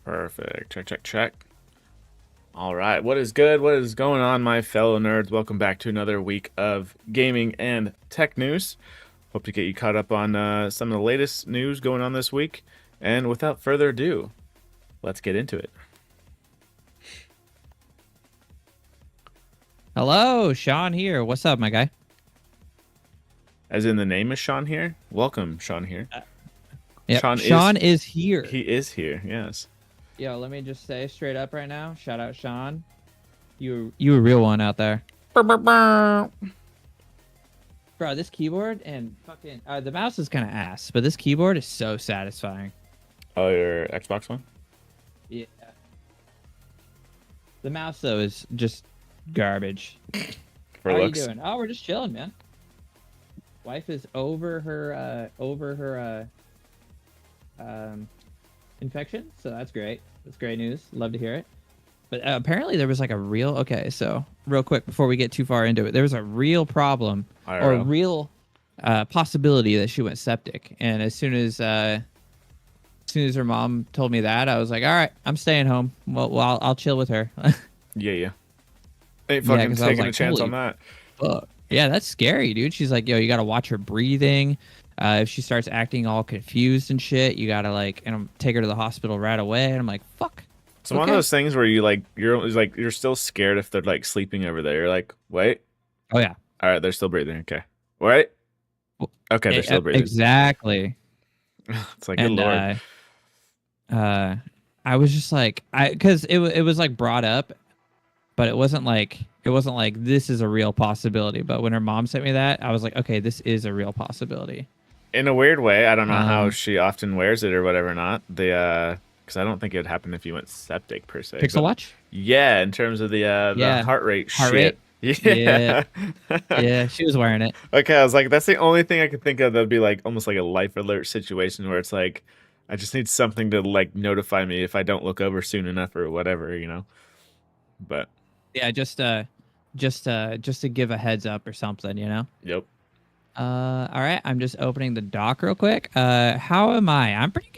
Perfect. Check, check, check. All right. What is good? What is going on, my fellow nerds? Welcome back to another week of gaming and tech news. Hope to get you caught up on some of the latest news going on this week. And without further ado, let's get into it. Hello, Sean here. What's up, my guy? As in the name is Sean here. Welcome, Sean here. Yep. Sean Sean is here. He is here. Yes. Yo, let me just say straight up right now. Shout out, Sean. You a real one out there. Bro, this keyboard and fucking the mouse is kind of ass, but this keyboard is so satisfying. Oh, your Xbox One? Yeah. The mouse though is just garbage. For How looks. are you doing? Oh, we're just chilling, man. Wife is over her infection, so that's great. That's great news. Love to hear it. But apparently there was like a real so real quick before we get too far into it, there was a real problem or a IRL. real possibility that she went septic. And as soon as her mom told me that, I was like, all right, I'm staying home. Well, I'll chill with her. Yeah. Ain't Yeah, fucking 'cause I was taking a like, chance holy on that. Fuck. Yeah, that's scary, dude. She's like, yo, you got to watch her breathing. If she starts acting all confused and shit, you got to take her to the hospital right away. And I'm like, fuck. It's one of those things where you're still scared if they're like sleeping over there. You're like, wait, Oh, yeah. all right, they're still breathing. Okay, wait, okay, they're still breathing. Exactly. It's like, good lord. I was just like, because it was like brought up, but it wasn't like this is a real possibility. But when her mom sent me that, I was like, okay, this is a real possibility. In a weird way, I don't know how she often wears it or whatever. Or not because I don't think it would happen if you went septic per se. Pixel but watch? Yeah, in terms of the heart rate shit. Yeah. Yeah, she was wearing it. Okay, I was like, that's the only thing I could think of that'd be like almost like a life alert situation where it's like, I just need something to like notify me if I don't look over soon enough or whatever, But Yeah, just to give a heads up or something, yep. All right, I'm just opening the dock real quick. How am I? I'm pretty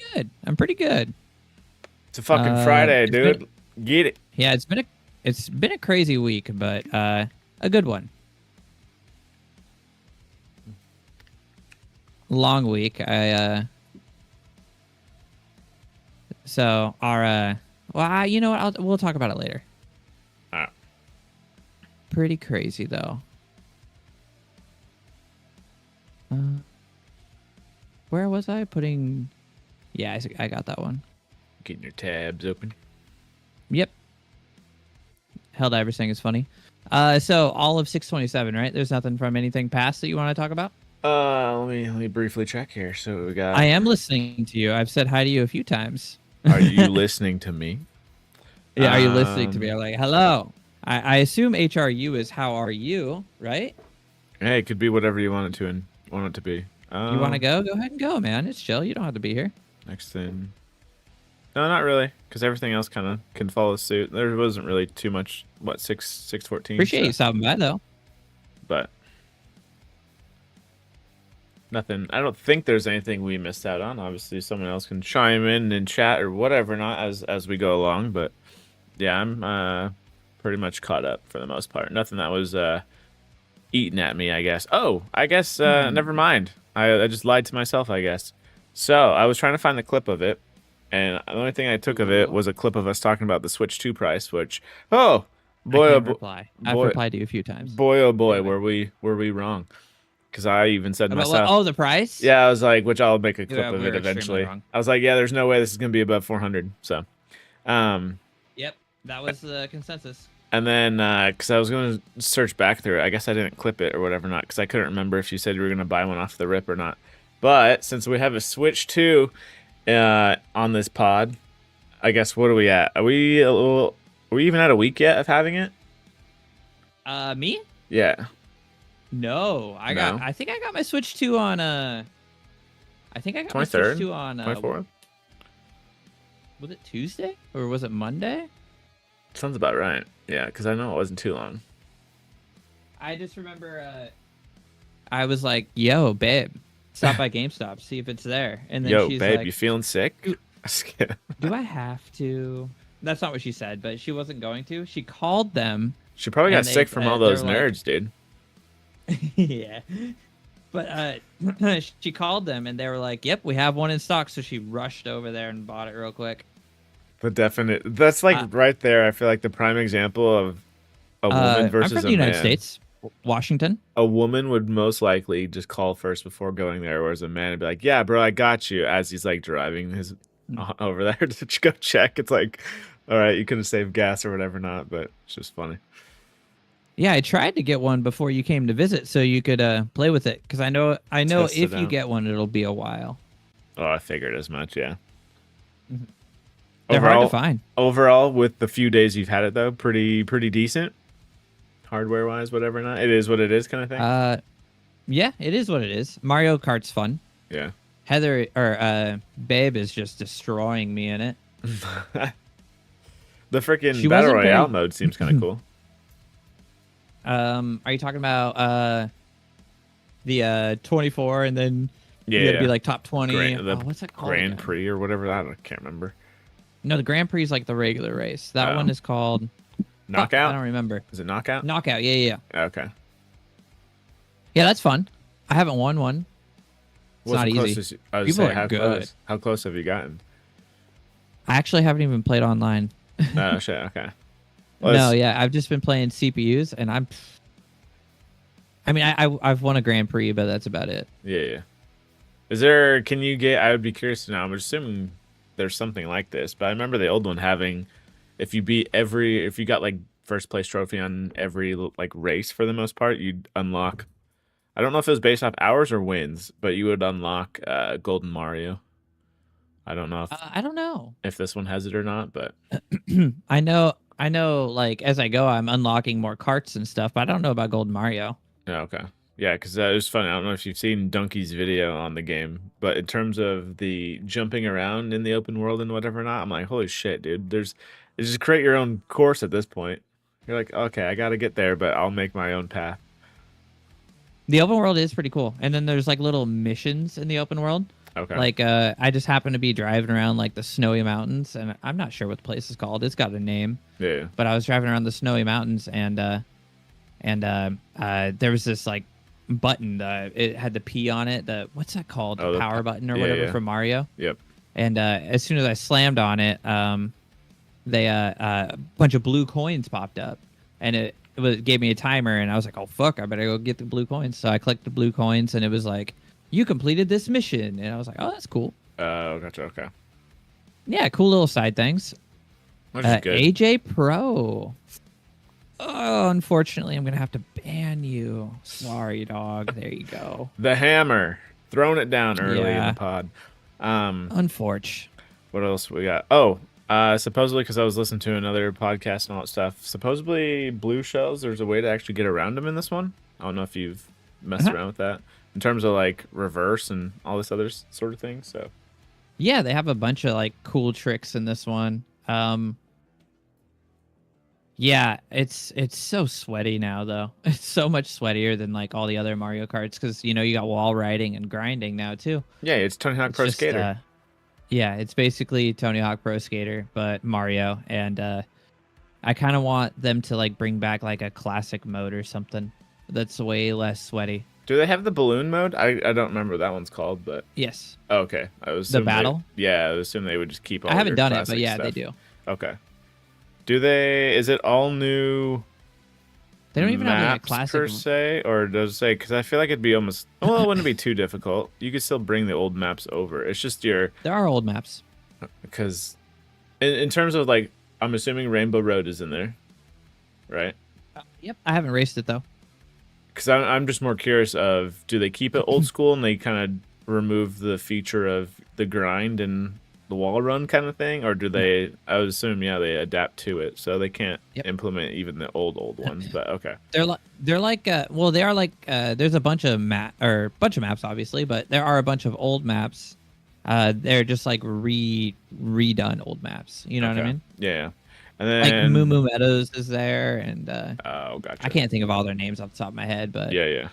good. It's a fucking Friday, it's dude. Get it. Yeah, it's been a crazy week, but a good one. Long week. So our you know what? We'll talk about it later. All right. Pretty crazy though. Where was I putting? Yeah, I got that one. Getting your tabs open. Yep. Helldivers thing is funny. So all of 627, right? There's nothing from anything past that you want to talk about? Let me briefly check here. So we got. I am listening to you. I've said hi to you a few times. Are you listening to me? Yeah, are you listening to me? I'm like, hello. I assume HRU is how are you, right? Hey, it could be whatever you want it to and want it to be. You want to go? Go ahead and go, man. It's chill. You don't have to be here. Next thing. No, not really, because everything else kind of can follow suit. There wasn't really too much. What 614? Appreciate you stopping by, though. But nothing. I don't think there's anything we missed out on. Obviously, someone else can chime in and chat or whatever, not as we go along. But yeah, I'm pretty much caught up for the most part. Nothing that was eating at me, I guess. Oh, I guess never mind. I just lied to myself, I guess. So I was trying to find the clip of it, and the only thing I took of it was a clip of us talking about the Switch 2 price, which boy, I've replied to you a few times. Boy, oh boy, were we wrong? Because I even said to myself, oh, the price? yeah, I was like, which I'll make a clip Yeah, of we it were extremely eventually. wrong. I was like, yeah, there's no way this is gonna be above 400. So, Yep, that was the consensus. and then because I was gonna search back through it, I guess I didn't clip it or whatever, not because I couldn't remember if you said you were gonna buy one off the rip or not. But since we have a Switch 2 on this pod, I guess what are we at? Are we even at a week yet of having it? Me? Yeah. No, I think I got my Switch 2 on I think I got my 23rd? Switch 2 on 24th? Was it Tuesday or was it Monday? Sounds about right. Yeah, because I know it wasn't too long. I just remember I was like, "Yo, babe, stop by GameStop, see if it's there." And then Yo, she's babe, like, you feeling sick? Skip. Do I have to? That's not what she said, but she wasn't going to. She called them, She probably got and sick from all they those were like, nerds, dude. yeah. But she called them, and they were like, "Yep, we have one in stock." So she rushed over there and bought it real quick. The definite. That's like right there. I feel like the prime example of a woman I'm versus from the a United man. States, Washington. A woman would most likely just call first before going there, whereas a man would be like, "Yeah, bro, I got you." As he's like driving his over there to go check, it's like, all right, you could have saved gas or whatever, not, but it's just funny. Yeah, I tried to get one before you came to visit, so you could play with it. Because I know Test if it you out. get one, it'll be a while. Oh, I figured as much. Yeah. They're hard to find. Overall, with the few days you've had it though, pretty decent, hardware wise, whatever. Not it is what it is, kind of thing. Yeah, it is what it is. Mario Kart's fun. Yeah. Heather or Babe is just destroying me in it. The freaking She battle wasn't very- royale mode seems kind of cool. Are you talking about the 24 and then Yeah, you gotta be yeah. like top 20? The what's that called? Grand again? Prix or whatever. I can't remember. No, the Grand Prix is like the regular race. That one is called Knockout. I don't remember. Is it knockout? Knockout. Yeah. Okay. Yeah, that's fun. I haven't won one. It's What's not the easy. closest I was People say, are how good. close? How close have you gotten? I actually haven't even played online. Oh shit. Okay. Well, No, it's- yeah, I've just been playing CPUs, and I mean, I've won a Grand Prix, but that's about it. Yeah. Is there? Can you get? I would be curious to know. I'm assuming there's something like this, but I remember the old one having, if you got like first place trophy on every like race for the most part, you'd unlock. I don't know if it was based off hours or wins, but you would unlock Golden Mario. I don't know I don't know. if this one has it or not, but I know. Like as I go, I'm unlocking more carts and stuff, but I don't know about Golden Mario. yeah, okay. Yeah, because it was funny. I don't know if you've seen Donkey's video on the game, but in terms of the jumping around in the open world and whatever not, I'm like, holy shit, dude. It's just create your own course at this point. You're like, okay, I got to get there, but I'll make my own path. The open world is pretty cool, and then there's like little missions in the open world. Okay. Like I just happen to be driving around like the snowy mountains, and I'm not sure what the place is called. It's got a name, Yeah. but I was driving around the snowy mountains, and there was this like button. It had the P on it. What's that called? Oh, The the power button or yeah, whatever yeah. from Mario. Yep. And as soon as I slammed on it, they a bunch of blue coins popped up, and it gave me a timer, and I was like, "Oh fuck, I better go get the blue coins." So I clicked the blue coins, and it was like, "You completed this mission," and I was like, "Oh, that's cool." Oh, gotcha. Okay. Yeah, cool little side things. Which is good. AJ Pro. Oh, unfortunately, I'm gonna have to ban you. Sorry, dog. There you go. The hammer. Throwing it down early in Yeah. the pod. Unfortunate. What else we got? Oh, supposedly, because I was listening to another podcast and all that stuff, supposedly blue shells, there's a way to actually get around them in this one. I don't know if you've messed around with that. In terms of like reverse and all this other sort of thing. So Yeah, they have a bunch of like cool tricks in this one. Yeah, it's so sweaty now though. It's so much sweatier than like all the other Mario Karts because you got wall riding and grinding now too. yeah, it's Tony Hawk It's Pro just, Skater. Yeah, it's basically Tony Hawk Pro Skater, but Mario. And I kind of want them to like bring back like a classic mode or something that's way less sweaty. Do they have the balloon mode? I don't remember what that one's called, but Yes, oh, okay. I was The battle? Yeah, I would assume they would just keep all I haven't your done it, classic but yeah, stuff. they do. Okay. Do they? Is it all new? They don't even have like a maps classic. per se, or does it say? Because I feel like it'd be almost. Well, it wouldn't be too difficult. You could still bring the old maps over. It's just your There are old maps. because, in terms of like, I'm assuming Rainbow Road is in there, right? Yep, I haven't raced it though. Because I'm just more curious of, do they keep it old school and they kind of remove the feature of the grind and the wall run kind of thing, or do they? I would assume they adapt to it, so they can't Yep. implement even the old ones. But okay. They're like well they are like there's a bunch of bunch of maps obviously, but there are a bunch of old maps. They're just like redone old maps. You know what I Okay. mean? Yeah. And Like then Moo Moo Meadows is there, and oh, gotcha. I can't think of all their names off the top of my head, but Yeah.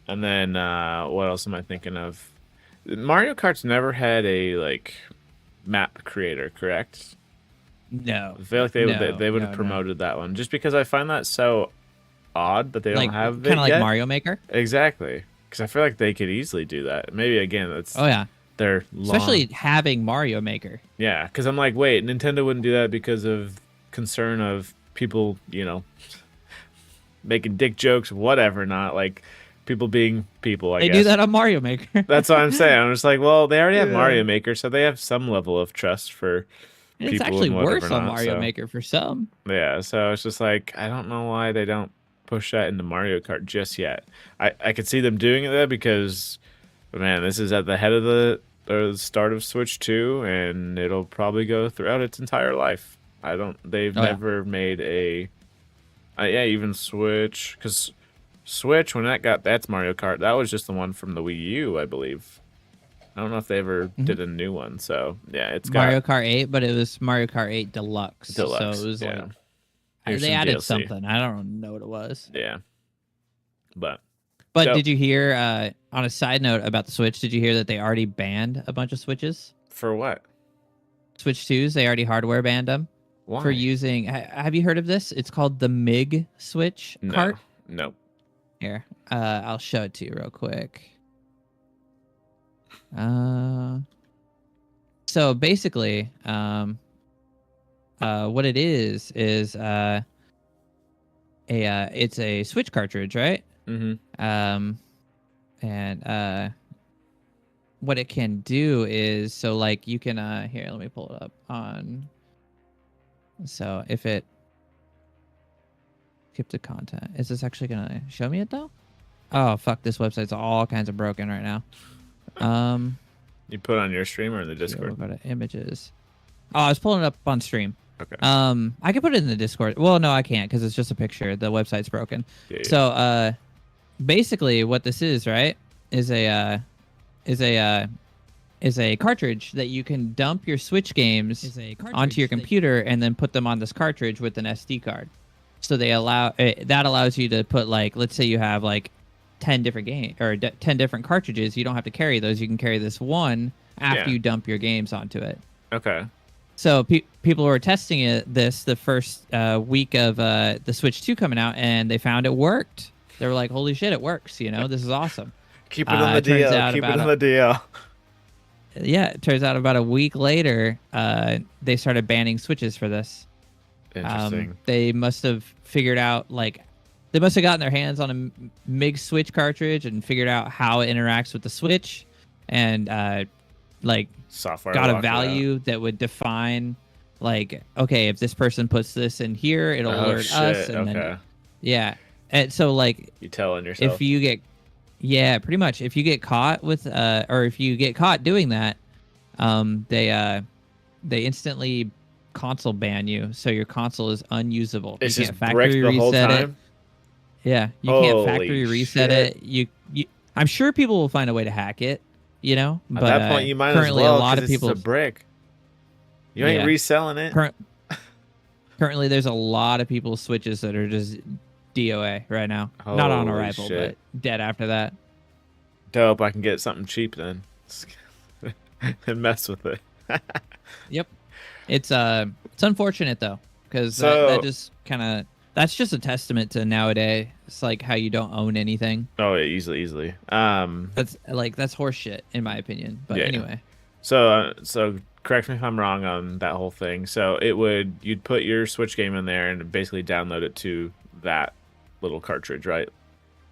And then what else am I thinking of? Mario Kart's never had a like map creator, correct? No. I feel like they No, they would have no. promoted that one just because I find that so odd that they don't Like have kind it of like yet. Mario Maker. Exactly, because I feel like they could easily do that. Maybe again, that's Oh yeah. their long. Especially having Mario Maker. Yeah, because I'm like, wait, Nintendo wouldn't do that because of concern of people, making dick jokes, whatever, not like people being people, I They guess. do that on Mario Maker. That's what I'm saying. I'm just like, well, they already have Yeah. Mario Maker, so they have some level of trust for And it's people actually and whatever worse on not, Mario so. Maker for some. Yeah, so it's just like, I don't know why they don't push that into Mario Kart just yet. I could see them doing it though because, man, this is at the head of the start of Switch 2, and it'll probably go throughout its entire life. They've Oh, yeah. never made yeah, even Switch, because Switch, when that's Mario Kart, that was just the one from the Wii U, I believe. I don't know if they ever did a new one, so yeah, it's got Mario Kart 8, but it was Mario Kart 8 Deluxe. Deluxe. So it was yeah. like Here's they some added DLC. something. I don't know what it was. Yeah. But But So- did you hear on a side note about the Switch, did you hear that they already banned a bunch of Switches? for what? Switch 2s, they already hardware banned them Why? for using have you heard of this? It's called the MIG Switch No. cart. Nope. Here. I'll show it to you real quick. So basically, what it is it's a Switch cartridge, right? Mm-hmm. And what it can do is so like you can here, let me pull it up on. So if it skip to content, is this actually gonna show me it though? Oh fuck, this website's all kinds of broken right now. You put it on your stream or in the Go Discord? to images. Oh, I was pulling it up on stream. Okay. I can put it in the Discord. Well, no, I can't because it's just a picture. The website's broken. Yeah, yeah. So, basically, what this is, right, is a cartridge that you can dump your Switch games onto your computer and then put them on this cartridge with an SD card. So they that allows you to put like, let's say you have like 10 different 10 different cartridges. You don't have to carry those. You can carry this one after Yeah. you dump your games onto it. Okay. So people were testing this the first week of the Switch 2 coming out, and they found it worked. They were like, "Holy shit, it works! You know, this is awesome." Keep it on the it turns DL. out Keep it about on the DL. Yeah, it turns out about a week later, they started banning Switches for this. Interesting. They must have figured out they must have gotten their hands on a MIG Switch cartridge and figured out how it interacts with the Switch, and Software got a locked it out. value that would define okay, if this person puts this in here, it'll Oh, alert shit. us, and Okay. then yeah, and so You telling yourself. if you get pretty much if you get caught with or if you get caught doing that, they instantly console ban you, so your console is unusable. it's You just can't brick factory the whole reset it. time. Yeah, you can't Holy factory reset shit. it. You I'm sure people will find a way to hack it, you know, At but that point, you might as currently well. a lot 'cause of people it's a brick. You ain't Yeah. reselling it. Currently, there's a lot of people's Switches that are just DOA right now. Not on Holy arrival, shit. but dead after that. Dope. I can get something cheap then. And mess with it. Yep. It's unfortunate though, because So- that just that's just a testament to nowadays. It's like how you don't own anything. Oh yeah, easily. That's horseshit in my opinion. But Yeah. anyway, So correct me if I'm wrong on that whole thing. So you'd put your Switch game in there and basically download it to that little cartridge, right?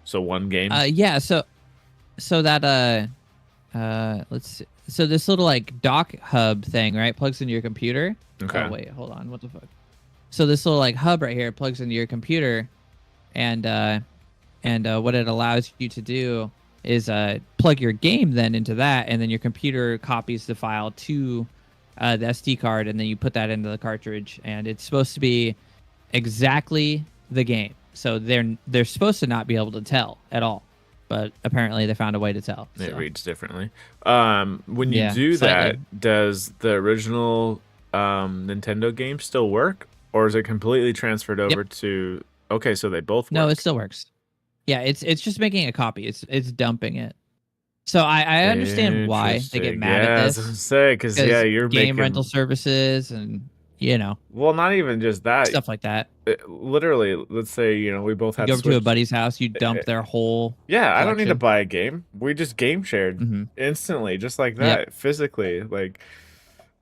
So one game. yeah. So that let's see. So this little dock hub thing, right, plugs into your computer. Okay. Oh wait, hold on. What the fuck? So this little hub right here plugs into your computer, and what it allows you to do is plug your game then into that, and then your computer copies the file to the SD card, and then you put that into the cartridge, and it's supposed to be exactly the game. So they're supposed to not be able to tell at all, but apparently they found a way to tell. It so. reads differently. When you Yeah, do slightly. that, does the original Nintendo game still work, or is it completely transferred over to? Okay, so they both work. No, it still works. Yeah, it's just making a copy. It's dumping it. So I understand why they get Interesting. mad at Yeah, I was gonna this say because yeah, because you're game rental making services and well, not even just that. stuff like that. Literally, let's say we both You had go over to a Switch. buddy's house, you dump their whole Yeah, I don't need to collection. buy a game. We just game shared Hmm. instantly, just like Yep. that, physically. Like,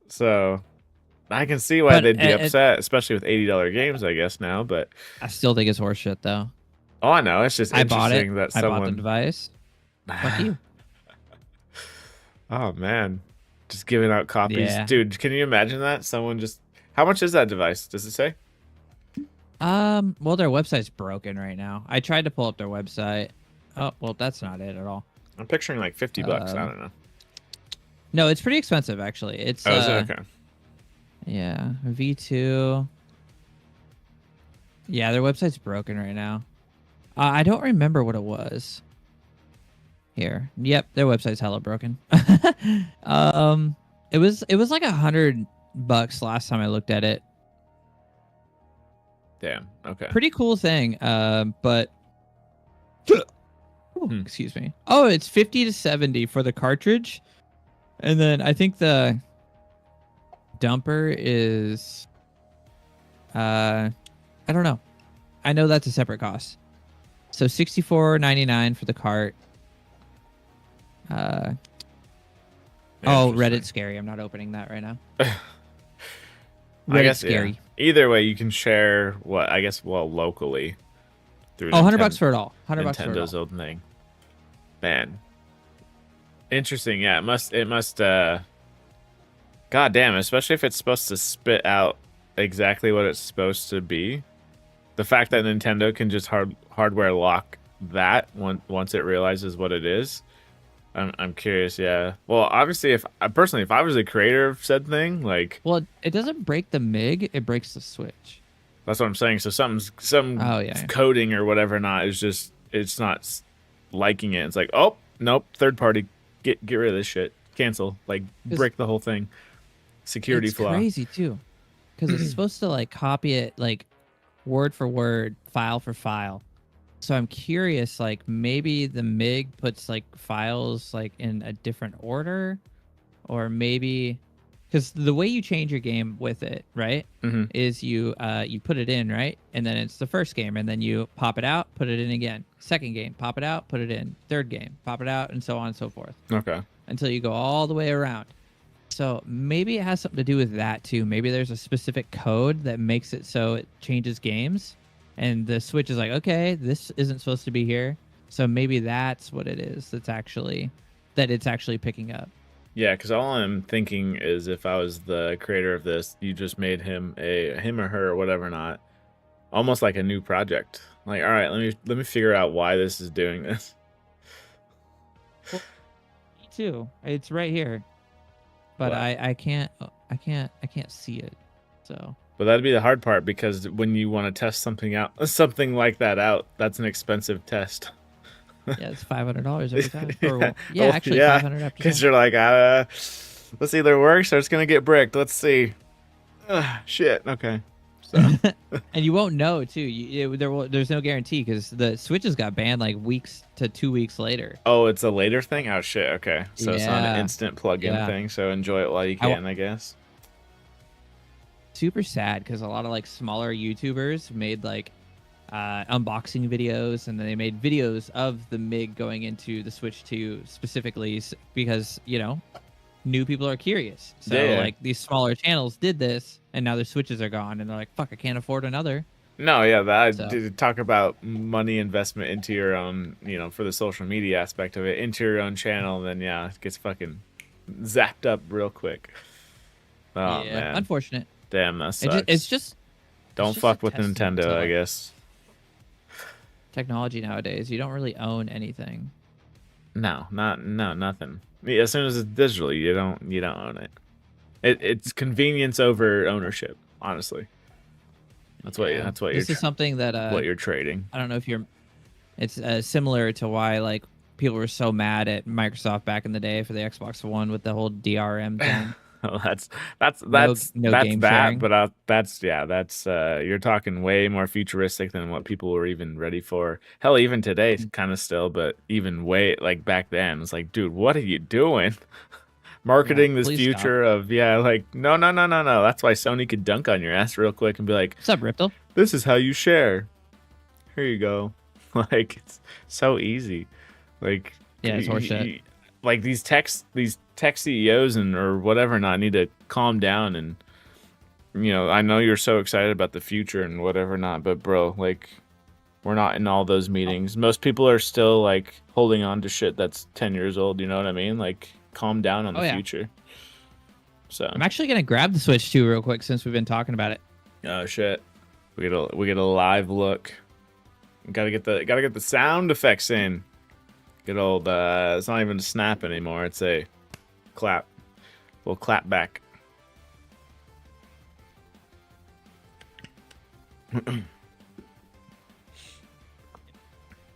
so I can see why But they'd be upset, especially with $80 games, I guess now. But I still think it's horseshit though. oh, I know. It's just I bought it. interesting that I bought the someone. device. Fuck you. Oh man, just giving out copies, Yeah. dude. Can you imagine that? Someone just. How much is that device? Does it say? Well, their website's broken right now. I tried to pull up their website. Oh, well, that's not it at all. I'm picturing like $50. I Um, don't know. No, it's pretty expensive actually. It's Oh, is it okay? yeah, V2. Yeah, their website's broken right now. I don't remember what it was. Here. Yep, their website's hella broken. It was like $100 last time I looked at it. Damn. Okay. Pretty cool thing. But Ooh, Hmm. excuse me. Oh, it's 50 to 70 for the cartridge. And then I think the dumper is I don't know. I know that's a separate cost. So $64.99 for the cart. Oh, Interesting. Reddit's scary. I'm not opening that right now. I Reddit's guess, yeah. scary. Either way, you can share what I guess locally through Oh, $100 for it all. $100 for it Nintendo's all. old thing. Man, interesting. Yeah, it must. God damn, especially if it's supposed to spit out exactly what it's supposed to be. The fact that Nintendo can just hardware lock that once it realizes what it is. I'm curious. Yeah. Well, obviously, if I was a creator of said thing, like. Well, it doesn't break the MIG. It breaks the Switch. That's what I'm saying. So some Oh, yeah. coding or whatever not is just it's not liking it. It's like, oh nope, third party, get rid of this shit, cancel, like break the whole thing. Security It's flaw. crazy too, because it's supposed to like copy it like word for word, file for file. So I'm curious, like maybe the MIG puts like files like in a different order, or maybe because the way you change your game with it, right, Mm-hmm. is you put it in, right, and then it's the first game, and then you pop it out, put it in again. Second game, pop it out, put it in. Third game, pop it out, and so on and so forth Okay. until you go all the way around. So maybe it has something to do with that too. Maybe there's a specific code that makes it so it changes games, and the Switch is like, okay, this isn't supposed to be here. So maybe that's what it is. It's actually picking up. Yeah, because all I'm thinking is if I was the creator of this, you just made him or her or whatever not, almost like a new project. Like, all right, let me figure out why this is doing this. Me too. It's right here, but What? I can't see it. So But that'd be the hard part because when you want to test something like that out, that's an expensive test. yeah, it's $500 every time. Or, Yeah. yeah, Oh, actually yeah, 500 after. Because you're like, let's either works or it's gonna get bricked. Let's see. Shit. Okay. So And you won't know too. There's no guarantee because the Switches got banned like weeks to 2 weeks later. oh, it's a later thing. Oh shit. Okay. So it's not an Yeah. instant plug-in Yeah. thing. So enjoy it while you can, I guess. Super sad because a lot of like smaller YouTubers made like unboxing videos, and then they made videos of the MIG going into the Switch 2 specifically because new people are curious. So Yeah. like these smaller channels did this, and now their Switches are gone, and they're like, "Fuck, I can't afford another." No, yeah, that So- did talk about money investment into your own, for the social media aspect of it, into your own channel, then yeah, it gets fucking zapped up real quick. Oh yeah, man, unfortunate. damn, that It sucks. ju- it's just Don't just fuck a with testament Nintendo, to, I like, guess. technology nowadays. You don't really own anything. No, nothing. Yeah, as soon as it's digital, you don't own it. It's convenience over ownership, honestly. That's what Yeah. that's what This you're is something that what you're trading. I don't know if you're. It's similar to why people were so mad at Microsoft back in the day for the Xbox One with the whole DRM thing. Well, that's No game that, sharing. but that's yeah, that's you're talking way more futuristic than what people were even ready for. Hell, even today, kind of still, but even way like back then, it's like, dude, what are you doing? Yeah, Marketing this please stop. future of yeah, like no, no, no, no, no. That's why Sony could dunk on your ass real quick and be like, What's up, Riptle? this is how you share. Here you go. Like it's so easy. Like Yeah, it's horseshit. like these tech CEOs and or whatever not need to calm down and I know you're so excited about the future and whatever not, but bro, like we're not in all those meetings. Most people are still like holding on to shit that's 10 years old, you know what I mean? Like calm down on the Yeah. future. So I'm actually gonna grab the Switch 2 real quick since we've been talking about it. oh shit. We get a live look. Gotta get the sound effects in. Good old it's not even a snap anymore, it's a clap. We'll clap back.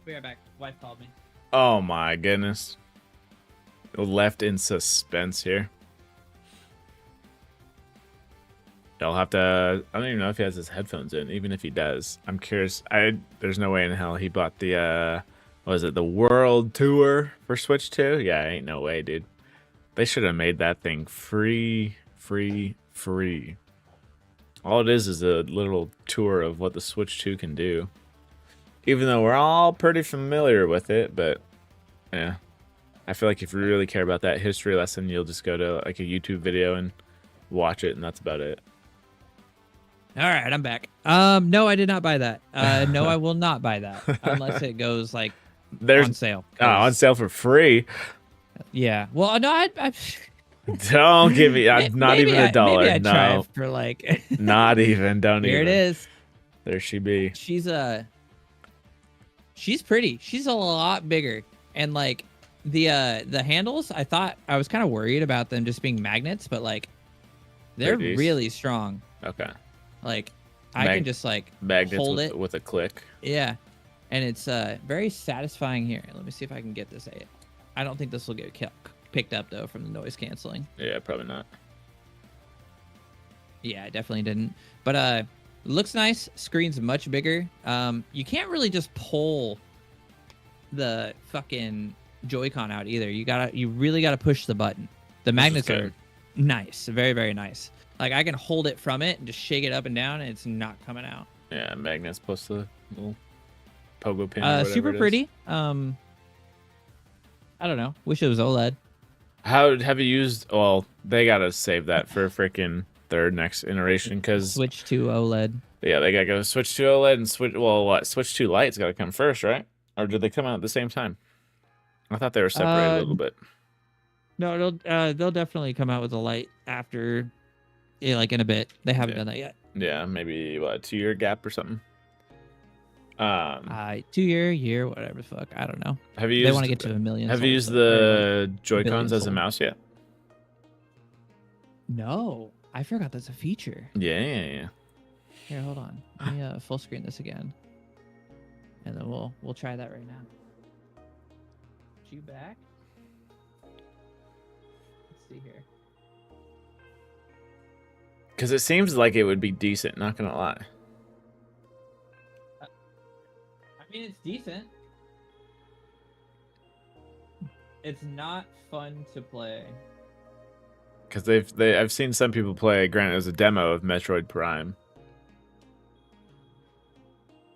Be right back. Wife called me. Oh my goodness. Left in suspense here. I'll have to. I don't even know if he has his headphones in. Even if he does, I'm curious. There's no way in hell he bought the what was it, the World Tour for Switch 2? Yeah, ain't no way, dude. They should have made that thing free. All it is a little tour of what the Switch 2 can do. Even though we're all pretty familiar with it, but yeah. I feel like if you really care about that history lesson, you'll just go to like a YouTube video and watch it, and that's about it. All right, I'm back. No, I did not buy that. No, I will not buy that unless it goes like There's on sale. on sale for free. Yeah. Well, no, I Don't give me not even a dollar. Maybe I No, try for like. not even. Don't Here even. it is. There she be. She's pretty. She's a lot bigger, and like the handles. I was kind of worried about them just being magnets, but like they're Ladies. really strong. Okay. Like I can just like Magnets hold it. with a click. Yeah, and it's very satisfying here. Let me see if I can get this. I don't think this will get picked up though from the noise canceling. Yeah, probably not. Yeah, I definitely didn't. But looks nice. Screen's much bigger. You can't really just pull the fucking Joy-Con out either. You really gotta push the button. The magnets are nice, very very nice. Like I can hold it from it and just shake it up and down, and it's not coming out. Yeah, magnets plus the little pogo pin. Or whatever Super it is. pretty. I don't know. Wish it was OLED. How have you used? Well, they gotta save that for freaking their next iteration because Switch to OLED. yeah, they gotta go switch to OLED and switch. Well, what switch to Lite's gotta come first, right? Or did they come out at the same time? I thought they were separated a little bit. No, they'll definitely come out with a light after, like in a bit. They haven't done that yet. Yeah, maybe what 2-year gap or something. 2 year, whatever the fuck. I don't know. Have you used? They want to get to a million. Have you used sold, the Joy-Cons billion as a sold. mouse yet? No, I forgot that's a feature. Yeah. Here, hold on. Let me full screen this again, and then we'll try that right now. You back? Let's see here. Because it seems like it would be decent. Not gonna lie. I mean, it's decent. It's not fun to play. Because I've seen some people play. Granted, it was a demo of Metroid Prime.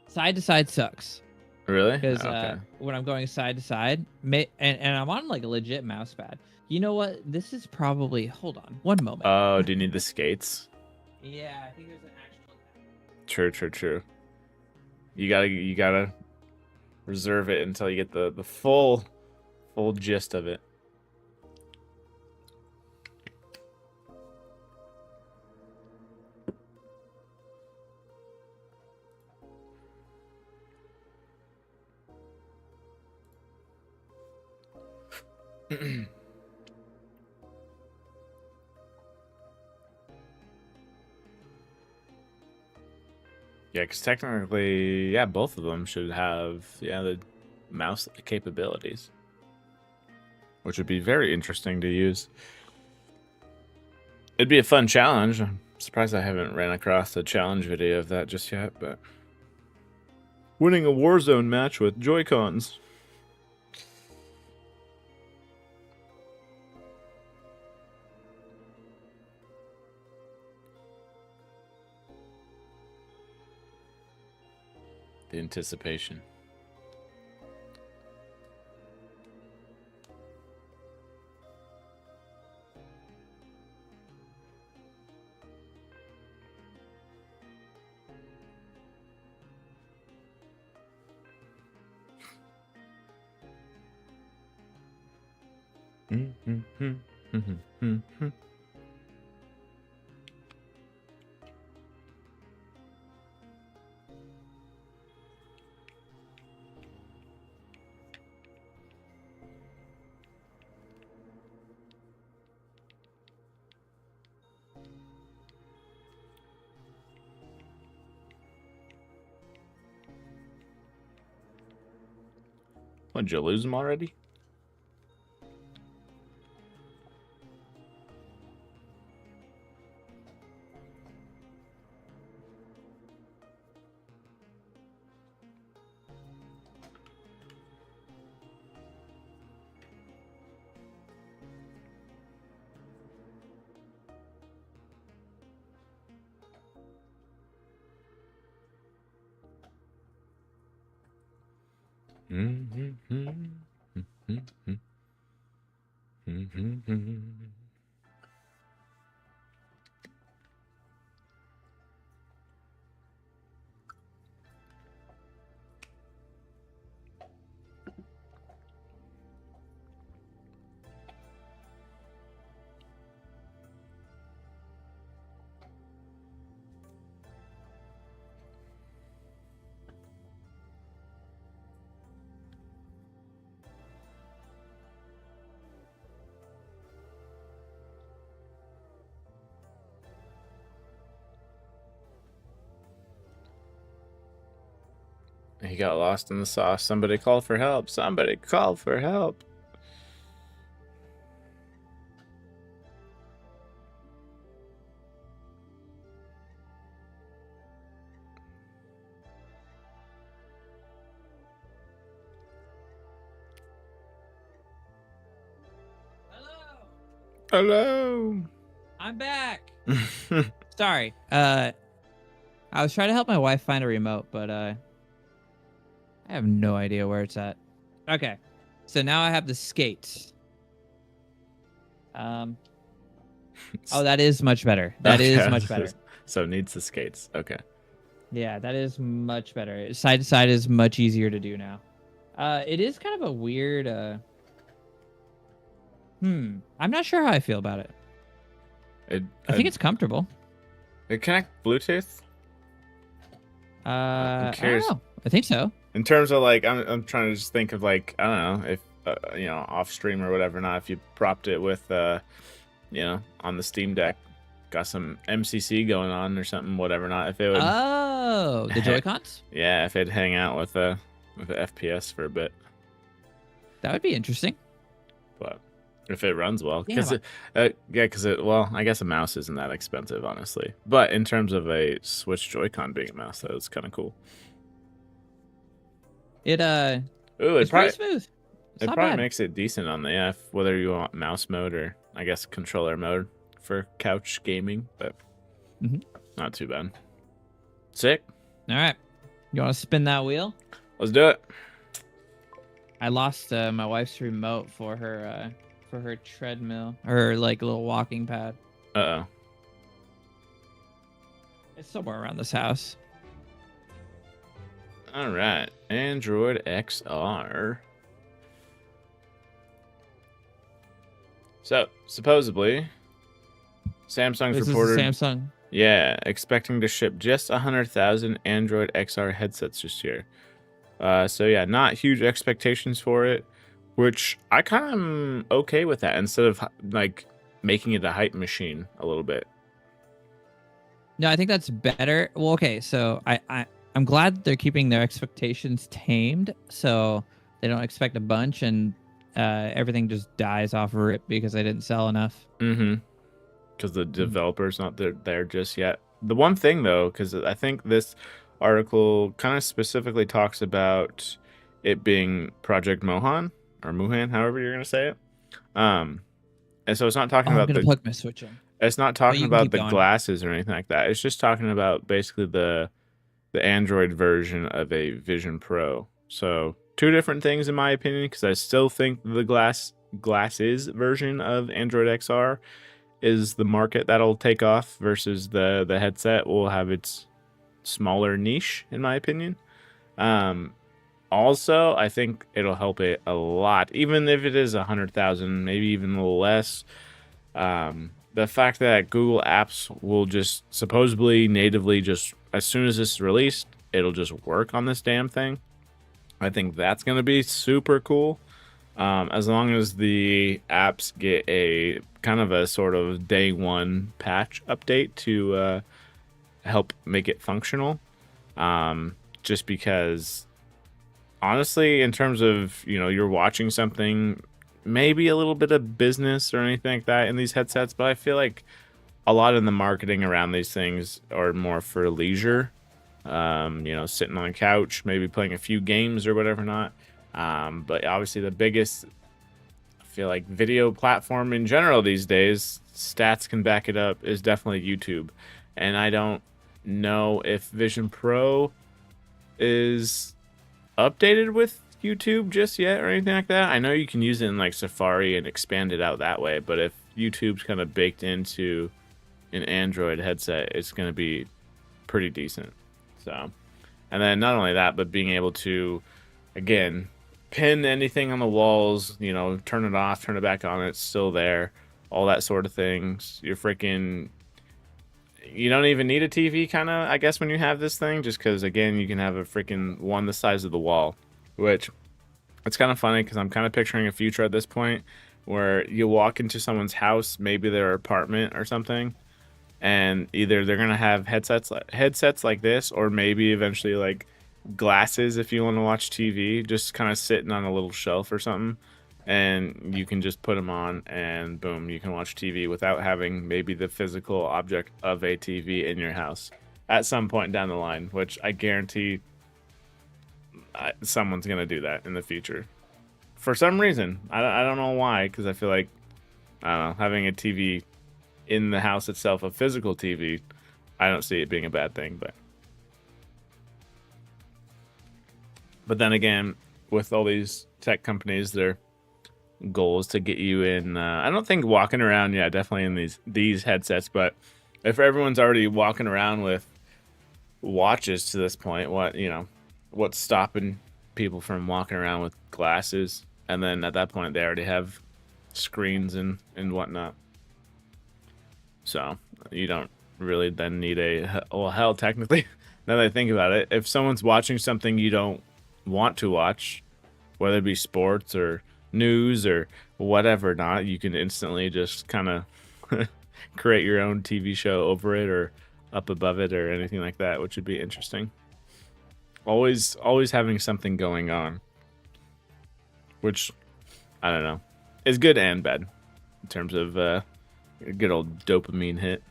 Side to side sucks. Really? Because Okay. when I'm going side to side, and I'm on like a legit mouse pad. You know what? This is probably. Hold on, one moment. Oh, do you need the skates? Yeah, I think there's an actual. True. You gotta reserve it until you get the full gist of it. Yeah, because technically, yeah, both of them should have the mouse capabilities, which would be very interesting to use. It'd be a fun challenge. I'm surprised I haven't ran across a challenge video of that just yet, but winning a Warzone match with Joy-Cons. The anticipation. What, did you lose them already? He got lost in the sauce. Somebody call for help. Somebody call for help. Hello. I'm back. Sorry. I was trying to help my wife find a remote, but I have no idea where it's at. Okay. So now I have the skates. Oh, that is much better. That is much better. So it needs the skates. Okay. Yeah, that is much better. Side to side is much easier to do now. It is kind of a weird I'm not sure how I feel about it. I think it's comfortable. It connect Bluetooth? I don't know. I think so. In terms of like, I'm trying to just think of like, I don't know, if you know, off stream or whatever. Not if you propped it with, you know, on the Steam Deck, got some MCC going on or something, whatever. Not if it would. Oh, the Joy-Cons. Yeah, if it'd hang out with the FPS for a bit. That would be interesting. But if it runs well, because well, I guess a mouse isn't that expensive, honestly. But in terms of a Switch Joy-Con being a mouse, that was kind of cool. It's pretty smooth. It probably makes it decent on the F, whether you want mouse mode or I guess controller mode for couch gaming, but not too bad. Sick. All right, you want to spin that wheel? Let's do it. I lost my wife's remote for her treadmill, her like little walking pad. Uh-oh. It's somewhere around this house. All right, Android XR. So supposedly, Samsung's reported Samsung. Yeah, expecting to ship just 100,000 Android XR headsets this year. So yeah, not huge expectations for it, which I kind of am okay with that instead of like making it a hype machine a little bit. No, I think that's better. Well, okay, so I'm glad they're keeping their expectations tamed, so they don't expect a bunch and everything just dies off rip because they didn't sell enough. Mm-hmm. because the developer's not there just yet. The one thing though, because I think this article kind of specifically talks about it being Project Mohan or Muhan, however you're gonna say it. And so it's not talking Oh, I'm about gonna the plug my Switch in. it's not talking you can about keep the going. glasses or anything like that. It's just talking about basically the Android version of a Vision Pro. So two different things in my opinion, because I still think the glasses version of Android XR is the market that'll take off versus the headset will have its smaller niche in my opinion. Also, I think it'll help it a lot, even if it is 100,000, maybe even a little less. The fact that Google Apps will just supposedly natively just as soon as this is released, it'll just work on this damn thing. I think that's going to be super cool. As long as the apps get a kind of a sort of day one patch update to help make it functional. Just because honestly, in terms of, you're watching something, maybe a little bit of business or anything like that in these headsets, but I feel like a lot of the marketing around these things are more for leisure. Sitting on a couch, maybe playing a few games or whatever not. But obviously the biggest, I feel like, video platform in general these days, stats can back it up, is definitely YouTube. And I don't know if Vision Pro is updated with YouTube just yet or anything like that. I know you can use it in like Safari and expand it out that way, but if YouTube's kind of baked into an Android headset, it's going to be pretty decent. So, and then not only that, but being able to, again, pin anything on the walls, turn it off, turn it back on, it's still there, all that sort of things. You don't even need a TV, kind of, I guess, when you have this thing, just because, again, you can have a freaking one the size of the wall, which it's kind of funny because I'm kind of picturing a future at this point where you walk into someone's house, maybe their apartment or something, and either they're gonna have headsets like this, or maybe eventually like glasses if you want to watch TV, just kind of sitting on a little shelf or something, and you can just put them on and boom, you can watch TV without having maybe the physical object of a TV in your house at some point down the line, which I guarantee someone's gonna do that in the future for some reason. I don't know why, because I feel like, I don't know, having a TV in the house itself, a physical TV, I don't see it being a bad thing. But then again, with all these tech companies, their goal is to get you in. I don't think walking around, yeah, definitely in these headsets. But if everyone's already walking around with watches to this point, what's stopping people from walking around with glasses? And then at that point, they already have screens and whatnot. So you don't really then need hell, technically, now that I think about it, if someone's watching something you don't want to watch, whether it be sports or news or whatever not, you can instantly just kind of create your own TV show over it or up above it or anything like that, which would be interesting. Always having something going on, which, I don't know, is good and bad in terms of a good old dopamine hit.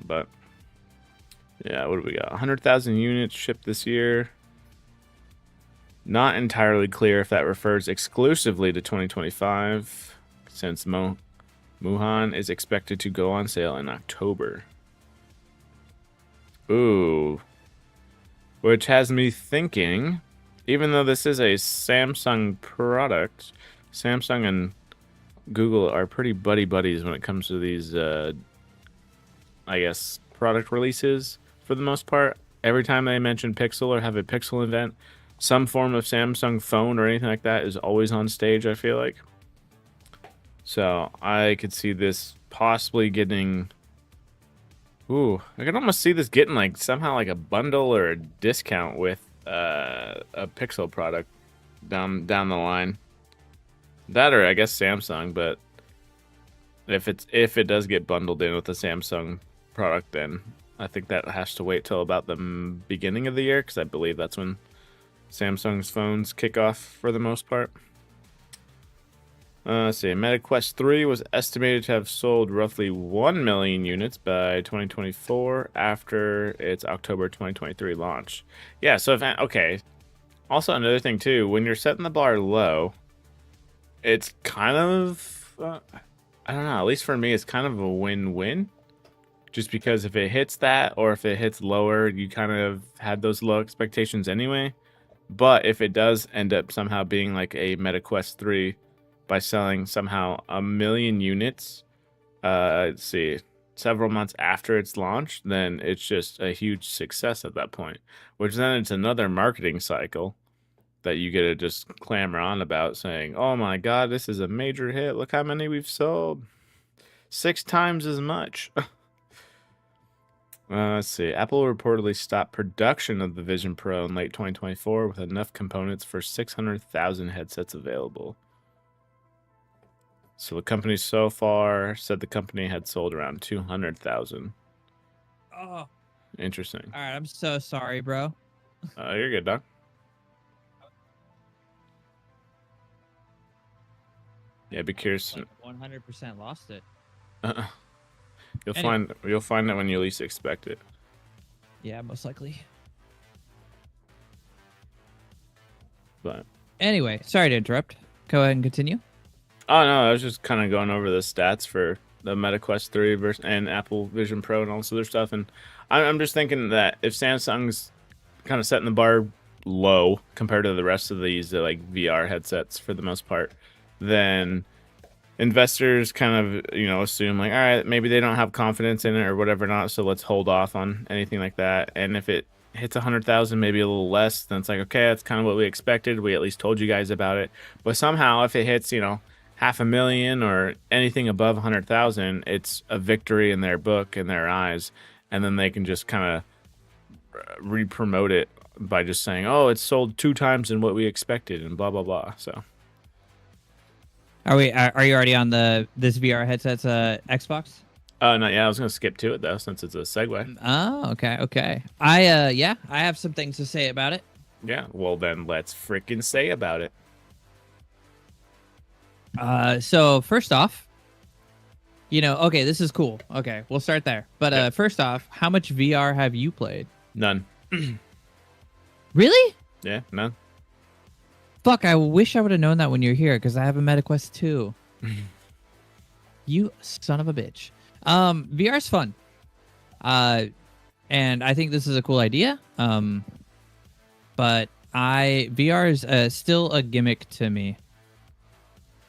But yeah, what do we got? 100,000 units shipped this year. Not entirely clear if that refers exclusively to 2025, since Muhan is expected to go on sale in October. Ooh. Which has me thinking, even though this is a Samsung product, Samsung and Google are pretty buddies when it comes to these, I guess, product releases for the most part. Every time they mention Pixel or have a Pixel event, some form of Samsung phone or anything like that is always on stage, I feel like. So I could see this possibly getting... Ooh, I could almost see this getting like somehow like a bundle or a discount with a Pixel product down the line. That or I guess Samsung, but if it does get bundled in with the Samsung product, then I think that has to wait till about the beginning of the year, because I believe that's when Samsung's phones kick off for the most part. Let's see. MetaQuest 3 was estimated to have sold roughly 1 million units by 2024 after its October 2023 launch. Yeah, so if okay. Also, another thing too, when you're setting the bar low, it's kind of I don't know, at least for me it's kind of a win-win. Just because if it hits that or if it hits lower, you kind of had those low expectations anyway. But if it does end up somehow being like a MetaQuest 3 by selling somehow 1 million units, let's see, several months after its launch, then it's just a huge success at that point. Which then it's another marketing cycle that you get to just clamor on about saying, oh my god, this is a major hit. Look how many we've sold. 6 times as much. Let's see. Apple reportedly stopped production of the Vision Pro in late 2024 with enough components for 600,000 headsets available. So the company so far said the company had sold around 200,000. Oh, Interesting. all right. I'm so sorry, bro. You're good, Doc. Yeah, be curious. Like 100% lost it. You'll Anyway. find it when you least expect it. Yeah, most likely. But Anyway, sorry to interrupt. Go ahead and continue. oh no, I was just kind of going over the stats for the MetaQuest 3 and Apple Vision Pro and all this other stuff, and I'm just thinking that if Samsung's kind of setting the bar low compared to the rest of these like VR headsets for the most part, then investors kind of assume like, all right, maybe they don't have confidence in it or whatever not, so let's hold off on anything like that. And if it hits 100,000, maybe a little less, then it's like, okay, that's kind of what we expected. We at least told you guys about it. But somehow if it hits 500,000 or anything above 100,000, it's a victory in their book, in their eyes, and then they can just kind of re-promote it by just saying, oh, it's sold 2 times in what we expected and blah blah blah. So Are you already on this VR headset's Xbox? not yet. I was gonna skip to it though, since it's a segue. Oh, okay. I have some things to say about it. Yeah, well then let's freaking say about it. So first off, okay, this is cool. Okay, we'll start there. But Yeah. first off, how much VR have you played? None. Really? Yeah, none. Fuck, I wish I would have known that when you're here because I have a MetaQuest 2. You son of a bitch. VR's fun. And I think this is a cool idea. But VR is still a gimmick to me.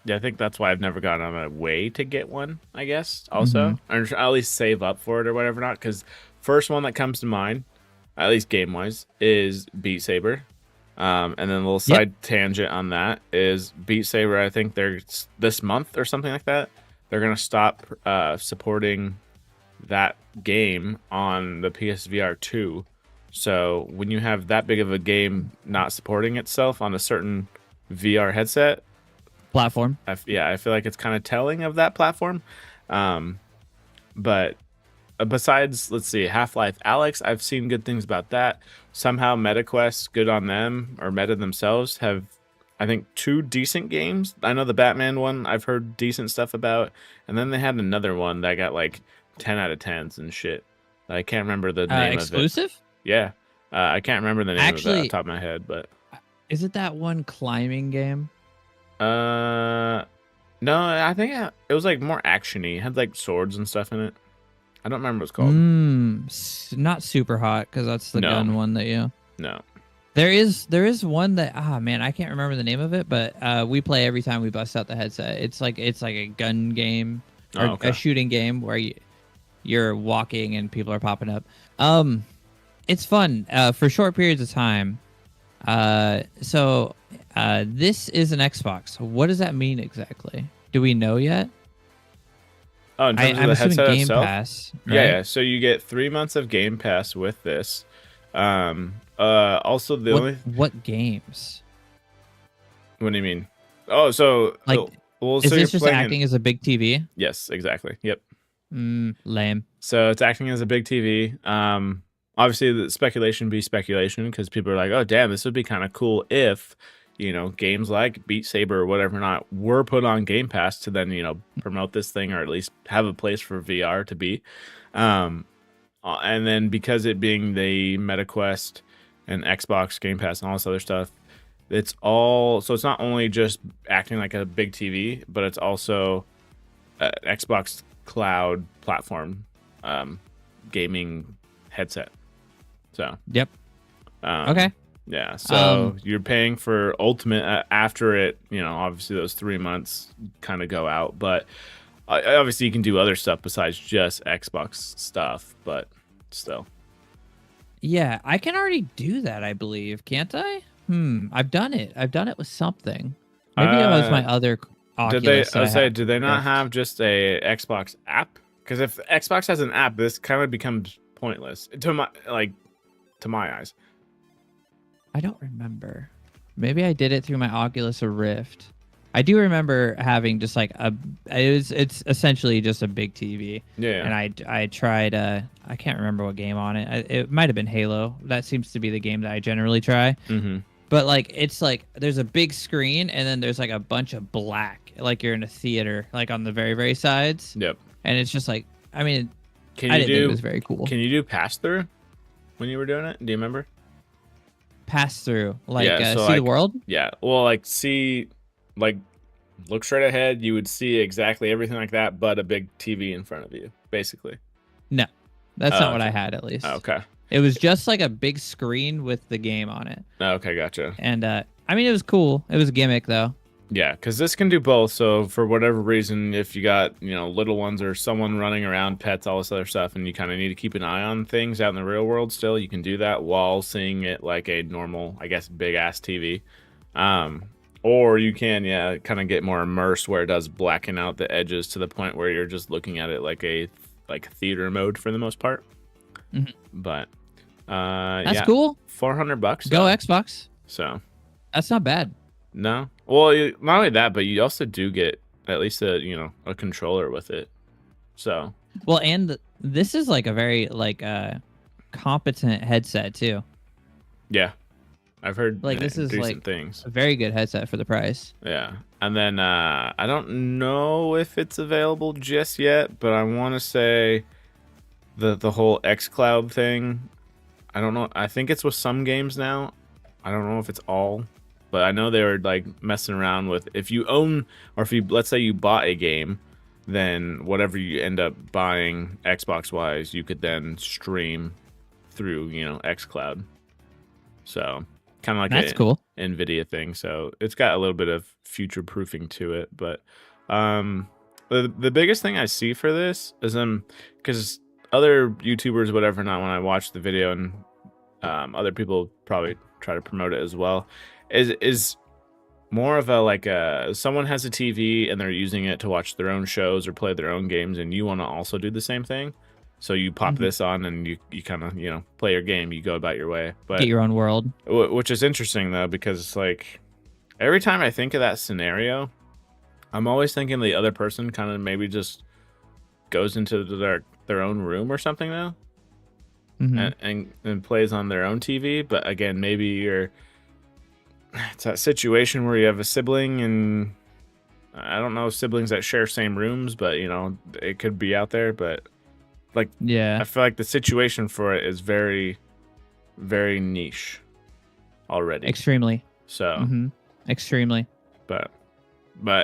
Yeah, I think that's why I've never gotten on my way to get one, I guess, also. Or at least save up for it or whatever not, because first one that comes to mind, at least game-wise, is Beat Saber. And then a little side tangent on that is Beat Saber, I think they're this month or something like that, they're going to stop supporting that game on the PSVR 2. So when you have that big of a game not supporting itself on a certain VR headset, Platform. I feel like it's kind of telling of that platform. But besides, let's see, Half-Life Alyx, I've seen good things about that. Somehow MetaQuest, good on them, or Meta themselves, have, I think, 2 decent games. I know the Batman one I've heard decent stuff about, and then they had another one that got like 10 out of 10s and shit. I can't remember the name Exclusive? of it. Yeah. I can't remember the name of it off the top of my head, but... Is it that one climbing game? No, I think it was like more actiony. It had like swords and stuff in it. I don't remember what it's called. Not super hot because that's the gun one that you. No. There is one that man, I can't remember the name of it, but we play every time we bust out the headset. It's like a gun game or a shooting game where you're walking and people are popping up. It's fun for short periods of time. So this is an Xbox. What does that mean exactly? Do we know yet? Oh, in terms of I'm the assuming headset Game itself? Pass. Right? Yeah, so you get 3 months of Game Pass with this. Also the what games? What do you mean? Oh, so Like, well, is so this you're just playing acting as a big TV? Yes, exactly. Yep. Lame. So it's acting as a big TV. Obviously, the speculation be speculation because people are like, "Oh, damn, this would be kind of cool if games like Beat Saber or whatever not were put on Game Pass to then promote this thing, or at least have a place for VR to be. And then because it being the MetaQuest and Xbox Game Pass and all this other stuff, it's not only just acting like a big TV, but it's also an Xbox Cloud platform gaming headset. So Yep. Okay. Yeah, so you're paying for Ultimate after it, obviously those 3 months kind of go out, but obviously you can do other stuff besides just Xbox stuff, but still. Yeah, I can already do that, I believe. Can't I? I've done it. I've done it with something. Maybe that was my other Oculus. Did they not have just a Xbox app? Because if Xbox has an app, this kind of becomes pointless to my eyes. I don't remember. Maybe I did it through my Oculus Rift. I do remember having just like it's essentially just a big TV. Yeah. And I tried I can't remember what game on it. It might have been Halo. That seems to be the game that I generally try. Mm-hmm. But like it's like there's a big screen and then there's like a bunch of black, like you're in a theater, like on the very, very sides. Yep. And it's just like, I mean, I didn't think it was very cool. Can you do pass through when you were doing it? Do you remember? Pass through, like yeah, so see the world. Yeah, well, look straight ahead. You would see exactly everything like that, but a big TV in front of you, basically. No, that's not what I had. At least. Okay. It was just like a big screen with the game on it. Okay, gotcha. And I mean, it was cool. It was a gimmick though. Yeah, because this can do both. So for whatever reason, if you got little ones or someone running around, pets, all this other stuff, and you kind of need to keep an eye on things out in the real world, still you can do that while seeing it like a normal, I guess, big ass TV. Or you can kind of get more immersed where it does blacken out the edges to the point where you're just looking at it like a theater mode for the most part. Mm-hmm. But that's cool. $400. Go Xbox. So that's not bad. No. Well, not only that, but you also do get at least a controller with it. So. Well, and this is like a very competent headset too. Yeah, I've heard this is decent things. A very good headset for the price. Yeah, and then I don't know if it's available just yet, but I want to say the whole xCloud thing. I don't know. I think it's with some games now. I don't know if it's all. But I know they were messing around with if you own, or if you, let's say you bought a game, then whatever you end up buying Xbox wise, you could then stream through, xCloud. So kind of like that's cool NVIDIA thing. So it's got a little bit of future proofing to it. But the biggest thing I see for this is because other YouTubers, whatever, not when I watch the video, and other people probably try to promote it as well. Is more of a someone has a TV and they're using it to watch their own shows or play their own games, and you want to also do the same thing. So you pop this on and you kind of play your game, you go about your way, but get your own world. Which is interesting though, because it's like every time I think of that scenario, I'm always thinking the other person kind of maybe just goes into their own room or something now, and plays on their own TV. But again, maybe it's that situation where you have a sibling, and I don't know siblings that share same rooms, but it could be out there. But I feel like the situation for it is very, very niche already. Extremely. So extremely. But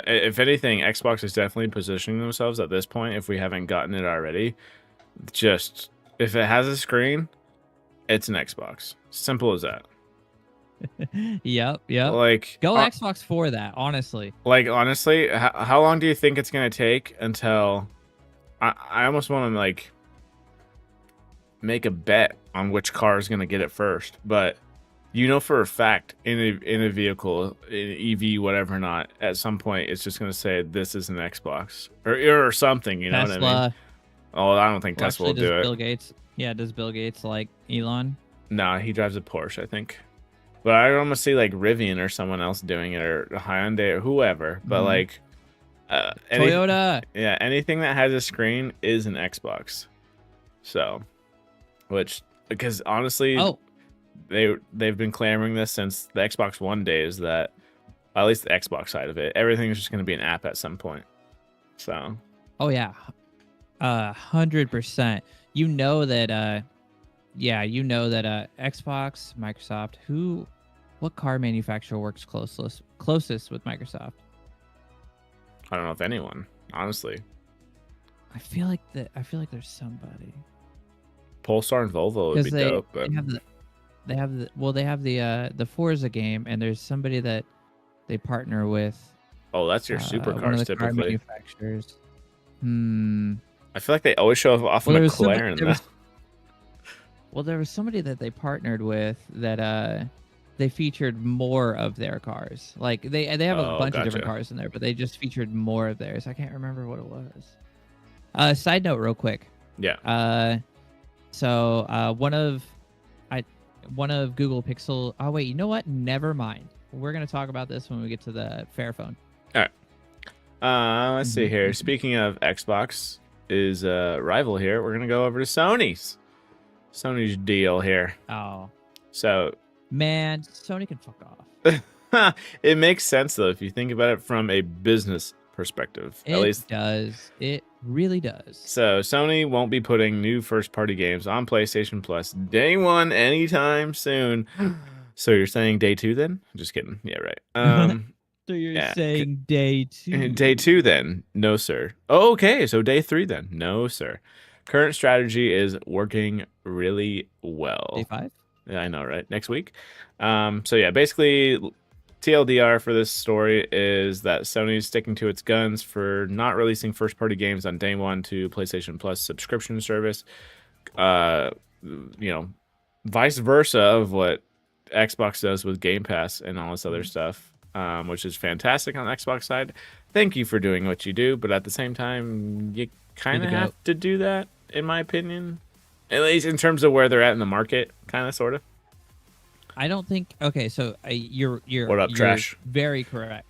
if anything, Xbox is definitely positioning themselves at this point, if we haven't gotten it already, just if it has a screen, it's an Xbox. Simple as that. Yep. Go Xbox for that, honestly. Honestly, how long do you think it's gonna take until I almost want to make a bet on which car is gonna get it first? But for a fact, in a vehicle, in EV, whatever or not, at some point it's just gonna say this is an Xbox or something. You know Tesla, what I mean? Oh, I don't think Tesla will do it. Bill Gates. Yeah, does Bill Gates like Elon? No, he drives a Porsche, I think. But I almost see Rivian or someone else doing it, or Hyundai or whoever. But Toyota. Yeah, anything that has a screen is an Xbox. So, because honestly, they've been clamoring this since the Xbox One days that At least the Xbox side of it. Everything's just going to be an app at some point. So. Oh yeah, 100%. You know that. Yeah, you know that. Xbox, Microsoft. What car manufacturer works closest with Microsoft? I don't know if anyone, honestly. I feel like there's somebody. Polestar and Volvo would be dope. But... they have the Forza game, and there's somebody that they partner with. Oh, that's your supercars one of the typically. Car manufacturers. I feel like they always show off McLaren. There was somebody that they partnered with that they featured more of their cars. Like they have a bunch of different cars in there, but they just featured more of theirs. I can't remember what it was. Side note, real quick. Yeah. So one of Google Pixel. Oh wait, you know what? Never mind. We're gonna talk about this when we get to the Fairphone. All right. Let's see here. Speaking of Xbox, is rival here. We're gonna go over to Sony's deal here. Oh. So. Man, Sony can fuck off. It makes sense though if you think about it from a business perspective. At least does. It really does. So Sony won't be putting new first-party games on PlayStation Plus day one anytime soon. So you're saying day two then? Just kidding. Yeah, right. So you're saying day two? Day two then? No, sir. Oh, okay, so day three then? No, sir. Current strategy is working really well. Day 5? Yeah, I know, right? Next week. So yeah, basically TLDR for this story is that Sony's sticking to its guns for not releasing first-party games on day one to PlayStation Plus subscription service. Vice versa of what Xbox does with Game Pass and all this other stuff, which is fantastic on the Xbox side. Thank you for doing what you do, but at the same time, you kind of have to do that, in my opinion. At least in terms of where they're at in the market, kind of, sort of. I don't think. Okay, so you're what up, trash? Very correct.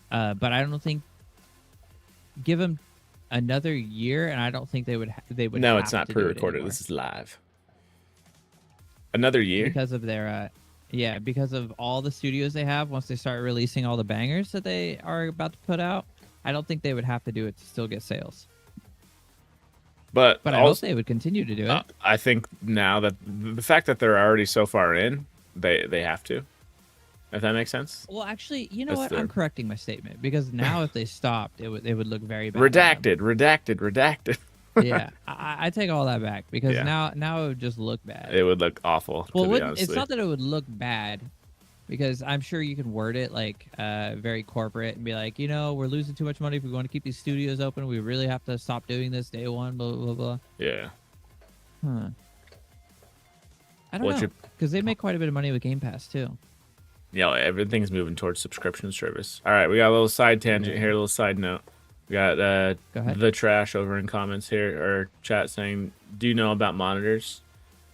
But I don't think. Give them another year, and I don't think they would. No, it's not pre-recorded. This is live. Another year because of their. Because of all the studios they have. Once they start releasing all the bangers that they are about to put out, I don't think they would have to do it to still get sales. But I hope they would continue to do it. I think now that the fact that they're already so far in, they have to. If that makes sense. Well, actually, you know what? I'm correcting my statement because now if they stopped, it would look very bad. Redacted. Yeah, I take all that back because now it would just look bad. It would look awful. Well, it's not that it would look bad. Because I'm sure you can word it like very corporate and be like, we're losing too much money if we want to keep these studios open. We really have to stop doing this day one, blah, blah, blah. Yeah. Huh. I don't know. Because they make quite a bit of money with Game Pass, too. Yeah, everything's moving towards subscription service. All right, we got a little side tangent here, a little side note. We got the trash over in comments here, or chat saying, do you know about monitors?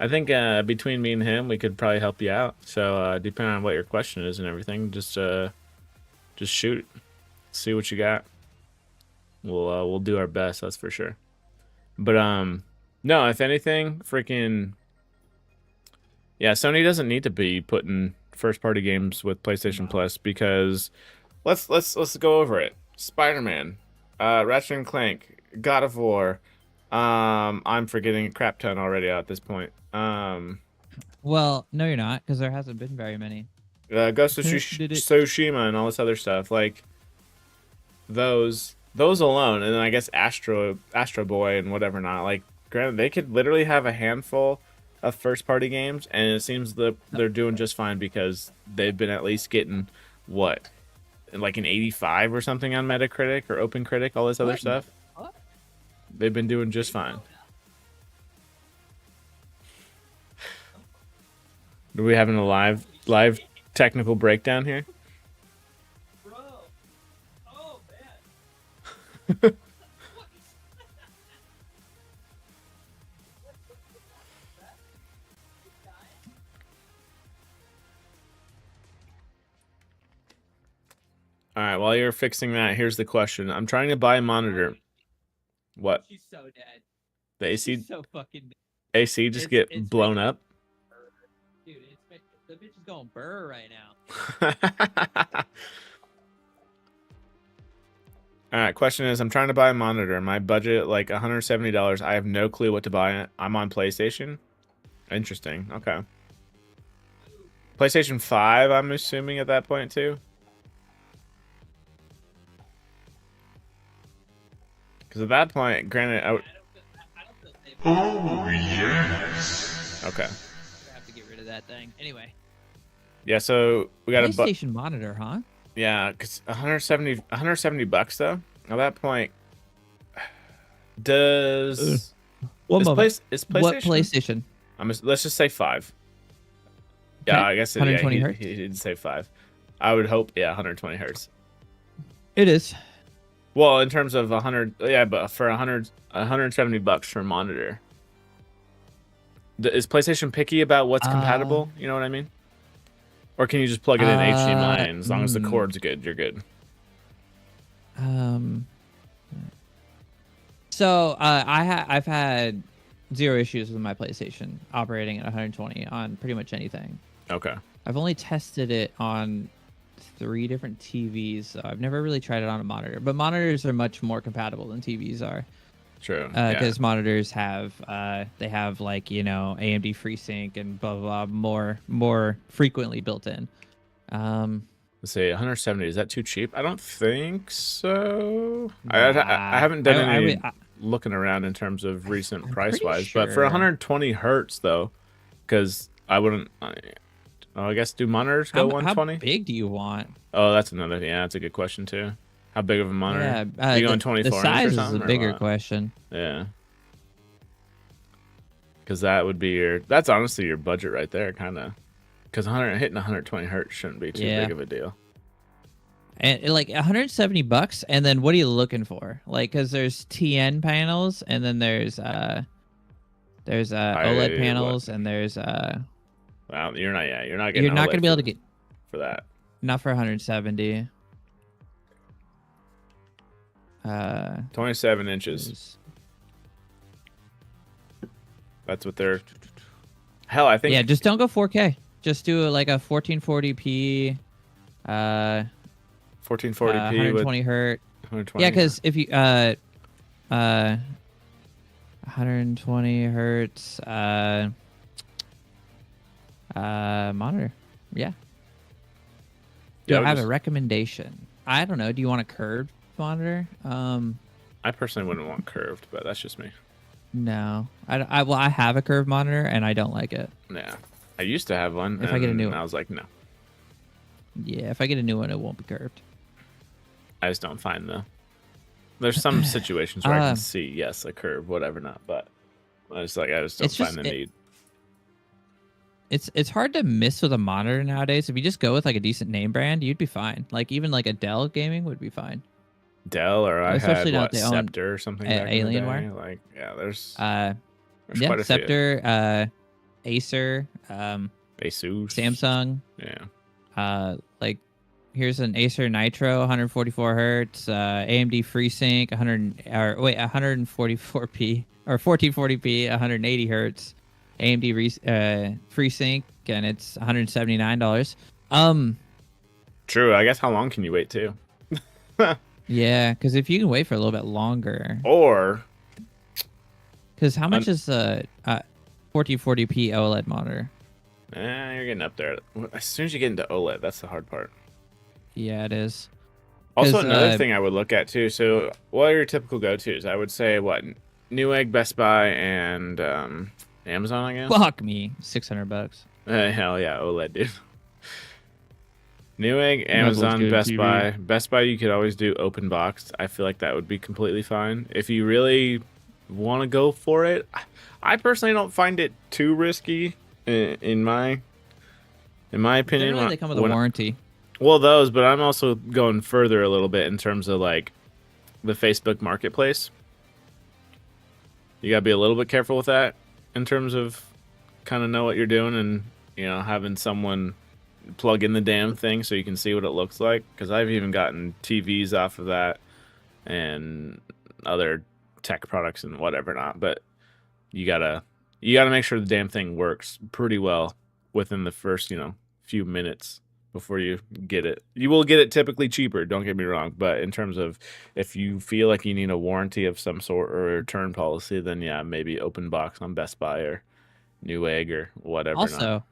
I think between me and him, we could probably help you out. So depending on what your question is and everything, just shoot, see what you got. We'll do our best, that's for sure. But no, if anything, freaking Sony doesn't need to be putting first-party games with PlayStation Plus because let's go over it. Spider-Man, Ratchet and Clank, God of War. I'm forgetting a crap ton already at this point. Well, no, you're not, because there hasn't been very many. Ghost of Tsushima and all this other stuff, like those alone, and then I guess Astro Boy and whatever not. Like, granted, they could literally have a handful of first-party games, and it seems that they're doing just fine because they've been at least getting like an 85 or something on Metacritic or OpenCritic, all this other stuff. They've been doing just fine. Are we having a live technical breakdown here? Bro. Oh, man. All right, while you're fixing that, here's the question. I'm trying to buy a monitor. What? She's so dead. The AC? She's so fucking dead. AC just get blown up? Dude, The bitch is going burr right now. All right, question is, I'm trying to buy a monitor. My budget like $170. I have no clue what to buy. I'm on PlayStation. Interesting. Okay. PlayStation 5, I'm assuming at that point too. Because at that point, granted, Oh, yes. okay. I have to get rid of that thing. Anyway. Yeah, so we got a PlayStation monitor, huh? yeah, because 170 bucks though. At that point, does What PlayStation? What PlayStation? Let's just say 5. Yeah, Okay. I guess 120 yeah, hertz? he did say 5. I would hope, yeah, 120 hertz. It is. Well, in terms of 100, yeah, but for 170 bucks for a monitor, is PlayStation picky about what's compatible? You know what I mean? Or can you just plug it in HDMI and as long as the cord's good, you're good? So I've had 0 issues with my PlayStation operating at 120 on pretty much anything. Okay. I've only tested it on 3 different TVs, so I've never really tried it on a monitor. But monitors are much more compatible than TVs are. True. Because monitors have they have like, you know, AMD FreeSync and blah blah blah more frequently built in. Let's see, 170. Is that too cheap? I don't think so. I haven't done any looking around in terms of recent price wise, sure. but for 120 hertz though, because I wouldn't. I guess do monitors go 120? How big do you want? Oh, that's another. Yeah, that's a good question too. How big of a monitor? Yeah, you going 24 the inch size or is something? a bigger question. Yeah. Because that would be your. That's honestly your budget right there, kind of. Because hitting 120 hertz shouldn't be too big of a deal. And like 170 bucks, and then what are you looking for? Like, because there's TN panels, and then there's OLED panels, and there's Wow, you're not. Yeah, you're not getting. You're not OLED gonna be able to get for that. Not for 170. 27 inches. That's what they're. Hell, I think. Yeah, just don't go 4K. Just do like a 1440p. 1440p 120 hertz. 120. Yeah, because if you 120 hertz monitor. Yeah. Do I have a recommendation? I don't know. Do you want a curved monitor? I personally wouldn't want curved, but that's just me. No. I have a curved monitor and I don't like it. Yeah. I used to have one. If I get a new one. I was like, no. Yeah, if I get a new one, it won't be curved. I just don't find there's some situations where I can see, yes, a curve, whatever not, but I just don't find the need. It's hard to miss with a monitor nowadays. If you just go with like a decent name brand, you'd be fine. Like even like a Dell gaming would be fine. Dell, or I especially had Scepter or something. Alienware. Like there's yeah, quite a Scepter, few. Acer, Asus, Samsung. Yeah. Like here's an Acer Nitro, 144 hertz, AMD FreeSync, 144p or 1440p, 180 hertz, AMD FreeSync, and it's $179. True. I guess how long can you wait too? Yeah, because if you can wait for a little bit longer, or because how much is a 1440p OLED monitor? You're getting up there. As soon as you get into OLED, that's the hard part. Yeah, it is. Also, another thing I would look at too. So, what are your typical go-tos? I would say Newegg, Best Buy, and Amazon. I guess. Fuck me, $600. Hell yeah, OLED, dude. Newegg, Amazon, Best Buy. Best Buy, you could always do open box. I feel like that would be completely fine if you really want to go for it. I personally don't find it too risky. In my opinion, Generally, they come with a warranty. Well, those, but I'm also going further a little bit in terms of like the Facebook Marketplace. You gotta be a little bit careful with that in terms of kind of know what you're doing and having someone plug in the damn thing so you can see what it looks like. Because I've even gotten TVs off of that and other tech products and whatever not. But you gotta make sure the damn thing works pretty well within the first, few minutes before you get it. You will get it typically cheaper, don't get me wrong, but in terms of if you feel like you need a warranty of some sort or a return policy, then yeah, maybe open box on Best Buy or Newegg or whatever. Also,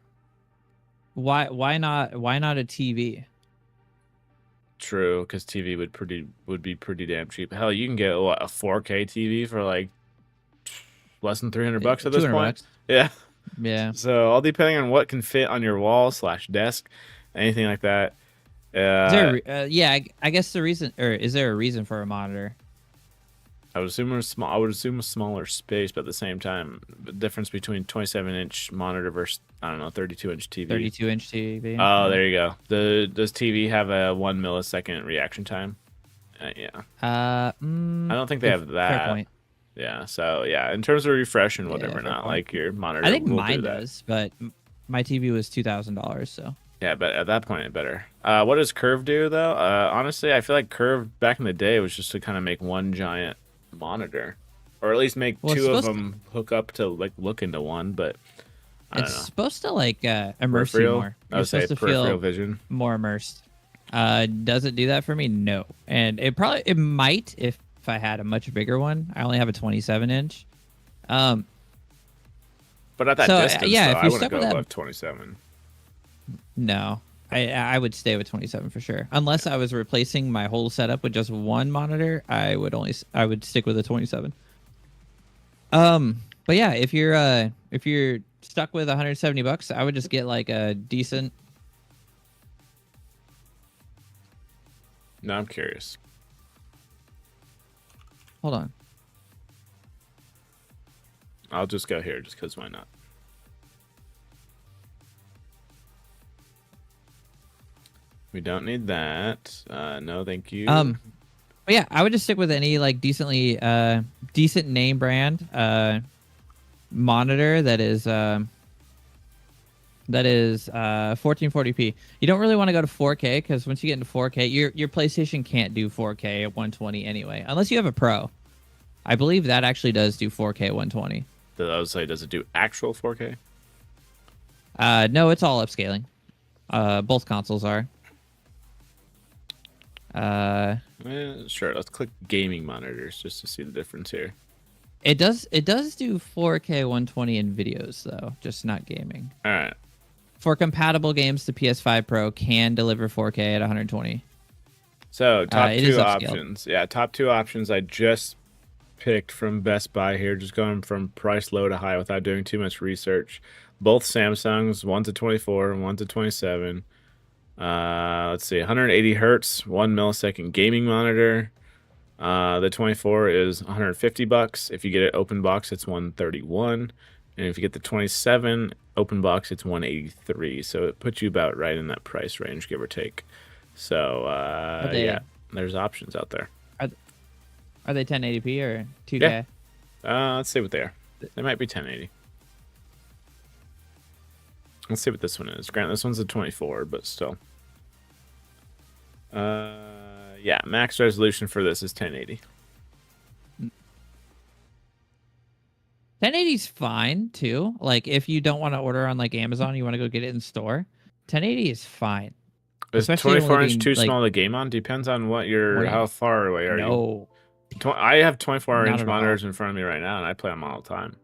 why not a TV? True, because TV would be pretty damn cheap. Hell, you can get a 4K TV for like less than $300 at this point. $200. Yeah. Yeah. So all depending on what can fit on your wall / desk, anything like that. Is there I guess the reason, or is there a reason for a monitor? I would assume I would assume a smaller space, but at the same time, the difference between 27-inch monitor versus 32-inch TV. 32-inch TV. Oh, there you go. Does TV have a 1 millisecond reaction time? Yeah. I don't think they have that. Fair point. Yeah. So yeah, in terms of refresh and whatever, not like your monitor. I think will mine do that. does, but my TV was $2,000, so. Yeah, but at that point, it better. What does Curve do though? Honestly, I feel like Curve back in the day was just to kind of make one giant monitor, or at least make two of them hook up to like look into one. But I don't know. Supposed to like immerse you more. I would say peripheral vision. More immersed. Does it do that for me? No. And it might if I had a much bigger one. I only have a 27-inch. But at that distance, yeah, though, if I you're wouldn't stuck go with above 27. No. I would stay with 27 for sure. Unless I was replacing my whole setup with just one monitor, I would stick with a 27. But yeah, if you're stuck with $170, I would just get like a decent. No, I'm curious. Hold on. I'll just go here, just because why not? We don't need that. No, thank you. But yeah, I would just stick with any like decent name brand monitor that is 1440p. You don't really want to go to 4K because once you get into 4K, your PlayStation can't do 4K at 120 anyway, unless you have a Pro. I believe that actually does do 4K at 120. I would say, does it do actual 4K? No, it's all upscaling. Both consoles are. Sure. Let's click gaming monitors just to see the difference here. It does do 4K 120 in videos though, just not gaming. All right. For compatible games, the PS5 Pro can deliver 4K at 120. So top two options. Yeah, top two options I just picked from Best Buy here, just going from price low to high without doing too much research. Both Samsungs, one's a 24 and one's a 27. Let's see, 180 hertz, 1 millisecond gaming monitor. The 24 is $150. If you get it open box, it's $131. And if you get the 27 open box, it's $183. So it puts you about right in that price range, give or take. So yeah, there's options out there. Are they 1080p or 2K? Yeah. Let's see what they are. They might be 1080. Let's see what this one is. Grant, this one's a 24, but still. Yeah, max resolution for this is 1080. 1080's fine too. Like if you don't want to order on like Amazon, you want to go get it in store. 1080 is fine. Is 24-inch too small to game on? Depends on how far away are you. I have 24-inch monitors in front of me right now, and I play them all the time.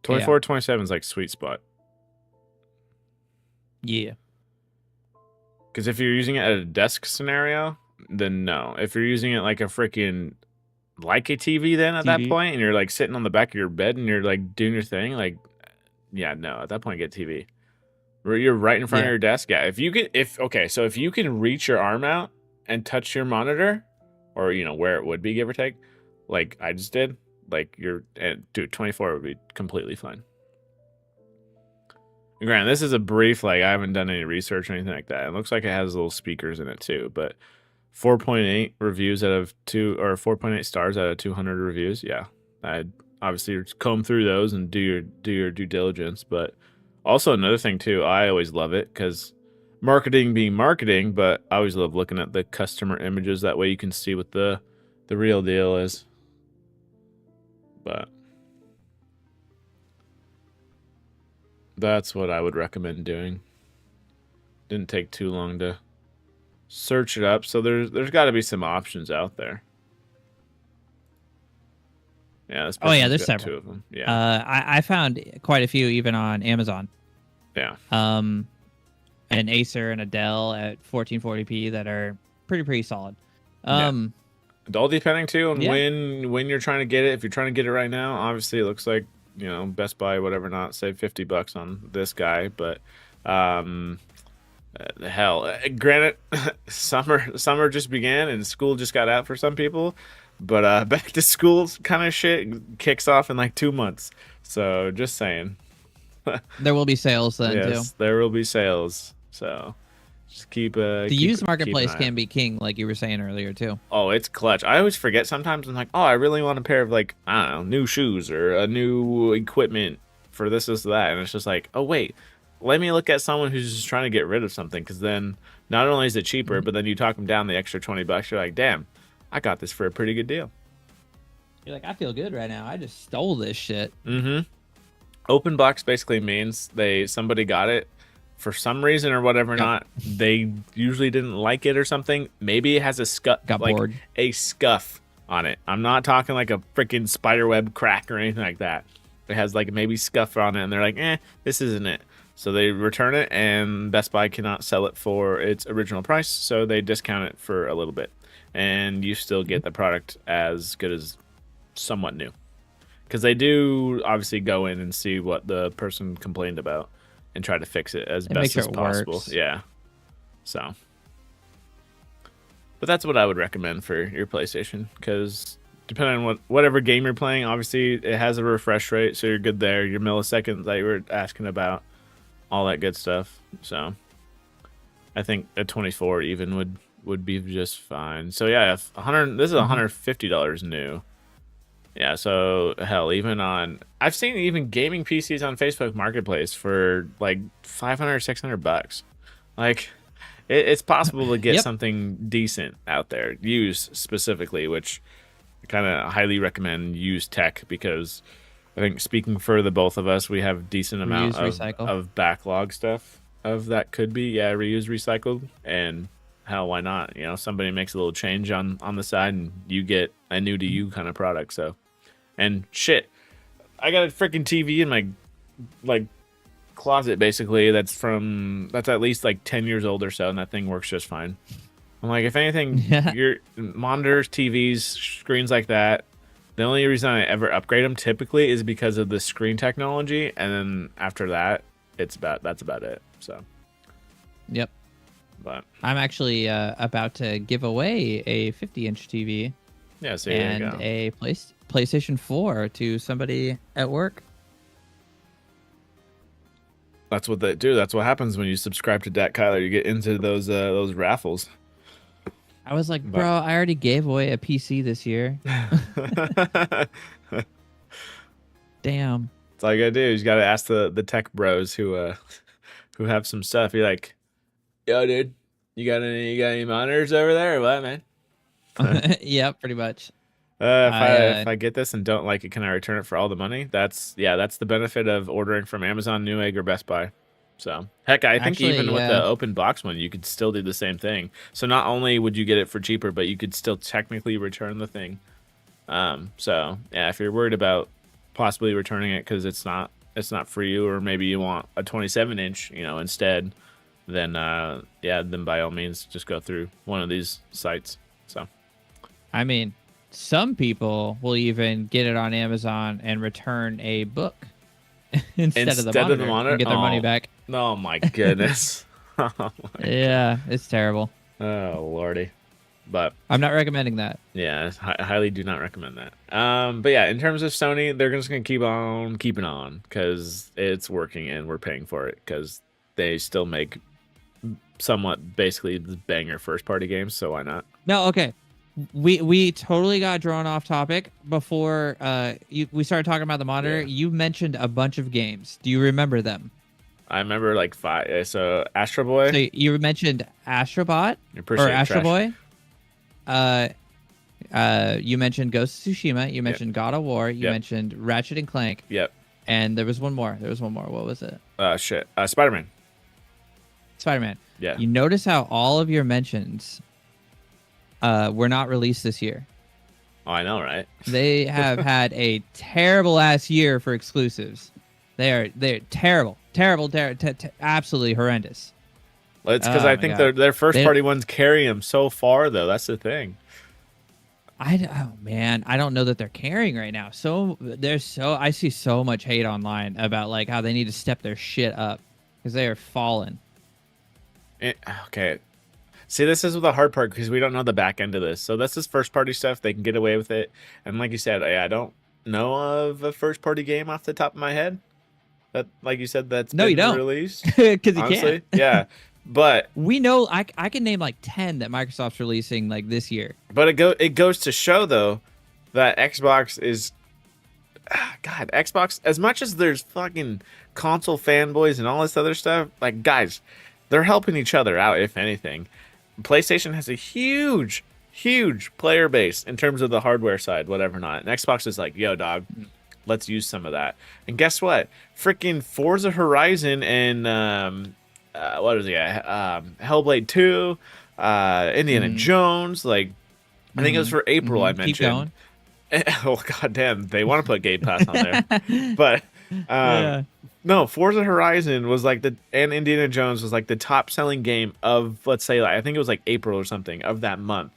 24, 27 is like sweet spot. Yeah. Because if you're using it at a desk scenario, then no. If you're using it like a freaking like a TV, then at that point, and you're like sitting on the back of your bed and you're like doing your thing, like, yeah, no. At that point, get TV. You're right in front of your desk. Yeah. If you can reach your arm out and touch your monitor, or where it would be, give or take, like I just did, like dude, 24 would be completely fine. And granted, this is a brief, like I haven't done any research or anything like that. It looks like it has little speakers in it too, but 4.8 reviews out of 4.8 stars out of 200 reviews. Yeah, I'd obviously comb through those and do your due diligence. But also another thing too, I always love it because marketing being marketing, but I always love looking at the customer images. That way you can see what the real deal is. But That's what I would recommend doing. Didn't take too long to search it up, so there's got to be some options out there. Yeah, this Oh, yeah, person's there's got several. 2 of them. Yeah, I found quite a few even on Amazon. yeah. An Acer and a Dell at 1440p that are pretty solid. It all depending too on Yeah. when you're trying to get it. If you're trying to get it right now, obviously it looks like, you know, Best Buy, whatever, not save $50 on this guy, but hell, granted, summer just began and school just got out for some people, but back to school kind of shit kicks off in like 2 months. So just saying. There will be sales then Yes, too. there will be sales. So just keep The keep- used keep an marketplace eye can be king, like you were saying earlier too. Oh, it's clutch. I always forget sometimes. I'm like, oh, I really want a pair of, like, I don't know, new shoes or a new equipment for this, that. And it's just like, oh, wait, let me look at someone who's just trying to get rid of something. Because then not only is it cheaper, but then you talk them down the extra $20. You're like, damn, I got this for a pretty good deal. You're like, I feel good right now. I just stole this shit. Mm-hmm. Open box basically means somebody got it for some reason or whatever. Yep. Not they usually didn't like it or something. Maybe it has a scuff, Got like bored. a scuff on it. I'm not talking like a freaking spiderweb crack or anything like that. It has like maybe scuff on it, and they're like, this isn't it. So they return it, and Best Buy cannot sell it for its original price, so they discount it for a little bit, and you still get the product as good as somewhat new. Because they do obviously go in and see what the person complained about and try to fix it as And make best sure as it possible. works. Yeah. So. But that's what I would recommend for your PlayStation. Because depending on whatever game you're playing, obviously it has a refresh rate, so you're good there. Your milliseconds that you were asking about, all that good stuff. So I think a 24 even would be just fine. So yeah, if 100, this is $150 new. Yeah, so hell, even I've seen even gaming PCs on Facebook Marketplace for like $500, $600. Like, it's possible to get Yep. something decent out there, used specifically, which I kind of highly recommend used tech because I think speaking for the both of us, we have decent amount Reuse, recycle. of backlog stuff of that could be reused, recycled, and hell, why not? You know, somebody makes a little change on the side, and you get a new to you kind of product. So, and shit, I got a freaking TV in my like closet basically that's at least like 10 years old or so, and that thing works just fine. I'm like, if anything, Yeah. your monitors, TVs, screens like that, the only reason I ever upgrade them typically is because of the screen technology, and then after that, that's about it. So, Yep. but I'm actually about to give away a 50-inch TV yeah, so there you and go. a PlayStation 4 to somebody at work. That's what they do. That's what happens when you subscribe to Dat Kyler. You get into those raffles. I was like, bro, I already gave away a PC this year. Damn. That's all you gotta do. You just gotta ask the tech bros who have some stuff. You're like, yo, dude, you got any monitors over there or what, man? Yeah, pretty much. If I get this and don't like it, can I return it for all the money? That's the benefit of ordering from Amazon, Newegg, or Best Buy. So heck, I think Actually, even with yeah. the open box one, you could still do the same thing. So not only would you get it for cheaper, but you could still technically return the thing. So yeah, if you're worried about possibly returning it because it's not for you, or maybe you want a 27-inch, instead, then then by all means just go through one of these sites. So I mean, some people will even get it on Amazon and return a book instead of the monitor, and get their money back. Oh my goodness. Yeah, it's terrible. Oh lordy. But I'm not recommending that. yeah, I highly do not recommend that. But yeah, in terms of Sony, they're just gonna keep on keeping on because it's working and we're paying for it because they still make somewhat basically the banger first party games. So why not? No, okay. We totally got drawn off topic before we started talking about the monitor. Yeah. You mentioned a bunch of games. Do you remember them? I remember like 5. So Astro Boy, So you mentioned Astrobot appreciate or Astro trash. Boy. You mentioned Ghost of Tsushima. You mentioned God of War. You Yep. mentioned Ratchet and Clank. Yep. And there was one more. What was it? Shit. Spider-Man. Spider-Man. Yeah. You notice how all of your mentions were not released this year. Oh, I know, right? They have had a terrible ass year for exclusives. They're terrible, absolutely horrendous. Well, it's because Oh I my think God. their first party ones carry them so far, though. That's the thing. Oh man, I don't know that they're carrying right now. I see so much hate online about like how they need to step their shit up because they are falling. Okay. See, this is the hard part because we don't know the back end of this. So this is first party stuff. They can get away with it. And like you said, I don't know of a first party game off the top of my head that, like you said, that's No, been you don't. released. Because you Honestly, can't. yeah. But We know I can name like 10 that Microsoft's releasing like this year. it goes to show though that Xbox is God, Xbox, as much as there's fucking console fanboys and all this other stuff, like guys, they're helping each other out if anything. PlayStation has a huge player base in terms of the hardware side, whatever not. And Xbox is like, yo, dog, let's use some of that. And guess what? Freaking Forza Horizon and what is it? Hellblade 2, Indiana Jones. Like, I think it was for April. I mentioned. Keep going. Oh god damn! They want to put Game Pass on there, but Yeah. no. Forza Horizon was like and Indiana Jones was like the top selling game of, let's say, like, I think it was like April or something of that month.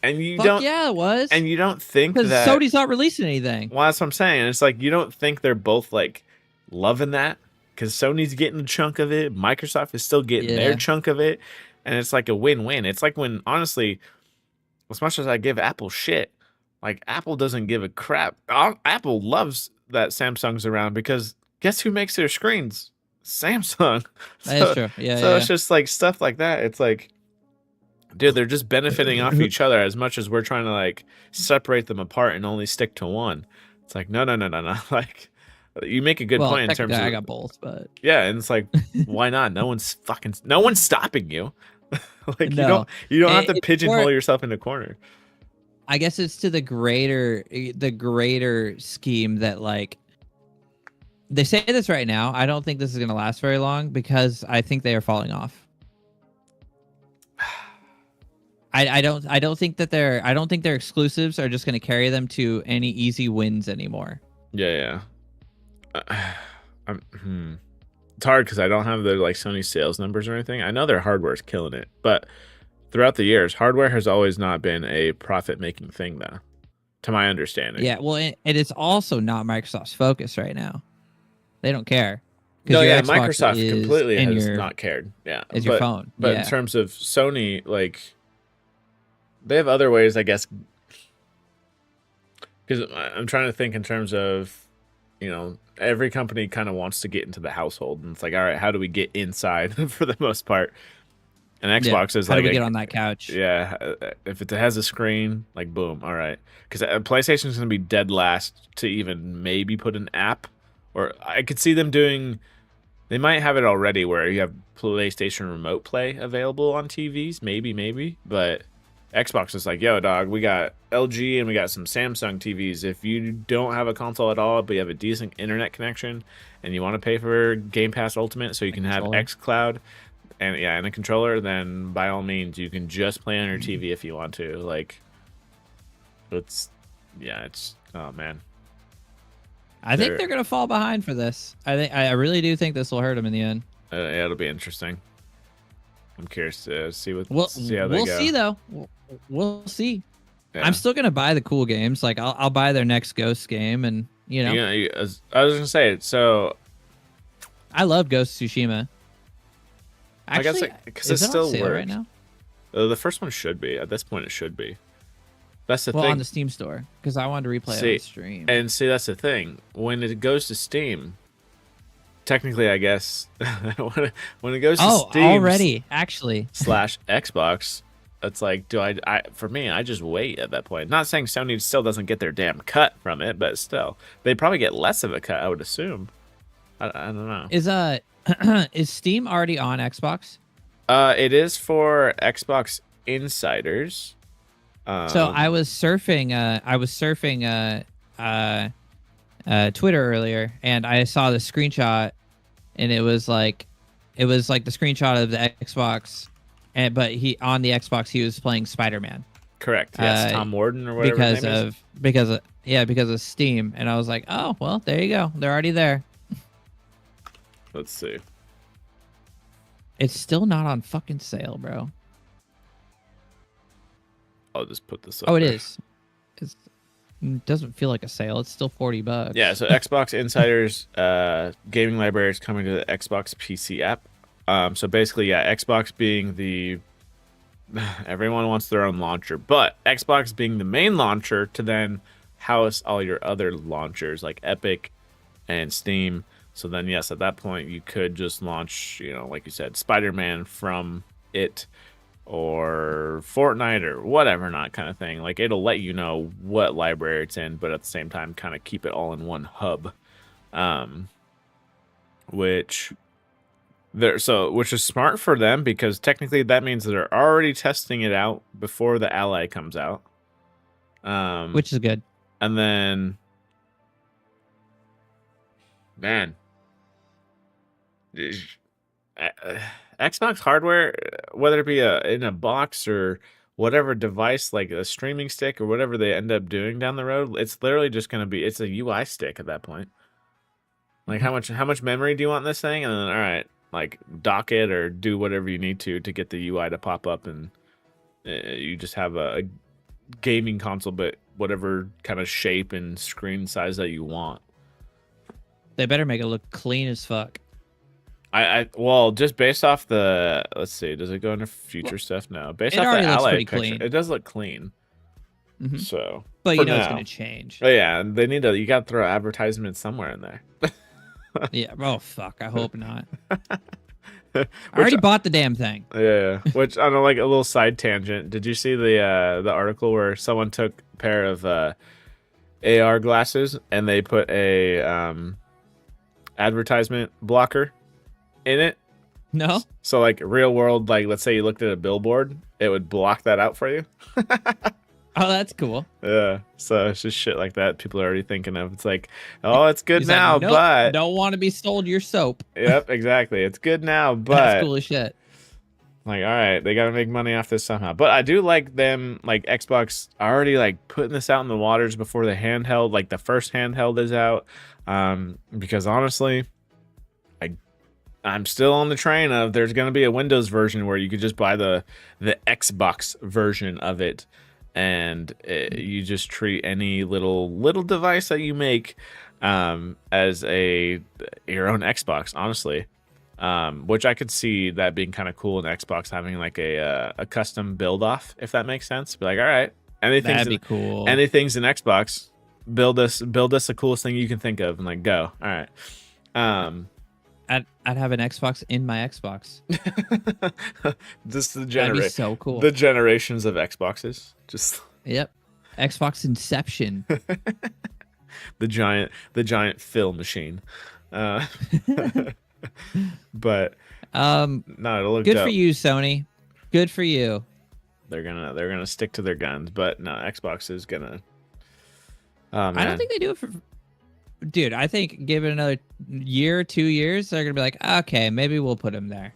And you Fuck don't, yeah, it was. and you don't think Because that Sony's not releasing anything. Well, that's what I'm saying. It's like you don't think they're both like loving that because Sony's getting a chunk of it, Microsoft is still getting their Yeah. chunk of it, and it's like a win-win. It's like when, honestly, as much as I give Apple shit, like Apple doesn't give a crap. Apple loves that Samsung's around because guess who makes their screens? Samsung. That is true. Yeah, So yeah. it's just like stuff like that. It's like, dude, they're just benefiting off each other as much as we're trying to like separate them apart and only stick to one. It's like no. Like, you make a good Well, point in terms technically, of I got both, but yeah, and it's like why not? No one's stopping you. Like No. you don't have to It's pigeonhole more- yourself in a corner. I guess it's to the greater scheme that like they say this right now. I don't think this is going to last very long because I think they are falling off. I don't think their exclusives are just going to carry them to any easy wins anymore. Yeah. It's hard because I don't have the like Sony sales numbers or anything. I know their hardware's killing it, but throughout the years, hardware has always not been a profit-making thing, though, to my understanding. Yeah, well, and it's also not Microsoft's focus right now. They don't care. 'Cause No, your yeah, Xbox Microsoft is completely in has your- not cared. Yeah, is your phone. But Yeah. in terms of Sony, like, they have other ways, I guess. Because I'm trying to think in terms of, you know, every company kind of wants to get into the household, and it's like, all right, how do we get inside for the most part? And Xbox is How like, do we get on that couch? yeah, if it has a screen, like boom, all right. Because PlayStation is going to be dead last to even maybe put an app, or I could see them doing. They might have it already where you have PlayStation Remote Play available on TVs, maybe. But Xbox is like, yo, dog, we got LG and we got some Samsung TVs. If you don't have a console at all, but you have a decent internet connection and you want to pay for Game Pass Ultimate so you can have controller. xCloud and a controller, then by all means you can just play on your TV if you want to. Like, it's oh man. I think they're gonna fall behind for this. I really do think this will hurt them in the end. Yeah, it'll be interesting. I'm curious to see how they We'll go. see though. We'll see. Yeah. I'm still gonna buy the cool games. Like I'll buy their next Ghost game, and you know I was gonna say, so I love Ghost of Tsushima. I guess Actually, because is it it still on sale works. right now? The first one should be. At this point, it should be. That's the Well, thing. on the Steam store because I wanted to replay it See, on stream. And see, that's the thing. When it goes to Steam, technically, I guess when it goes to Steam already actually. / Xbox, it's like, do I? For me, I just wait at that point. Not saying Sony still doesn't get their damn cut from it, but still, they probably get less of a cut, I would assume. I don't know. Is Steam already on Xbox? It is for Xbox insiders. So I was surfing Twitter earlier, and I saw the screenshot, and it was like the screenshot of the Xbox, but on the Xbox he was playing Spider-Man. Correct. Yes, Tom Warden or whatever his name is. Because of Steam, and I was like, oh well, there you go, they're already there. Let's see. It's still not on fucking sale, bro. I'll just put this up. Oh, it there. is. It doesn't feel like a sale. It's still $40. Yeah, so Xbox Insider's gaming library is coming to the Xbox PC app. So basically, yeah, Xbox being the everyone wants their own launcher, but Xbox being the main launcher to then house all your other launchers like Epic and Steam. So then, yes, at that point, you could just launch, like you said, Spider-Man from it or Fortnite or whatever not kind of thing. Like, it'll let you know what library it's in, but at the same time, kind of keep it all in one hub. Which is smart for them because technically that means that they're already testing it out before the Ally comes out. Which is good. And then, man, Xbox hardware, whether it be in a box or whatever device, like a streaming stick or whatever they end up doing down the road, it's literally just going to be, it's a UI stick at that point. Like how much memory do you want in this thing? And then, all right, like dock it or do whatever you need to get the UI to pop up, and you just have a gaming console, but whatever kind of shape and screen size that you want. They better make it look clean as fuck. Well, just based off the, let's see, does it go into future stuff? No, based off the Ally picture, clean. It does look clean. Mm-hmm. So, but it's gonna change. Oh yeah, they need you got to throw advertisements somewhere in there. Yeah. Oh fuck, I hope not. I already bought the damn thing. Yeah. Which, I don't know, like a little side tangent. Did you see the article where someone took a pair of AR glasses and they put a advertisement blocker in it? No. So like real world, like let's say you looked at a billboard, it would block that out for you. Oh, that's cool. Yeah. So it's just shit like that people are already thinking of. It's like, oh, it's good He's now, like, nope, but don't want to be sold your soap. Yep, exactly. It's good now, but That's cool as shit. Like, all right, they gotta make money off this somehow. But I do like them, like Xbox already like putting this out in the waters before the handheld, like the first handheld is out. Because honestly, I'm still on the train of there's gonna be a Windows version where you could just buy the Xbox version of it, and you just treat any little device that you make as your own Xbox, honestly. Which I could see that being kind of cool in Xbox, having like a custom build off, if that makes sense. Be like, all right, that'd be cool. Anything's in Xbox, build us the coolest thing you can think of, and like go. All right. I'd have an Xbox in my Xbox. Just the That'd be so cool. The generations of Xboxes. Just yep. Xbox Inception. the giant fill machine. But no, it'll look good dope. for you, Sony. Good for you. They're gonna stick to their guns, but no, Xbox is gonna. Oh, man. I don't think they do it for. Dude, I think give it another year, 2 years, they're gonna be like, okay, maybe we'll put them there.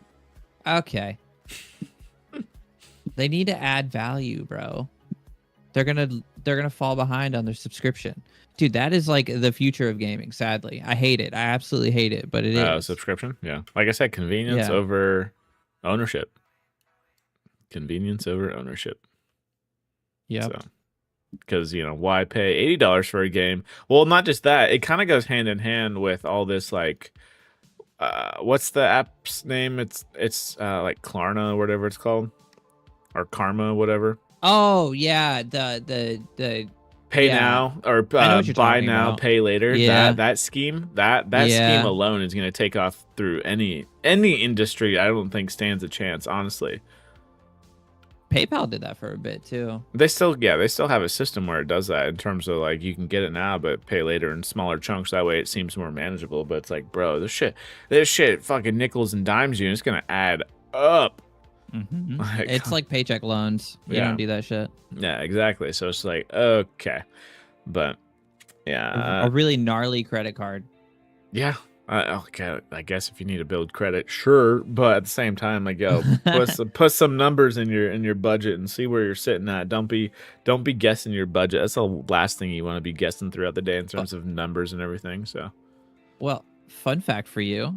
Okay. They need to add value, bro. They're gonna fall behind on their subscription. Dude, that is like the future of gaming, sadly. I hate it. I absolutely hate it, but it is. Subscription? Yeah. Like I said, convenience over ownership. Convenience over ownership. Yeah. So, because, why pay $80 for a game? Well, not just that. It kind of goes hand in hand with all this, like, what's the app's name? It's like Klarna or whatever it's called. Or Karma, whatever. Oh, yeah. The pay now or buy now, about. pay later. Yeah. That scheme, that scheme alone is going to take off through any industry. I don't think stands a chance, honestly. PayPal did that for a bit too. They still have a system where it does that in terms of like you can get it now but pay later in smaller chunks. That way it seems more manageable. But it's like, bro, this shit fucking nickels and dimes you, and it's gonna add up. Mm-hmm. It's like paycheck loans. You don't do that shit. Yeah, exactly. So it's like, okay. But Yeah. A really gnarly credit card. Yeah. Okay. I guess if you need to build credit, sure. But at the same time, like, yo, put some numbers in your budget and see where you're sitting at. Don't be guessing your budget. That's the last thing you want to be guessing throughout the day in terms of numbers and everything. So, Well, fun fact for you.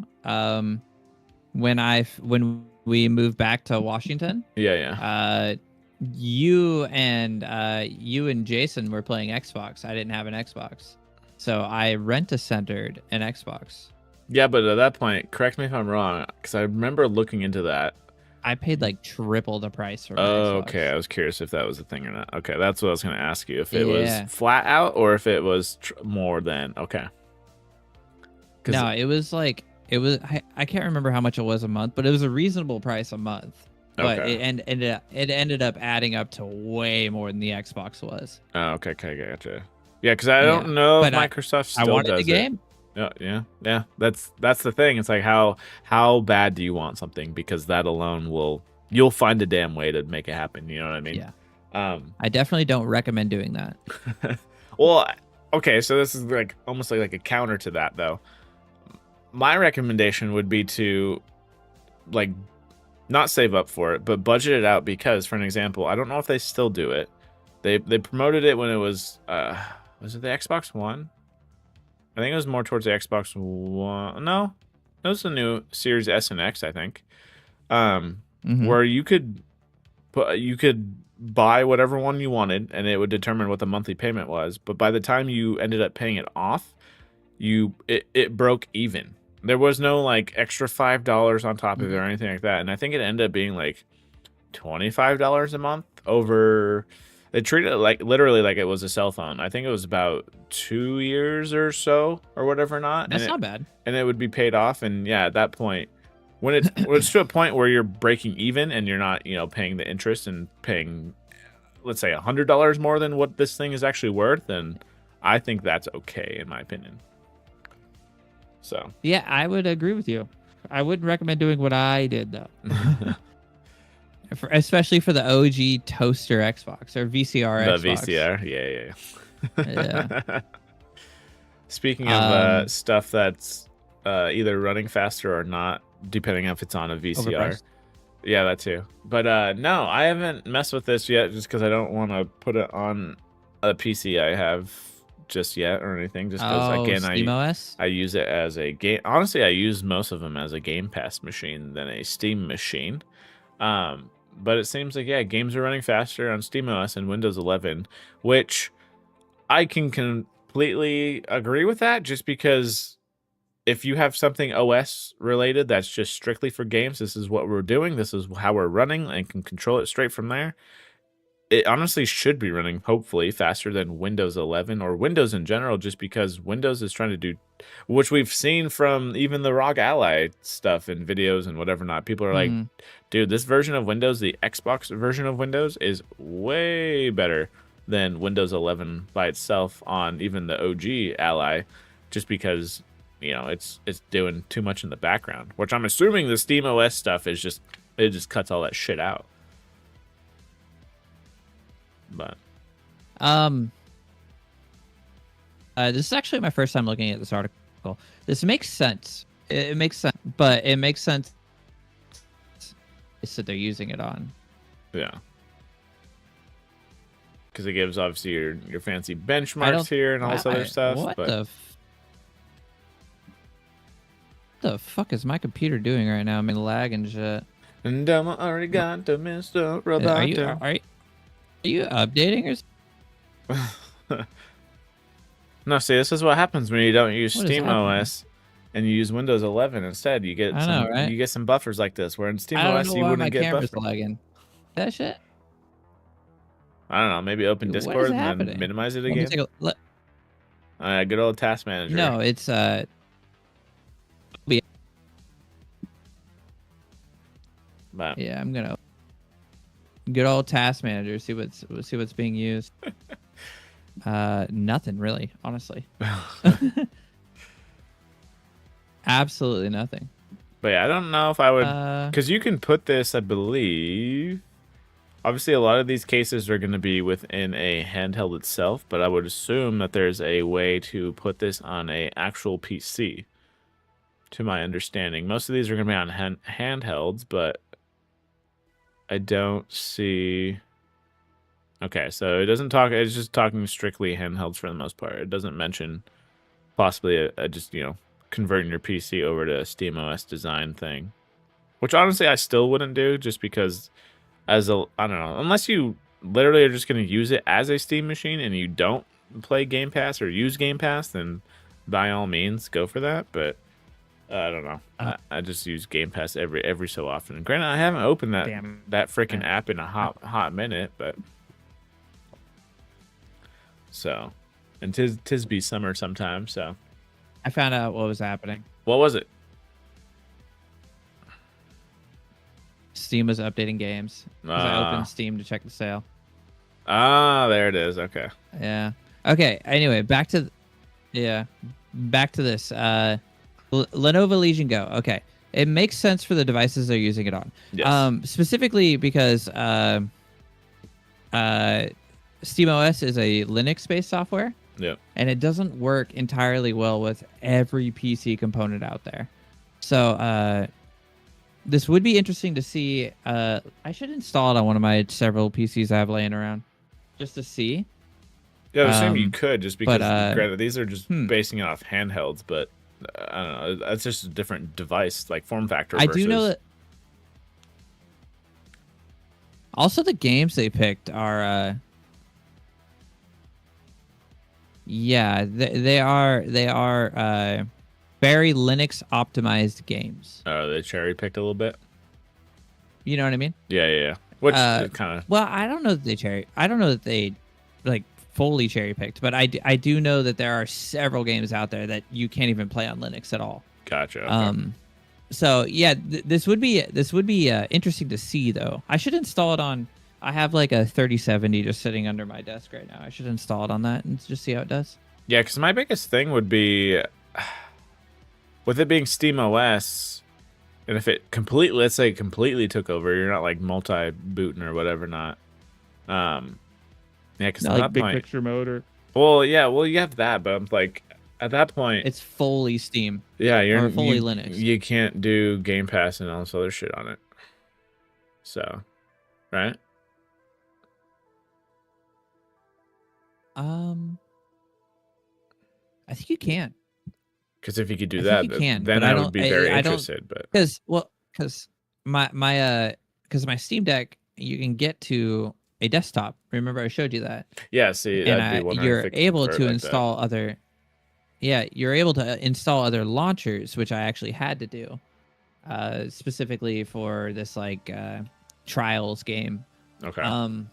When we moved back to Washington, yeah. you and Jason were playing Xbox. I didn't have an Xbox, so I rent-a-centered an Xbox. Yeah, but at that point, correct me if I'm wrong, because I remember looking into that. I paid like triple the price for my Oh, Xbox. okay. I was curious if that was a thing or not. Okay, that's what I was going to ask you. If it was flat out or if it was more than. Okay. No, it was like I can't remember how much it was a month, but it was a reasonable price a month. But Okay. it ended up adding up to way more than the Xbox was. Oh, okay, gotcha. Yeah, because I don't know if Microsoft still I wanted does the game. Yeah. That's the thing. It's like how bad do you want something? Because that alone you'll find a damn way to make it happen. You know what I mean? Yeah. I definitely don't recommend doing that. Well, okay, so this is like almost like a counter to that though. My recommendation would be to like not save up for it, but budget it out because, for an example, I don't know if they still do it. They promoted it when it was it the Xbox One? I think it was more towards the Xbox One. No, it was the new Series S and X, I think. Where you could buy whatever one you wanted, and it would determine what the monthly payment was. But by the time you ended up paying it off, it broke even. There was no like extra $5 on top of it or anything like that. And I think it ended up being like $25 a month over. They treated it like literally like it was a cell phone. I think it was about 2 years or so or whatever not. That's not bad. And it would be paid off. And yeah, at that point, when it's to a point where you're breaking even and you're not, paying the interest and paying, let's say $100 more than what this thing is actually worth, then I think that's okay in my opinion. So yeah, I would agree with you. I wouldn't recommend doing what I did though. Especially for the OG toaster Xbox or VCR the Xbox. VCR, yeah. Speaking of stuff that's either running faster or not, depending if it's on a VCR. Overpriced. Yeah, that too. But no, I haven't messed with this yet just because I don't want to put it on a PC I have just yet or anything. Just because, again, SteamOS? I use it as a game. Honestly, I use most of them as a Game Pass machine than a Steam machine. But it seems like, yeah, games are running faster on SteamOS and Windows 11, which I can completely agree with that just because if you have something OS related that's just strictly for games, this is what we're doing, this is how we're running, and can control it straight from there. It honestly should be running, hopefully, faster than Windows 11 or Windows in general, just because Windows is trying to do, which we've seen from even the ROG Ally stuff and videos and whatever not. People are like, dude, this version of Windows, the Xbox version of Windows, is way better than Windows 11 by itself on even the OG Ally, just because, it's doing too much in the background, which I'm assuming the SteamOS stuff is it just cuts all that shit out. But this is actually my first time looking at this article. This makes sense. It makes sense, but it makes sense that they're using it on. Yeah, because it gives obviously your fancy benchmarks here and all this other stuff. What but the fuck is my computer doing right now? I'm in lag and shit. And already got to Mr. Roboto. Are you updating or? No, see, this is what happens when you don't use SteamOS and you use Windows 11 instead. You get you get some buffers like this, where in SteamOS you wouldn't get buffers. Lagging. That shit. I don't know. Maybe open Discord and then minimize it again. Good old Task Manager. No, it's But yeah, I'm gonna good old Task Manager. See what's being used. Nothing really, honestly. Absolutely nothing. But yeah, I don't know if I would, because you can put this, I believe, Obviously, a lot of these cases are going to be within a handheld itself, but I would assume that there's a way to put this on a actual PC. To my understanding, most of these are going to be on handhelds, but I don't see. Okay, so it doesn't talk. It's just talking strictly handhelds for the most part. It doesn't mention possibly just converting your PC over to a SteamOS design thing, which honestly I still wouldn't do, just because I don't know, unless you literally are just going to use it as a Steam machine and you don't play Game Pass or use Game Pass, then by all means go for that. But I don't know. I just use Game Pass every so often. Granted, I haven't opened that freaking app in a hot minute, but so, and tis be summer sometime. So I found out what was happening. what was it? Steam was updating games. 'Cause I opened Steam to check the sale. Ah, there it is. Okay. Yeah. Okay. Anyway, back to this. Lenovo Legion Go. Okay, it makes sense for the devices they're using it on. Yes. Specifically because SteamOS is a Linux-based software. Yep. And it doesn't work entirely well with every PC component out there. So this would be interesting to see. I should install it on one of my several PCs I have laying around, just to see. Yeah, I assume you could, just because granted, these are just hmm. basing it off handhelds, but I don't know. That's just a different device, like form factor. I do know that. Also, the games they picked are. Yeah, they are very Linux optimized games. They cherry picked a little bit. You know what I mean? Yeah. Which kind of. Well, I don't know that they like fully cherry picked, but I do know that there are several games out there that you can't even play on Linux at all. Gotcha. Okay. So yeah, this would be interesting to see though. I should install it on. I have like a 3070 just sitting under my desk right now. I should install it on that and just see how it does. Yeah, because my biggest thing would be with it being SteamOS, and if it let's say completely took over, you're not like multi-booting or whatever, not. Yeah, because Not at like that big point, picture mode or. well, yeah, you have that, but I'm like, at that point, It's fully Steam. yeah, you're or fully Linux. You can't do Game Pass and all this other shit on it. So, right? I think you can. Because if you could do I that, think you can, then but I I would be very interested. But Because my Steam Deck, you can get to a desktop. Remember, I showed you that. yeah, see, And I'd be wondering you're if it able convert to like install other. Yeah, you're able to install other launchers, which I actually had to do, specifically for this Trials game. that. Okay.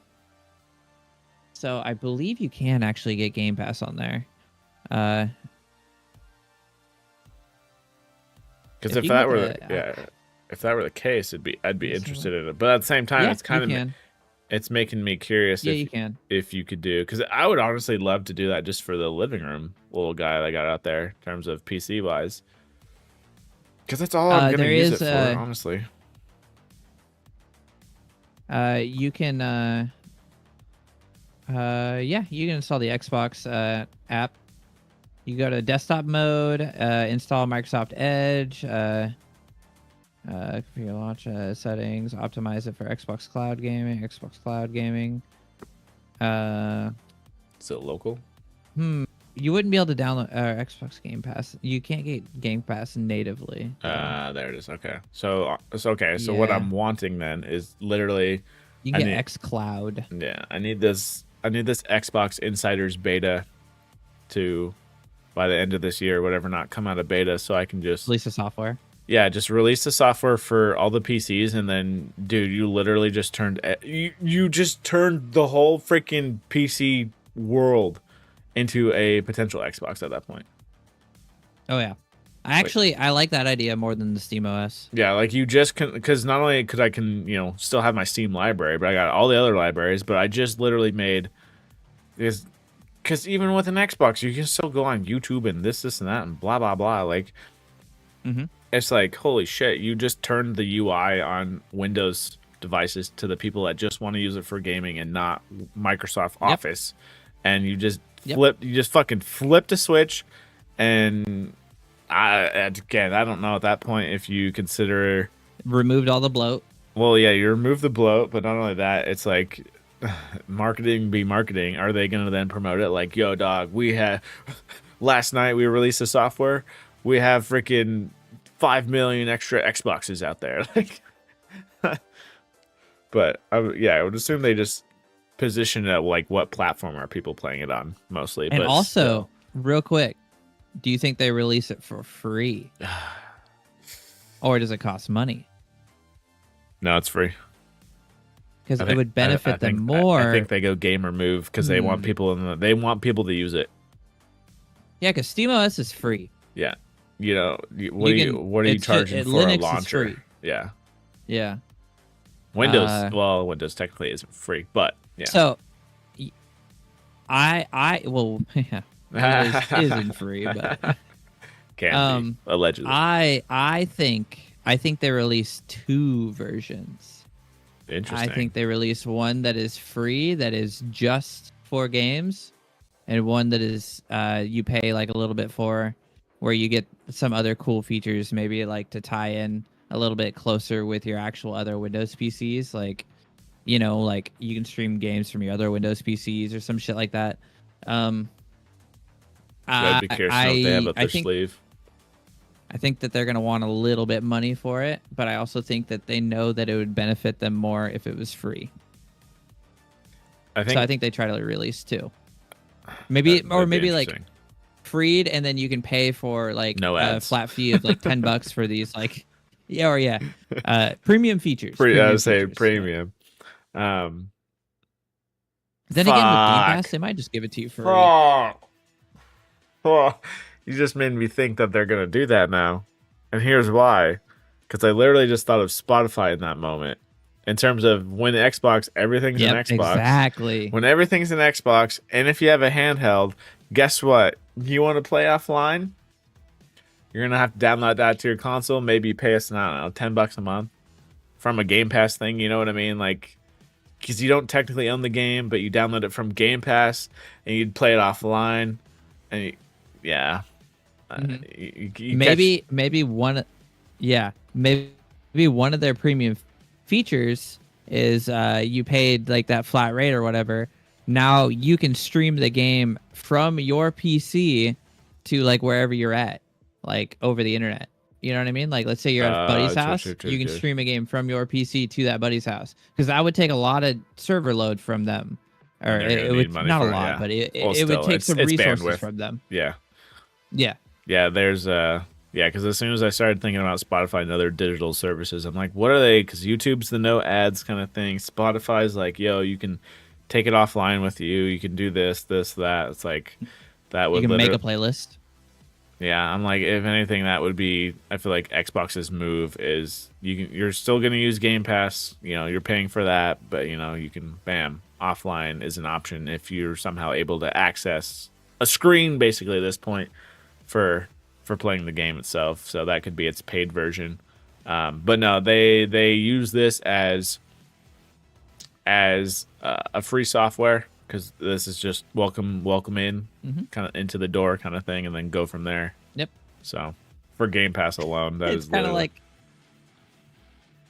So I believe you can actually get Game Pass on there. Because if if you that get were the- if that were the case, I'd be interested in it. But at the same time, Yeah, it's kind you of can. it's making me curious Yeah, you can. if you could do, because I would honestly love to do that just for the living room little guy that I got out there in terms of PC wise. Because that's all I'm gonna there use is, it for, honestly. You can. Yeah, you can install the Xbox app. You go to desktop mode, install Microsoft Edge, configure launch settings, optimize it for Xbox Cloud Gaming, Is it local? You wouldn't be able to download Xbox Game Pass. You can't get Game Pass natively. There it is. Okay. So okay. So what Yeah. I'm wanting then is literally, You I get need- X Cloud. yeah, I need this Xbox Insiders beta to, by the end of this year or whatever, not come out of beta, so I can just Release the software. yeah, just release the software for all the PCs, and then, dude, you literally just turned you just turned the whole freaking PC world into a potential Xbox at that point. Oh yeah. I like that idea more than the SteamOS. Yeah, like you just can, because not only could I can still have my Steam library, but I got all the other libraries. But I just literally made this, because even with an Xbox, you can still go on YouTube and this and that and blah blah blah. Like, Mm-hmm. it's like, holy shit! You just turned the UI on Windows devices to the people that just want to use it for gaming and not Microsoft Office. And you just fucking flipped a switch. And I don't know at that point if you consider Removed all the bloat. well, yeah, you remove the bloat, but not only that, it's like marketing be marketing. Are they going to then promote it like, yo, dog, we had last night we released the software. We have freaking 5 million extra Xboxes out there. Like, but I would assume they just position it at like what platform are people playing it on mostly. And but also, still. real quick, do you think they release it for free? Or does it cost money? No, it's free. Because it would benefit them think, more. I think they go gamer move because they want people they want people to use it. Yeah, because SteamOS is free. Yeah, you know what are you charging for Linux a launcher? is free. Yeah, Yeah. Windows. Well, Windows technically isn't free, but yeah. So, well, yeah, Windows isn't free, but can be, allegedly. I think they released 2 versions. Interesting. I think they released one that is free, that is just for games, and one that is you pay like a little bit for, where you get some other cool features, maybe like to tie in a little bit closer with your actual other Windows PCs, like, you know, like you can stream games from your other Windows PCs or some shit like that. I'd be curious to know what they have up their sleeve. I think that they're going to want a little bit money for it, but I also think that they know that it would benefit them more if it was free. I think they try to release 2. Maybe like freed, and then you can pay for like no a flat fee of like $10 for these like premium features. I would say premium. Then again, with Game Pass, they might just give it to you for free. You just made me think that they're going to do that now. And here's why. Because I literally just thought of Spotify in that moment. In terms of when Xbox, everything's an Xbox. Exactly. When everything's an Xbox, and if you have a handheld, guess what? You want to play offline? You're going to have to download that to your console. Maybe pay us, I don't know, $10 a month from a Game Pass thing. You know what I mean? Like, because you don't technically own the game, but you download it from Game Pass, and you'd play it offline. And yeah. Maybe one of their premium features is you paid like that flat rate or whatever. Now you can stream the game from your PC to like wherever you're at, like over the internet. You know what I mean? Like, let's say you're at a buddy's house, you can stream a game from your PC to that buddy's house, because that would take a lot of server load from them, or it would not a lot, but it would take some resources from them. Yeah. There's because as soon as I started thinking about Spotify and other digital services, I'm like, what are they? Because YouTube's the no ads kind of thing. Spotify's like, yo, you can take it offline with you. You can do this, that. It's like that would you can make a playlist. Yeah, I'm like, if anything, that would be. I feel like Xbox's move is you're still gonna use Game Pass. You know, you're paying for that, but you know, you can offline is an option if you're somehow able to access a screen basically at this point for playing the game itself. So that could be its paid version. But no, they use this as a free software, because this is just welcome in, kind of into the door kind of thing, and then go from there. Yep. So for Game Pass alone, it's kind of like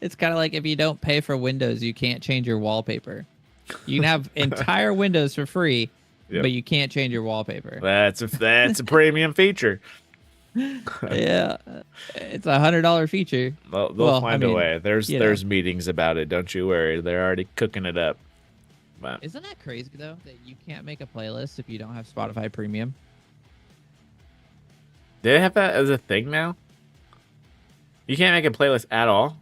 if you don't pay for Windows, you can't change your wallpaper. You can have entire Windows for free, but you can't change your wallpaper. That's a premium feature. Yeah, it's $100 feature. They'll find a way. There's meetings about it. Don't you worry. They're already cooking it up. But isn't that crazy though, that you can't make a playlist if you don't have Spotify Premium? Do they have that as a thing now? You can't make a playlist at all?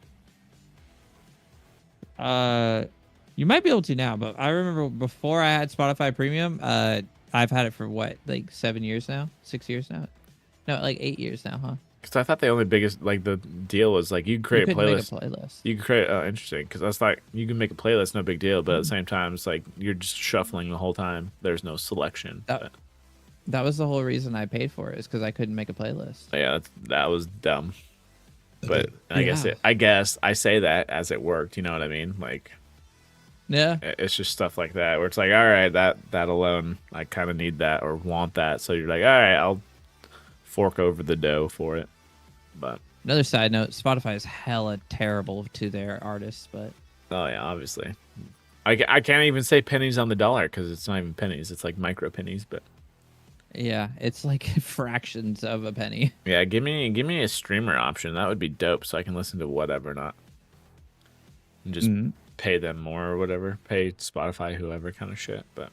You might be able to now, but I remember before I had Spotify Premium, I've had it for what, like 7 years now? 6 years now? No, like 8 years now, huh? Because I thought the only biggest, like, the deal was, like, you can create a playlist. Make a playlist. You can create, interesting, because I was like, you can make a playlist, no big deal, but at the same time, it's like, you're just shuffling the whole time. There's no selection. That was the whole reason I paid for it, is because I couldn't make a playlist. Yeah, that was dumb. But Yeah. I guess I say that as it worked. You know what I mean? Like Yeah. it's just stuff like that where it's like, all right, that alone, I kind of need that or want that. So you're like, all right, I'll fork over the dough for it. But Another side note: Spotify is hella terrible to their artists, but oh yeah, obviously, I can't even say pennies on the dollar because it's not even pennies. It's like micro pennies. But yeah, it's like fractions of a penny. yeah, give me a streamer option. That would be dope, so I can listen to whatever, not and just Mhm. pay them more or whatever. Pay Spotify, whoever kind of shit. But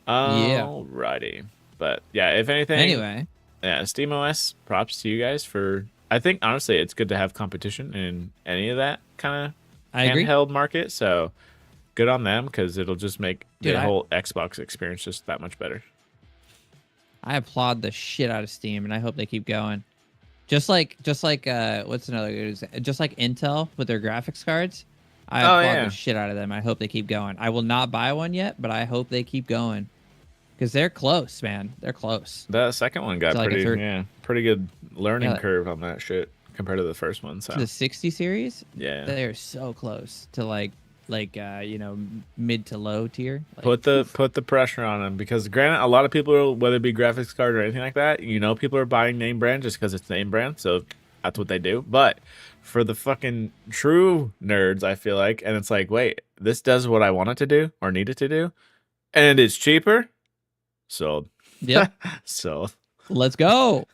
Yeah. alrighty. But yeah, if anything, Anyway, yeah, SteamOS. Props to you guys for. I think honestly, it's good to have competition in any of that kind of I agree. handheld market. So good on them because it'll just make Dude, the I- whole Xbox experience just that much better. I applaud the shit out of Steam, and I hope they keep going. Just like what's another good just like Intel with their graphics cards. I Oh, applaud yeah. the shit out of them. I hope they keep going. I will not buy one yet, but I hope they keep going because they're close, man. They're close. The second one got So, like, a pretty, third- pretty good learning Yeah. curve on that shit compared to the first one. So To the 60 series, yeah, they are so close to mid to low tier. Like, put the pressure on them because granted, a lot of people, whether it be graphics card or anything like that, people are buying name brand just because it's name brand. So that's what they do. But for the fucking true nerds, I feel like, and it's like, wait, this does what I want it to do or need it to do, and it's cheaper. So Yep. so Let's go.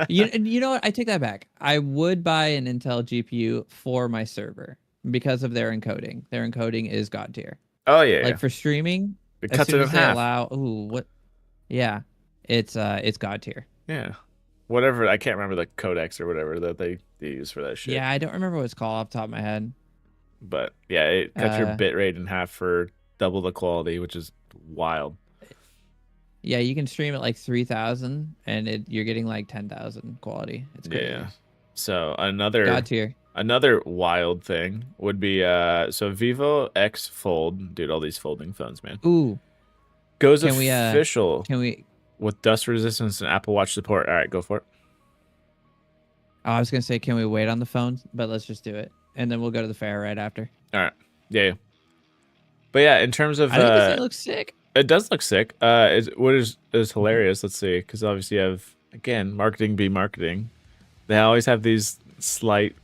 You know what? I take that back. I would buy an Intel GPU for my server because of their encoding. Their encoding is god tier. oh yeah, Like for streaming, it as cuts soon it in as they half. allow, yeah, it's god tier. Yeah. Whatever, I can't remember the codecs or whatever that they use for that shit. Yeah, I don't remember what it's called off the top of my head. But yeah, it cuts your Uh, bit rate in half for double the quality, which is wild. Yeah, you can stream at like 3,000, and you're getting like 10,000 quality. It's crazy. Yeah. So God tier. another wild thing would be so Vivo X Fold, dude, all these folding phones, man. Ooh, Goes Can we, official can we? with dust resistance and Apple Watch support. All right, go for it. Oh, I was gonna say, can we wait on the phone? But let's just do it, and then we'll go to the fair right after. All right. Yeah. But yeah, in terms of I think this thing looks sick. it does look sick. What is hilarious. Let's see, because obviously you have again marketing be marketing. They always have these slight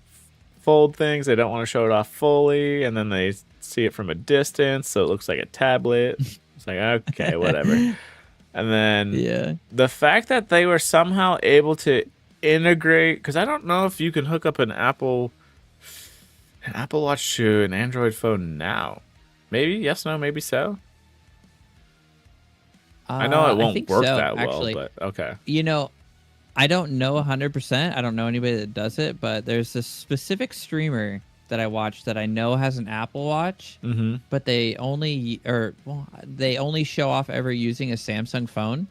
fold things. They don't want to show it off fully, and then they see it from a distance, so it looks like a tablet. It's like okay, whatever. And then Yeah. the fact that they were somehow able to integrate, because I don't know if you can hook up an Apple Watch to an Android phone now. Maybe yes, no, maybe so. I know it won't think work so, that well, actually. but okay. You know, I don't know 100%. I don't know anybody that does it, but there's this specific streamer that I watch that I know has an Apple Watch, Mm-hmm. but they only show off ever using a Samsung phone.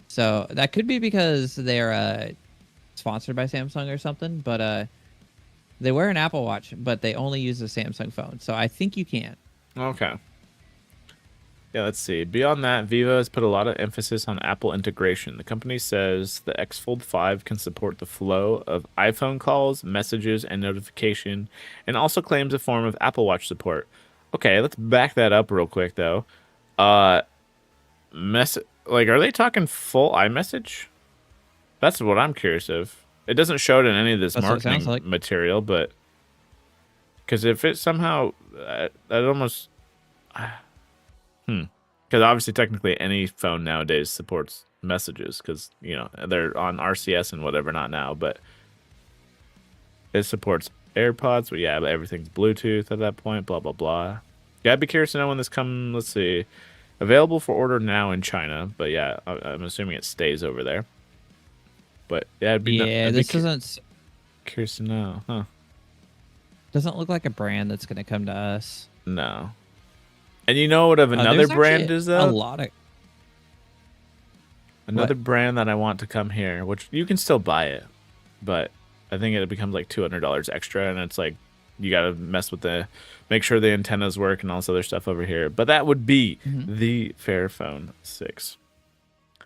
So that could be because they're sponsored by Samsung or something, but they wear an Apple Watch, but they only use a Samsung phone. So I think you can. Okay. Yeah, let's see. Beyond that, Vivo has put a lot of emphasis on Apple integration. The company says the X Fold 5 can support the flow of iPhone calls, messages, and notification, and also claims a form of Apple Watch support. Okay, let's back that up real quick though. Are they talking full iMessage? That's what I'm curious of. It doesn't show it in any of this That's what it marketing sounds like. material, but because if it somehow that almost because obviously technically any phone nowadays supports messages because they're on RCS and whatever, not now, but it supports AirPods. But yeah, but everything's Bluetooth at that point. Blah blah blah. Yeah, I'd be curious to know when this comes. Let's see, available for order now in China, but yeah, I'm assuming it stays over there. But yeah, it'd be This doesn't curious to know, huh? look like a brand that's going to come to us. No. And you know what of another There's brand actually is a though? lot of Another brand that I want to come here, which you can still buy it, but I think it becomes like $200 extra, and it's like you got to make sure the antennas work and all this other stuff over here. But that would be the Fairphone 6.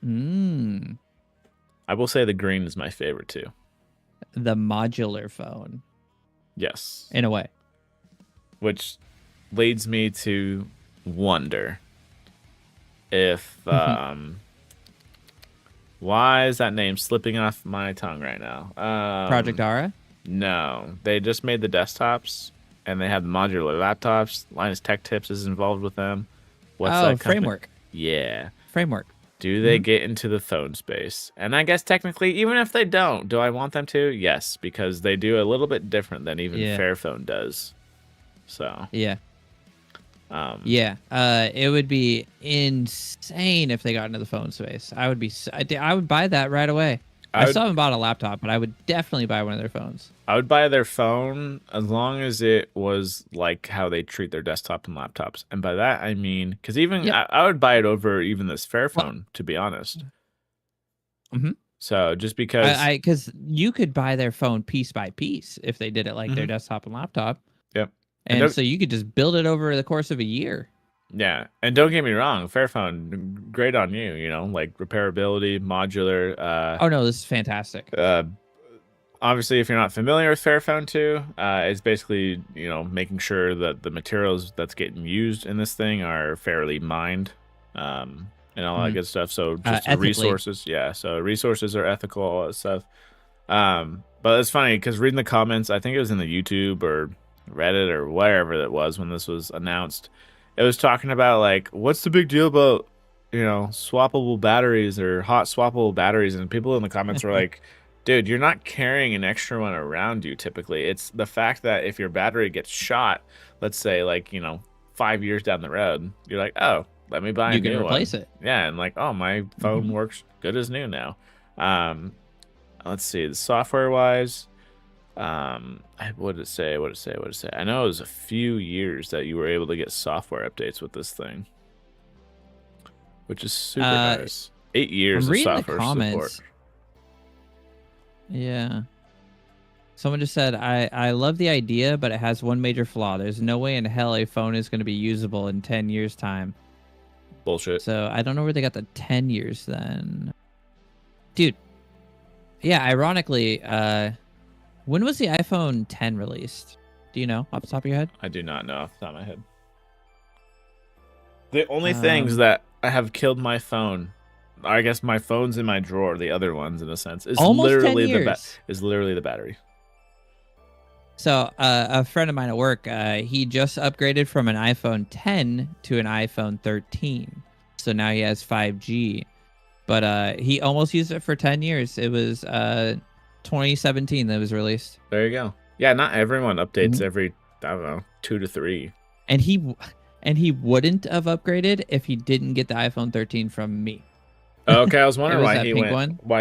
Mm. I will say the green is my favorite too. the modular phone Yes. in a way. Which leads me to wonder if why is that name slipping off my tongue right now? Project Ara. No, they just made the desktops and they have the modular laptops. Linus Tech Tips is involved with them. What's that company? Framework. Yeah. Framework. Do they get into the phone space? And I guess technically, even if they don't, do I want them to? Yes, because they do a little bit different than even Yeah. Fairphone does. So, Yeah. It would be insane if they got into the phone space. I would buy that right away. I still haven't bought a laptop, but I would definitely buy one of their phones. I would buy their phone as long as it was like how they treat their desktop and laptops. And by that, I mean, because even I would buy it over even this Fairphone, to be honest. Mm-hmm. So just because because you could buy their phone piece by piece if they did it like their desktop and laptop. Yep. And so you could just build it over the course of a year. Yeah. And don't get me wrong, Fairphone, great on you, you know, like repairability, modular. Oh, no, this is fantastic. Obviously, if you're not familiar with Fairphone 2, it's basically, you know, making sure that the materials that's getting used in this thing are fairly mined and all that good stuff. So just the resources. Yeah. So resources are ethical, all that stuff. But it's funny because reading the comments, I think it was in the YouTube or Reddit or wherever that was when this was announced. It was talking about like, what's the big deal about, you know, swappable batteries or hot swappable batteries? And people in the comments were like, dude, you're not carrying an extra one around you typically. It's the fact that if your battery gets shot, let's say like, you know, 5 years down the road, you're like, oh, let me buy a new one. You can replace it. Yeah, and like, oh, my phone works good as new now. Let's see, the software wise, what did it say? I know it was a few years that you were able to get software updates with this thing, which is super nice. 8 years of software support. Yeah. Someone just said, I love the idea, but it has one major flaw. There's no way in hell a phone is going to be usable in 10 years' time. Bullshit. So I don't know where they got the 10 years then. Dude. Yeah, ironically, when was the iPhone 10 released? Do you know off the top of your head? I do not know off the top of my head. The only things that have killed my phone, I guess my phone's in my drawer, the other ones in a sense, is literally the battery. So a friend of mine at work, he just upgraded from an iPhone 10 to an iPhone 13. So now he has 5G. But he almost used it for 10 years. It was 2017 that was released. There you go. Yeah, not everyone updates every, I don't know, 2 to 3. And he wouldn't have upgraded if he didn't get the iPhone 13 from me. Okay, I was wondering why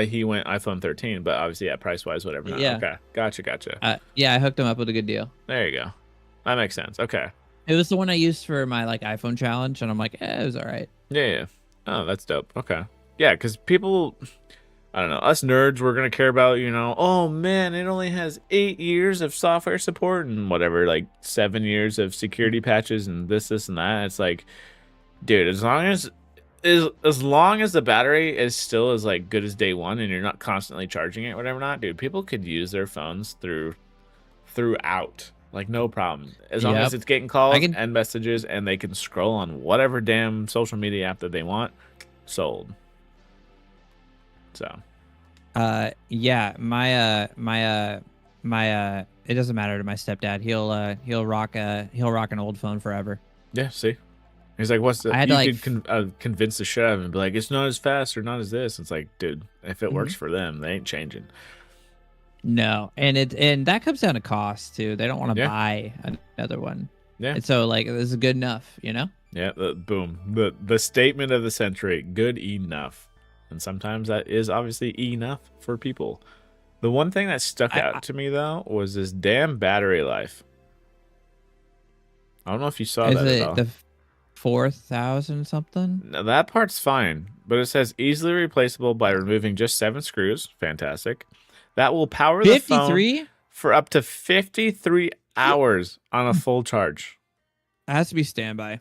he went iPhone 13, but obviously, yeah, price wise, whatever. Not. Yeah. Okay, gotcha. Yeah, I hooked him up with a good deal. There you go. That makes sense. Okay. It was the one I used for my like iPhone challenge, and I'm like, it was all right. Yeah. Oh, that's dope. Okay. Yeah, because people, I don't know, us nerds, we're going to care about, you know, oh man, it only has 8 years of software support and whatever, like 7 years of security patches and this and that. It's like, dude, as long as the battery is still as like good as day one and you're not constantly charging it, whatever not, dude, people could use their phones throughout. Like, no problem. As long as it's getting calls and messages and they can scroll on whatever damn social media app that they want, sold. So, yeah, my it doesn't matter to my stepdad. He'll rock an old phone forever. Yeah, see, he's like, what's the? I had you could convince the shit out of him and be like, it's not as fast or not as this. It's like, dude, if it works for them, they ain't changing. No, and that comes down to cost too. They don't want to buy another one. Yeah, and so like this is good enough, you know. Yeah, boom. The statement of the century: good enough. And sometimes that is obviously enough for people. The one thing that stuck out to me, though, was this damn battery life. I don't know if you saw that at all. The 4,000 something? Now, that part's fine, but it says easily replaceable by removing just 7 screws. Fantastic. That will power the phone for up to 53 hours on a full charge. It has to be standby.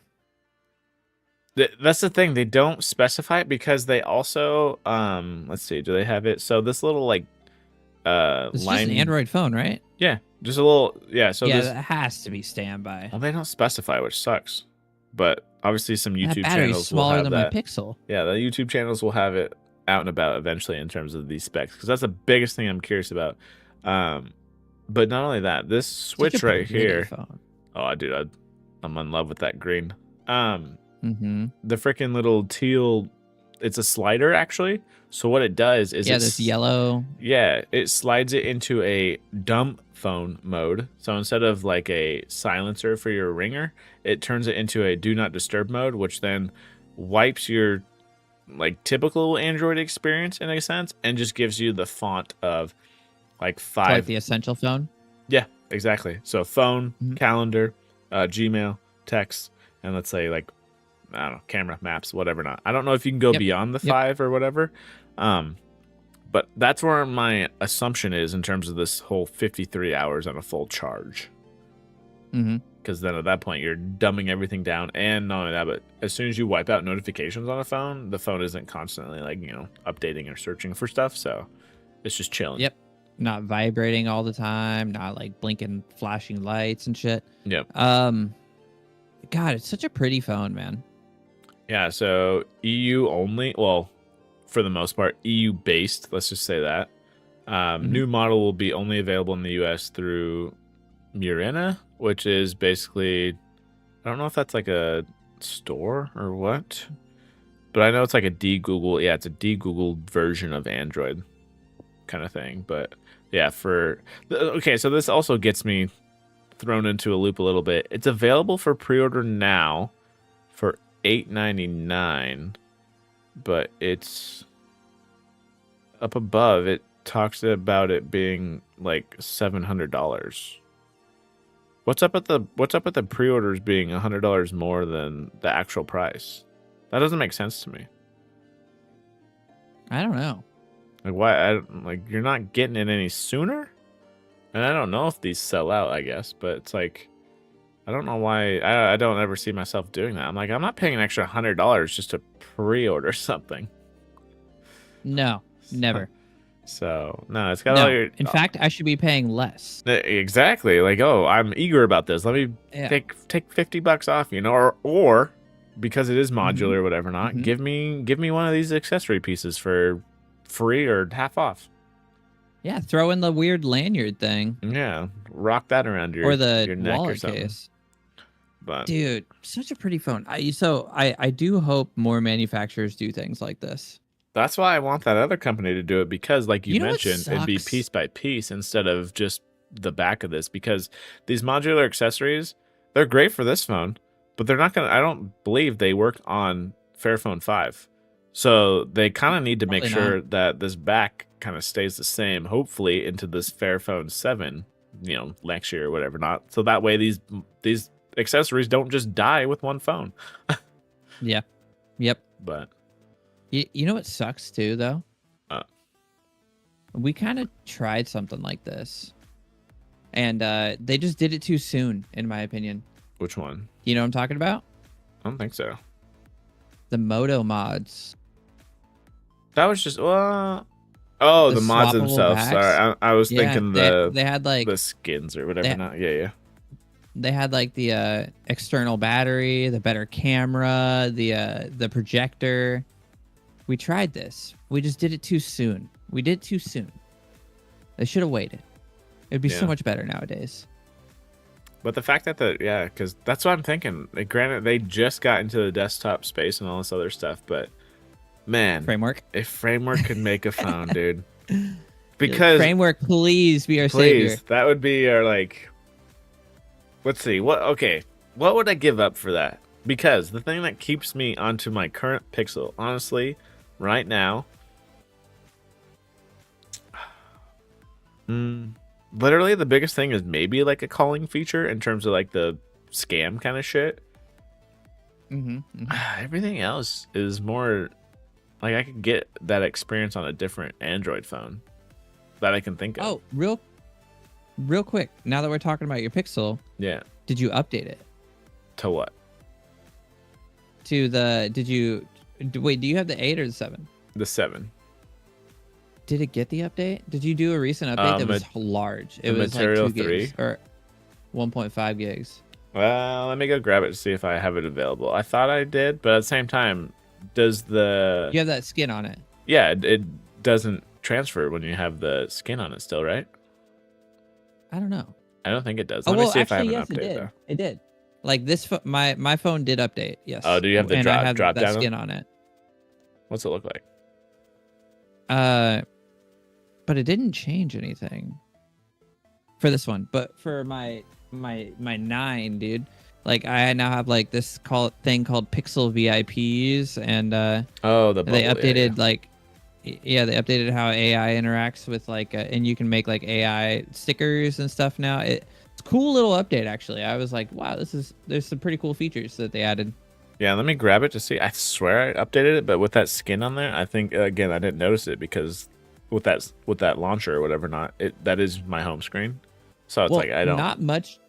That's the thing. They don't specify it because they also, let's see, do they have it? So this little like It's line. just an Android phone, right? Yeah, just a little. Yeah, so yeah, this. that has to be standby. Well, they don't specify, which sucks. But obviously, some That YouTube battery's channels will smaller have than that. my Pixel. Yeah, the YouTube channels will have it out and about eventually in terms of these specs, because that's the biggest thing I'm curious about. But not only that, this Such a switch right pretty here. phone. Oh, dude, I'm in love with that green. Mm-hmm. The freaking little teal. It's a slider actually. So what it does is Yeah, this yellow. Yeah, it slides it into a dumb phone mode. So instead of like a silencer for your ringer, it turns it into a do not disturb mode, which then wipes your like typical Android experience in a sense and just gives you the font of like Like five. the essential phone. Yeah, exactly. So phone, Mhm. calendar, Gmail, text, and let's say like I don't know, camera, maps, whatever. Not. I don't know if you can go Yep. beyond the Yep. 5 or whatever. But that's where my assumption is in terms of this whole 53 hours on a full charge. Mm-hmm. Because then at that point you're dumbing everything down, and not only that, but as soon as you wipe out notifications on a phone, the phone isn't constantly like updating or searching for stuff, so it's just chilling. Yep. Not vibrating all the time. Not like blinking, flashing lights and shit. Yep. God, it's such a pretty phone, man. Yeah. So EU only. Well, for the most part, EU based. Let's just say that. New model will be only available in the US through Murena, which is basically, I don't know if that's like a store or what, but I know it's like a de-Google. Yeah, it's a de-Googled version of Android kind of thing. But yeah, okay, so this also gets me thrown into a loop a little bit. It's available for pre-order now for $8.99, but it's up above. It talks about it being like $700. What's up at the pre-orders being $100 more than the actual price? That doesn't make sense to me. I don't know. Like why? Like you're not getting it any sooner. And I don't know if these sell out. I guess, but it's like I don't know why. I don't ever see myself doing that. I'm like I'm not paying an extra $100 just to pre-order something. No, never. So no, it's got No. all your. In fact, I should be paying less. Exactly. Like, oh, I'm eager about this. Let me Yeah. take $50 off, or because it is modular or whatever not, Mhm. give me one of these accessory pieces for free or half off. Yeah, throw in the weird lanyard thing Yeah, rock that around your or the your neck or wallet something. case. But Dude, such a pretty phone. I do hope more manufacturers do things like this. that's why I want that other company to do it, because like you You know what mentioned, it'd be sucks? piece by piece instead of just the back of this, because these modular accessories, they're great for this phone, but they're not gonna, I don't believe they work on Fairphone 5. So they kind of need to make Probably sure that this back kind of stays the same, hopefully into this Fairphone 7, next year or whatever not. So that way these accessories don't just die with one phone. Yeah. Yep. But You know what sucks too, though? We kind of tried something like this, and they just did it too soon, in my opinion. which one? You know what I'm talking about? I don't think so. The Moto mods. That was just the The mods swappable themselves. backs? Sorry, I was thinking they had like the skins or whatever. they- Not yeah. they had like the external battery, the better camera, the projector. We tried this. We just did it too soon. We did it too soon. They should have waited. It'd be so Yeah. much better nowadays. But the fact that because that's what I'm thinking. Like, granted, they just got into the desktop space and all this other stuff, but man, Framework. if Framework could make a phone, dude, because Framework, please be our savior. please, that would be our like. Let's see what would I give up for that? Because the thing that keeps me onto my current Pixel, honestly, right now, literally the biggest thing is maybe like a calling feature in terms of like the scam kind of shit. Mm-hmm. Everything else is more like I could get that experience on a different Android phone that I can think of. Oh, real quick. Now that we're talking about your Pixel, Yeah. did you update it To what? to the? Wait? Do you have the 8 or the 7? The 7. Did it get the update? Did you do a recent update that was large? It was Material like 2 gigs 3? or 1.5 gigs. Well, let me go grab it to see if I have it available. I thought I did, but at the same time, does the... You have that skin on it. Yeah, it doesn't transfer when you have the skin on it still, right? I don't know. I don't think it does. Oh, Let me well, see if I have actually, an yes, it update, did. though. It did. Like this, my phone did update. Yes. Oh, do you have the and I have drop that down? skin on it. What's it look like? But it didn't change anything for this one. But for my 9, dude, like I now have like this thing called Pixel VIPs, and Oh, the they bubble, updated like they updated how AI interacts with like and you can make like AI stickers and stuff now. It's a cool little update actually. I was like, wow, there's some pretty cool features that they added. Yeah, let me grab it to see. I swear I updated it, but with that skin on there, I think again I didn't notice it because with that launcher or whatever, that is my home screen. So it's Well, like I don't not much.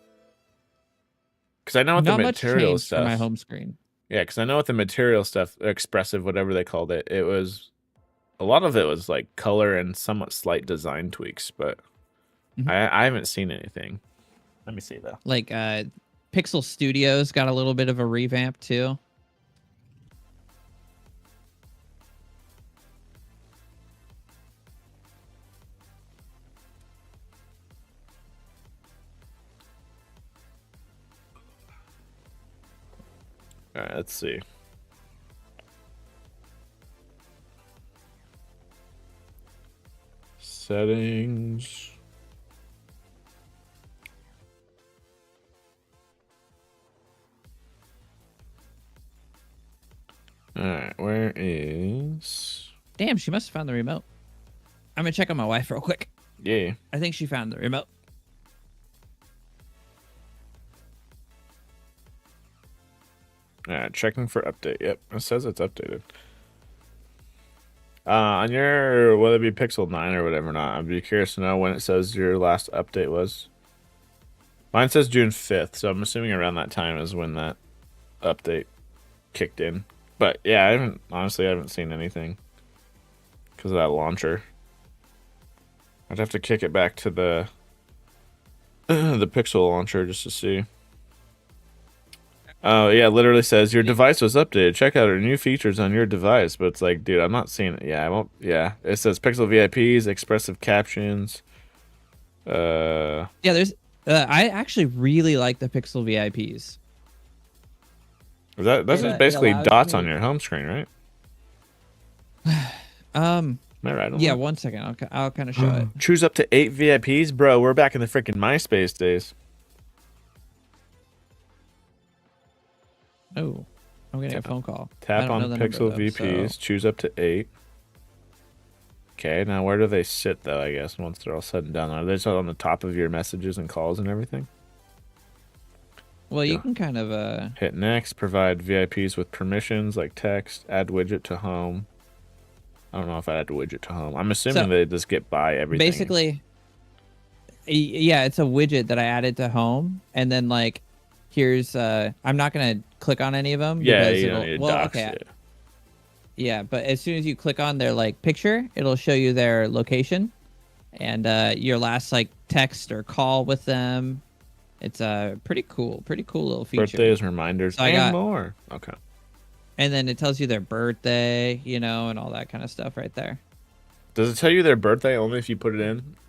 because I know what the Not much material changed for stuff. my home screen. Yeah, because I know what the material stuff, expressive, whatever they called it. It was a lot of it was like color and somewhat slight design tweaks, but Mhm. I haven't seen anything. Let me see though. Like Pixel Studios got a little bit of a revamp too. All right, let's see. Settings. All right, where is? Damn, she must have found the remote. I'm gonna check on my wife real quick. Yeah. I think she found the remote. All right, checking for update. Yep, it says it's updated. On your, whether it be Pixel 9 or whatever, not, I'd be curious to know when it says your last update was. Mine says June 5th, so I'm assuming around that time is when that update kicked in. But yeah, I haven't seen anything because of that launcher. I'd have to kick it back to the the Pixel launcher just to see. Oh yeah, it literally says your device was updated. Check out our new features on your device. But it's like, dude, I'm not seeing it. Yeah, I won't. Yeah, it says Pixel VIPs, expressive captions. Yeah, there's. I actually really like the Pixel VIPs. That's just it basically allows dots me- on your home screen, right? Am I right on Yeah, that? 1 second. I'll kind of show it. Choose up to 8 VIPs, bro. We're back in the freaking MySpace days. Oh, I'm getting a phone call. I Tap don't on know the number, Pixel though, VPs. so- Choose up to 8. Okay, now where do they sit though? I guess once they're all said and done, are they just on the top of your messages and calls and everything? Well, you Yeah. can kind of Hit next. Provide VIPs with permissions like text. Add widget to home. I don't know if I add widget to home. I'm assuming So, they just get by everything. basically. Yeah, it's a widget that I added to home, and then like, here's I'm not gonna click on any of them. Yeah, because you don't it'll- need to well, dox okay, it. yeah, but as soon as you click on their like picture, it'll show you their location and your last like text or call with them. It's a pretty cool little feature. Birthdays, reminders, So I and got- more. Okay. And then it tells you their birthday, and all that kind of stuff right there. Does it tell you their birthday only if you put it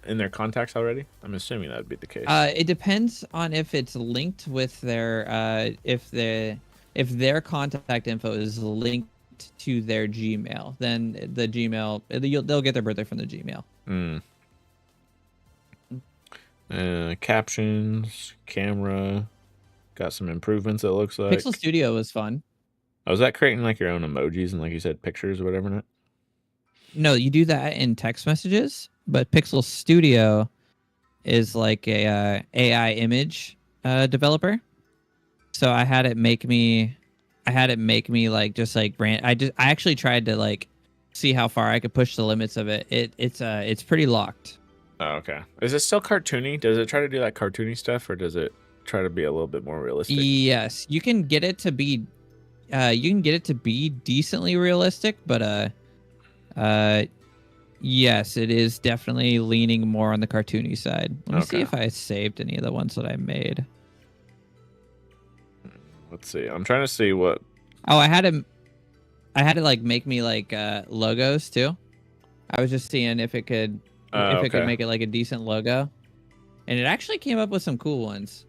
in their contacts already? I'm assuming that would be the case. It depends on if it's linked with their if their contact info is linked to their Gmail, then the Gmail they'll get their birthday from the Gmail. Captions, camera, got some improvements. It looks like. Pixel Studio was fun. Oh, is that creating like your own emojis and like you said, pictures or whatever? Not? No, you do that in text messages, but Pixel Studio is like a AI image developer. So I had it make me like just like I actually tried to like see how far I could push the limits of it. It's pretty locked. Oh, okay. Is it still cartoony? Does it try to do that cartoony stuff, or does it try to be a little bit more realistic? Yes, you can get it to be decently realistic, but Yes, it is definitely leaning more on the cartoony side. Let me see Okay. if I saved any of the ones that I made. Let's see. I'm trying to see what. Oh, I had to like make me like logos too. I was just seeing if it could it could Okay. make it like a decent logo. And it actually came up with some cool ones.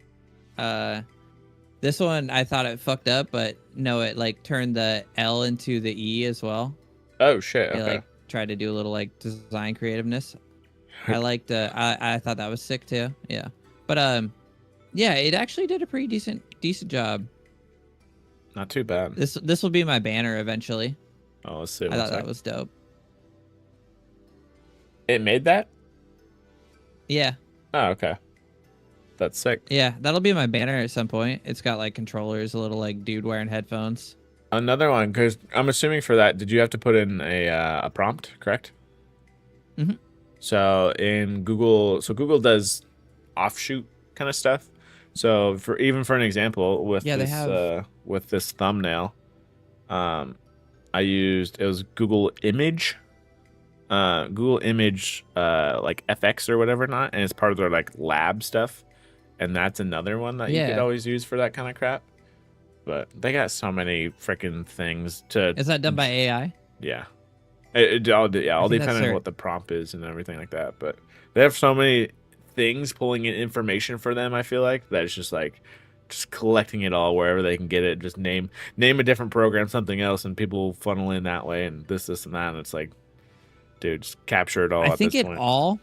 This one I thought it fucked up, but no, it like turned the L into the E as well. Oh shit. It Okay. like tried to do a little like design creativeness. I liked I thought that was sick too. Yeah. But yeah, it actually did a pretty decent job. Not too bad. This will be my banner eventually. Oh, let's see. I one thought sec. that was dope. It made that? Yeah. Oh, okay. That's sick. Yeah, that'll be my banner at some point. It's got like controllers, a little like dude wearing headphones. Another one, because I'm assuming for that, did you have to put in a prompt, correct? Mhm. So in Google, Google does offshoot kind of stuff. So for an example with Yeah, they this have- with this thumbnail, I used, it was Google Image, like FX or whatever, not, and it's part of their like lab stuff, and that's another one that you could Yeah. always use for that kind of crap. But they got so many freaking things to. Is that done by AI? Yeah. It all I think depend that's on their- what the prompt is and everything like that. But they have so many things pulling in information for them, I feel like, that it's just like just collecting it all wherever they can get it. Just name a different program, something else, and people funnel in that way and this and that. And it's like, dude, just capture it all I at think this it point. all.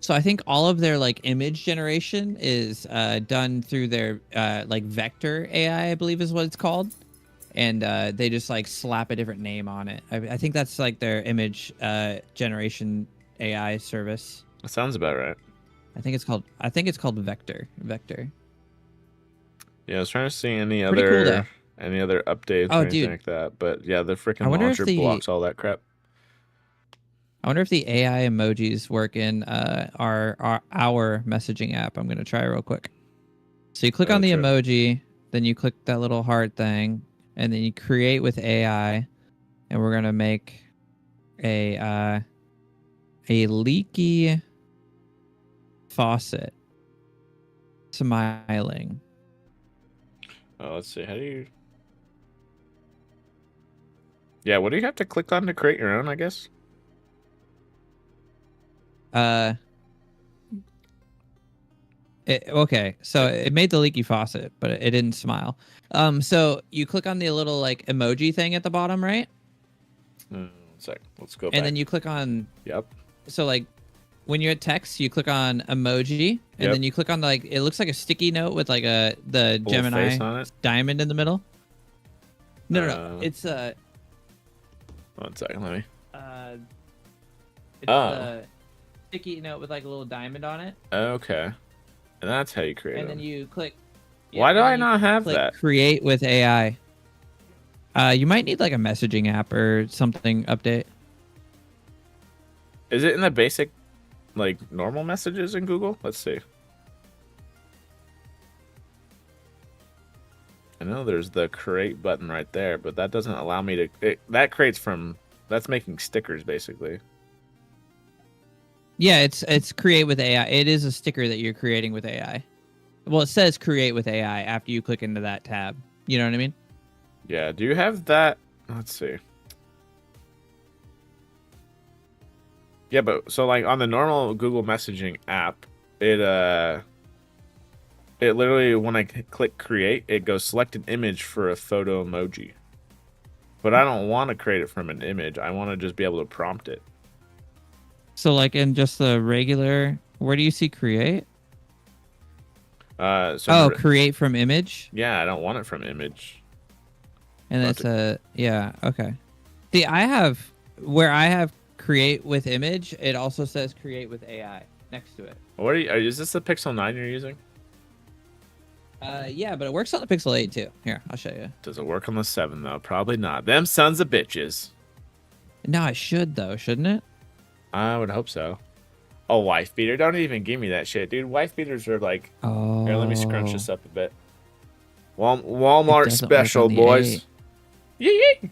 So I think all of their like image generation is done through their like vector AI, I believe is what it's called, and they just like slap a different name on it. I think that's like their image generation AI service. That sounds about right. I think it's called Vector. Vector. Yeah, I was trying to see any Pretty cool, though. other updates Oh, or anything dude. like that. But yeah, the I freaking wonder if launcher the- blocks all that crap. I wonder if the AI emojis work in our messaging app. I'm gonna try real quick. So you click on the Okay. emoji, then you click that little heart thing, and then you create with AI, and we're gonna make a leaky faucet smiling. Oh, let's see. How do you? Yeah, what do you have to click on to create your own? I guess. Okay, so it made the leaky faucet, but it didn't smile. So you click on the little like emoji thing at the bottom, right? One sec. Let's go. And then you click on. Yep. So like, when you're at text, you click on emoji, and Yep. then you click on like it looks like a sticky note with like the Little Gemini face on it. diamond in the middle. No, It's it's 1 second. Let me. it's Oh. a sticky note with like a little diamond on it, Okay. And that's how you create and them. then you click. Why do and I then you not have click that? Create with AI. You might need like a messaging app or something update. Is it in the basic, like normal messages in Google? Let's see. I know there's the create button right there, but that doesn't allow me to. That creates from. That's making stickers basically. Yeah, it's create with AI. It is a sticker that you're creating with AI. Well, it says create with AI after you click into that tab. You know what I mean? Yeah. Do you have that? Let's see. Yeah, but so like on the normal Google messaging app, it literally when I click create, it goes select an image for a photo emoji. But I don't want to create it from an image. I want to just be able to prompt it. So like in just the regular, where do you see create? So Create from image, yeah, I don't want it from image. and Want it's okay. See, I have create with image. It also says create with AI next to it. What is this the Pixel 9 you're using? Yeah, but it works on the Pixel 8 too. Here, I'll show you. Does it work on the 7 though? Probably not. Them sons of bitches. No, it should though, shouldn't it? I would hope so. Oh, wife beater. Don't even give me that shit, dude. Wife beaters are like. Oh. Here, let me scrunch this up a bit. It Walmart doesn't work special, on the boys. 8. Yee yee.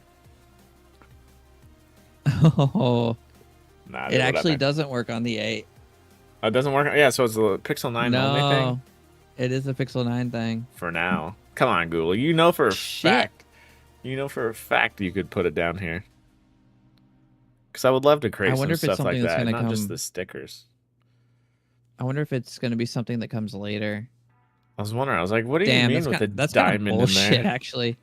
Oh, Nah, It dude, actually whatever. doesn't work on the 8. Oh, it doesn't work. Yeah, so it's a Pixel 9 only thing No, it is a Pixel 9 thing. for now. Come on, Google. You know for a Shit. fact. You know for a fact you could put it down here. Because I would love to create I wonder some if it's stuff like something that's that, gonna not just come. the stickers. I wonder if it's gonna be something that comes later. I was wondering. I was like, what do you Damn, mean with the that's kind of diamond in bullshit, there? actually.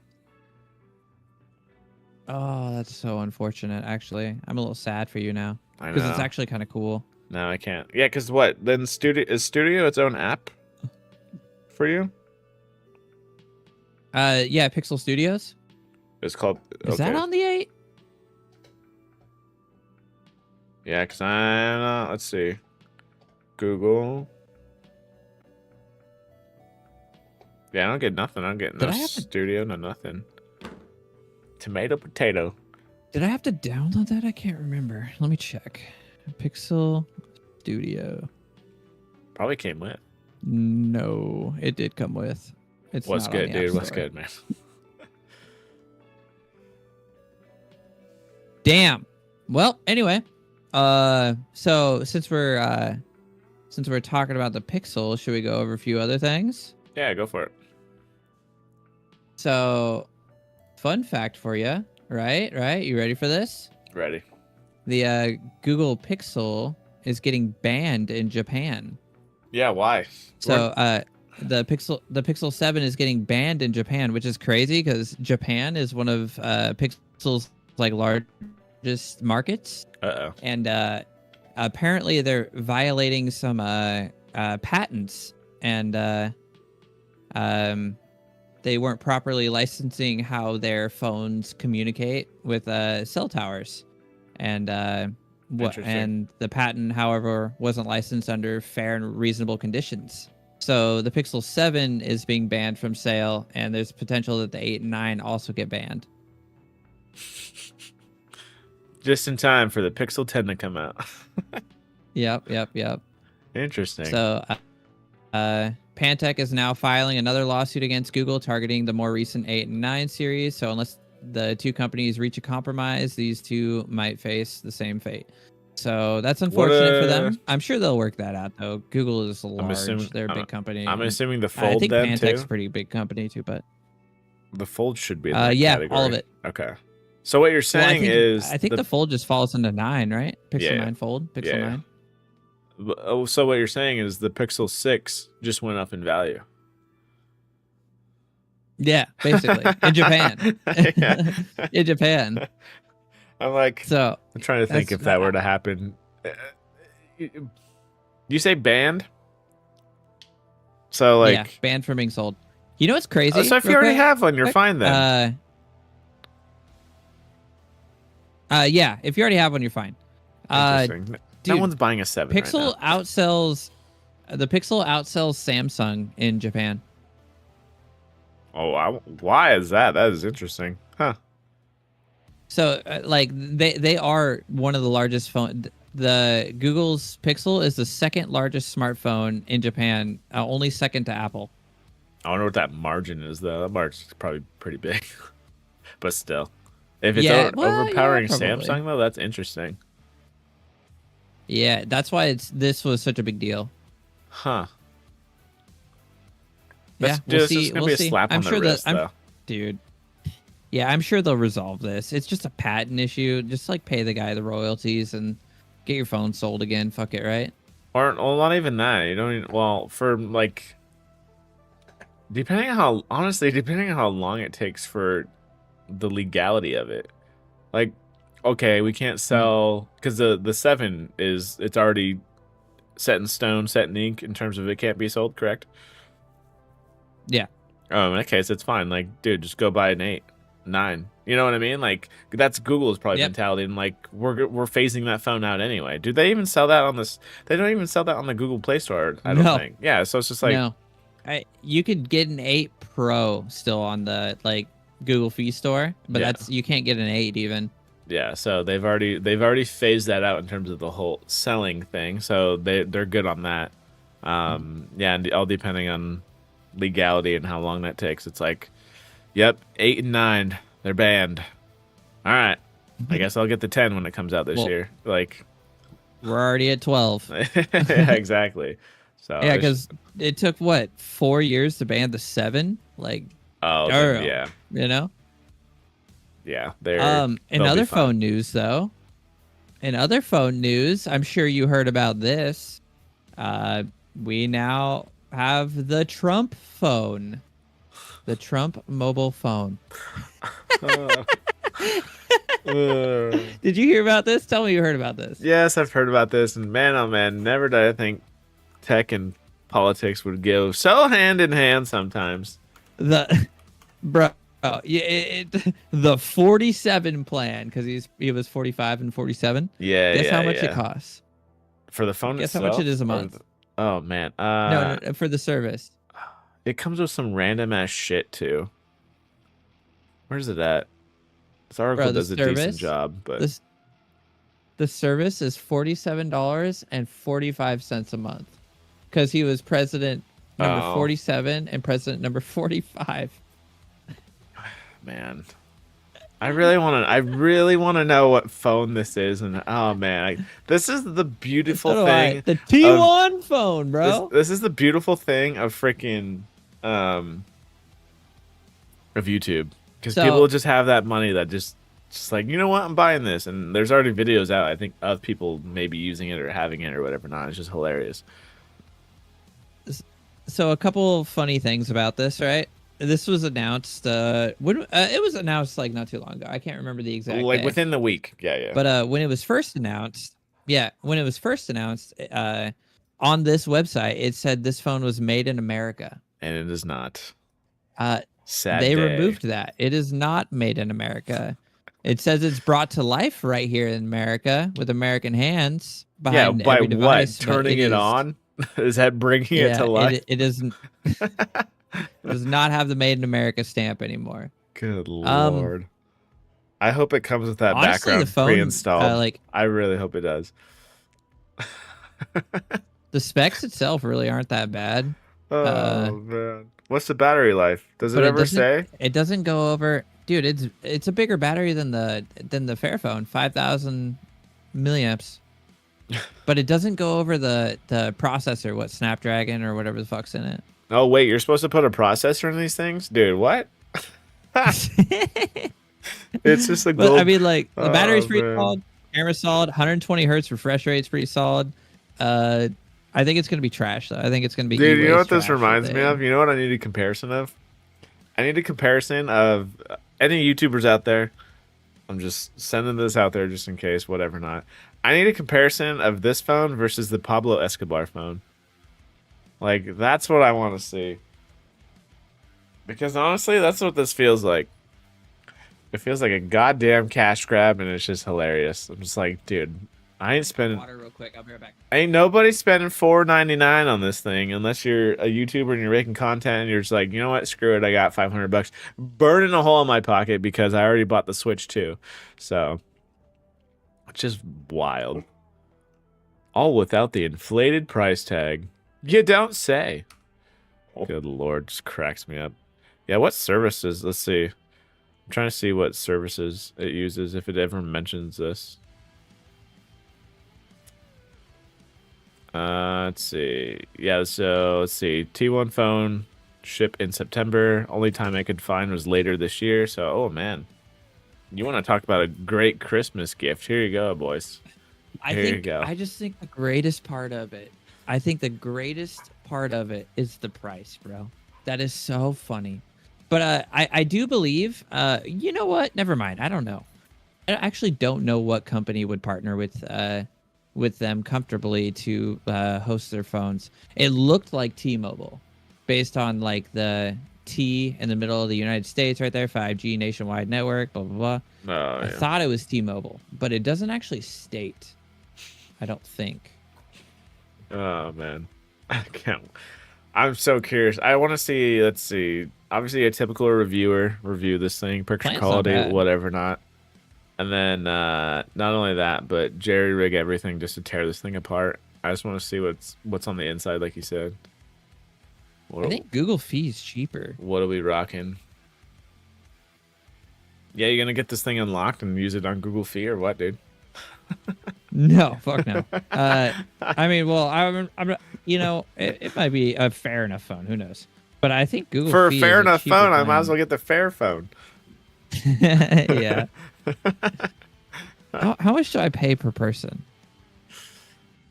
Oh, that's so unfortunate. Actually, I'm a little sad for you now I because it's know. actually kind of cool. No, I can't. Yeah, because what? Then Studio its own app for you? Yeah, Pixel Studios. It's called. Is that on the 8? Yeah, because let's see. Google. Yeah, I don't get nothing. I don't get Did no I have to- studio, no nothing. Tomato, potato. Did I have to download that? I can't remember. Let me check. Pixel Studio. Probably came with. No, it did come with. It's What's not on good, the App dude? What's Store. good, man? Damn. Well, anyway, so since we're talking about the Pixel, should we go over a few other things? Yeah, go for it. So, fun fact for you, right? You ready for this? Ready. The Google Pixel is getting banned in Japan. Yeah, why? So, the Pixel 7 is getting banned in Japan, which is crazy because Japan is one of Pixel's like largest markets. Uh-oh. And apparently they're violating some patents, and they weren't properly licensing how their phones communicate with cell towers, and Interesting. the patent, however, wasn't licensed under fair and reasonable conditions. So the Pixel 7 is being banned from sale, and there's potential that the 8 and 9 also get banned. Just in time for the Pixel 10 to come out. Yep. Interesting. So, Pantech is now filing another lawsuit against Google targeting the more recent 8 and 9 series. So, unless the two companies reach a compromise, these two might face the same fate. So, that's unfortunate for them. I'm sure they'll work that out, though. Google is large. They're a big company. I'm and assuming the I Fold think then, Pantech's too? a pretty big company, too. But The Fold should be in that yeah, category. all of it. Okay. So what you're Well, saying is... I think the Fold just falls into 9, right? Pixel Yeah. 9 Fold, Pixel Yeah. 9. Oh, so what you're saying is the Pixel 6 just went up in value. Yeah, basically. In Japan. Yeah. In Japan. I'm like, So, I'm trying to think that's- if that were to happen. You say banned? So like, yeah, banned from being sold. You know what's crazy? oh, so if you real already quick? have one, you're fine then. Yeah, if you already have one, you're fine. Interesting. No dude, one's buying a 7 Pixel right now. outsells the Pixel outsells Samsung in Japan. Oh, why is that? That is interesting. Huh. So, like, they are one of the largest phone. The Google's Pixel is the second largest smartphone in Japan, only second to Apple. I wonder what that margin is, though. That margin's probably pretty big. But still. If it's Yeah, well, overpowering yeah, probably. Samsung, though, that's interesting. Yeah, that's why this was such a big deal. Huh. Yeah, Dude, we'll this is see. gonna We'll be a see. slap I'm on sure the wrist, that though. dude. Yeah, I'm sure they'll resolve this. It's just a patent issue. Just like pay the guy the royalties and get your phone sold again. Fuck it, right? Or, well, not even that. You don't even, well, for, like... depending on how long it takes for the legality of it. Like, okay, we can't sell... Because the 7 is... It's already set in stone, set in ink in terms of it can't be sold, correct? Yeah. Oh, in that case, it's fine. Like, dude, just go buy an 8, 9. You know what I mean? Like, that's Google's probably Yep. mentality, and like we're phasing that phone out anyway. Do they even sell that on this? They don't even sell that on the Google Play Store. I don't No. think. Yeah, so it's just like, No, you could get an 8 Pro still on the like Google Fee Store, but Yeah. you can't get an 8 even. yeah. So they've already phased that out in terms of the whole selling thing. So they're good on that. Yeah, and all depending on legality and how long that takes. It's like, yep, 8 and 9, they're banned. All right, I guess I'll get the 10 when it comes out this Well- year. Like, We're already at 12. Yeah, exactly. So Yeah, it's- because it took what 4 years to ban the 7. Like, oh or, yeah, you know. they're In they'll be other fine. phone news, though, I'm sure you heard about this. We now have the Trump phone, the Trump mobile phone. Did you hear about this? Tell me you heard about this. Yes, I've heard about this, and man, oh man, never did I think tech and politics would go so hand in hand sometimes. The bro, the 47 plan because he was 45 and 47. Yeah, Guess yeah, how much yeah. it costs? For the phone Guess how itself? much it is a or month? the- Oh man, No, for the service. it comes with some random ass shit too. Where's it at? This article Bro, the does a decent service- job, but This the service is $47.45 a month because he was president number Oh. 47 and president number 45. man, I really want to know what phone this is, and oh man, this is the beautiful So do I. thing. The T1 phone, bro. This is the beautiful thing of freaking of YouTube, because So- people just have that money that just like, you know what, I'm buying this, and there's already videos out, I think, of people maybe using it or having it or whatever. Not, it's just hilarious. So a couple funny things about this, right? This was announced when it was announced like not too long ago. I can't remember the exact Like day. within the week, yeah. But when it was first announced, on this website, it said this phone was made in America. And it is not. Uh, Sad. they day. removed that. It is not made in America. It says it's brought to life right here in America with American hands Yeah, behind by every device. what? but Turning it is- on? Is that bringing it Yeah, to life? it isn't. Does not have the Made in America stamp anymore. Good lord. I hope it comes with that Honestly, background the phone, pre-installed. like I really hope it does. the specs itself, really aren't that bad. Oh man, what's the battery life? Does it But it ever doesn't- say? It doesn't go over, dude. It's a bigger battery than the Fairphone, 5,000 milliamps. But it doesn't go over the processor, what Snapdragon or whatever the fuck's in it. Oh wait, you're supposed to put a processor in these things, dude? What? It's just a But gold. I mean, like the battery's pretty man. solid, camera's solid, 120 hertz refresh rate's pretty solid. I think it's gonna be trash though. I think it's gonna be. Dude, you know E-waste what this trash reminds if me they- of? You know what I need a comparison of? I need a comparison of any YouTubers out there. I'm just sending this out there just in case, whatever not. I need a comparison of this phone versus the Pablo Escobar phone. Like, that's what I want to see. Because honestly, that's what this feels like. It feels like a goddamn cash grab, and it's just hilarious. I'm just like, dude, I ain't spending. Water real quick. I'll be right back. Ain't nobody spending $4.99 on this thing unless you're a YouTuber and you're making content and you're just like, you know what, screw it, I got $500 burning a hole in my pocket because I already bought the Switch too. So, it's just wild. All without the inflated price tag. You don't say. Good lord, just cracks me up. Yeah, what services? Let's see. I'm trying to see what services it uses if it ever mentions this. Let's see. Yeah, so let's see. T1 phone ship in September. Only time I could find was later this year. So, oh man, you want to talk about a great Christmas gift? Here you go, boys. Here you go. I just think the greatest part of it. I think the greatest part of it is the price, bro. That is so funny. But I do believe. You know what? Never mind. I don't know. I actually don't know what company would partner with them comfortably to host their phones. It looked like T-Mobile, based on like the T in the middle of the United States, right there, 5G nationwide network, blah blah blah. Oh, I yeah. thought it was T-Mobile, but it doesn't actually state. I don't think. Oh man, I can't. I'm so curious. I want to see. Let's see. Obviously, a typical reviewer review this thing, picture Plant's not quality, bad. whatever, not. And then not only that, but jerry rig everything just to tear this thing apart. I just want to see what's on the inside, like you said. I think Google Fee is cheaper. What are we rocking? Yeah, you're gonna get this thing unlocked and use it on Google Fee or what, dude? No, fuck no. I mean, well, I'm not, it might be a fair enough phone. Who knows? But I think Google For a Fi fair is enough cheaper phone, I might as plan. well get the fair phone. Yeah. How much do I pay per person?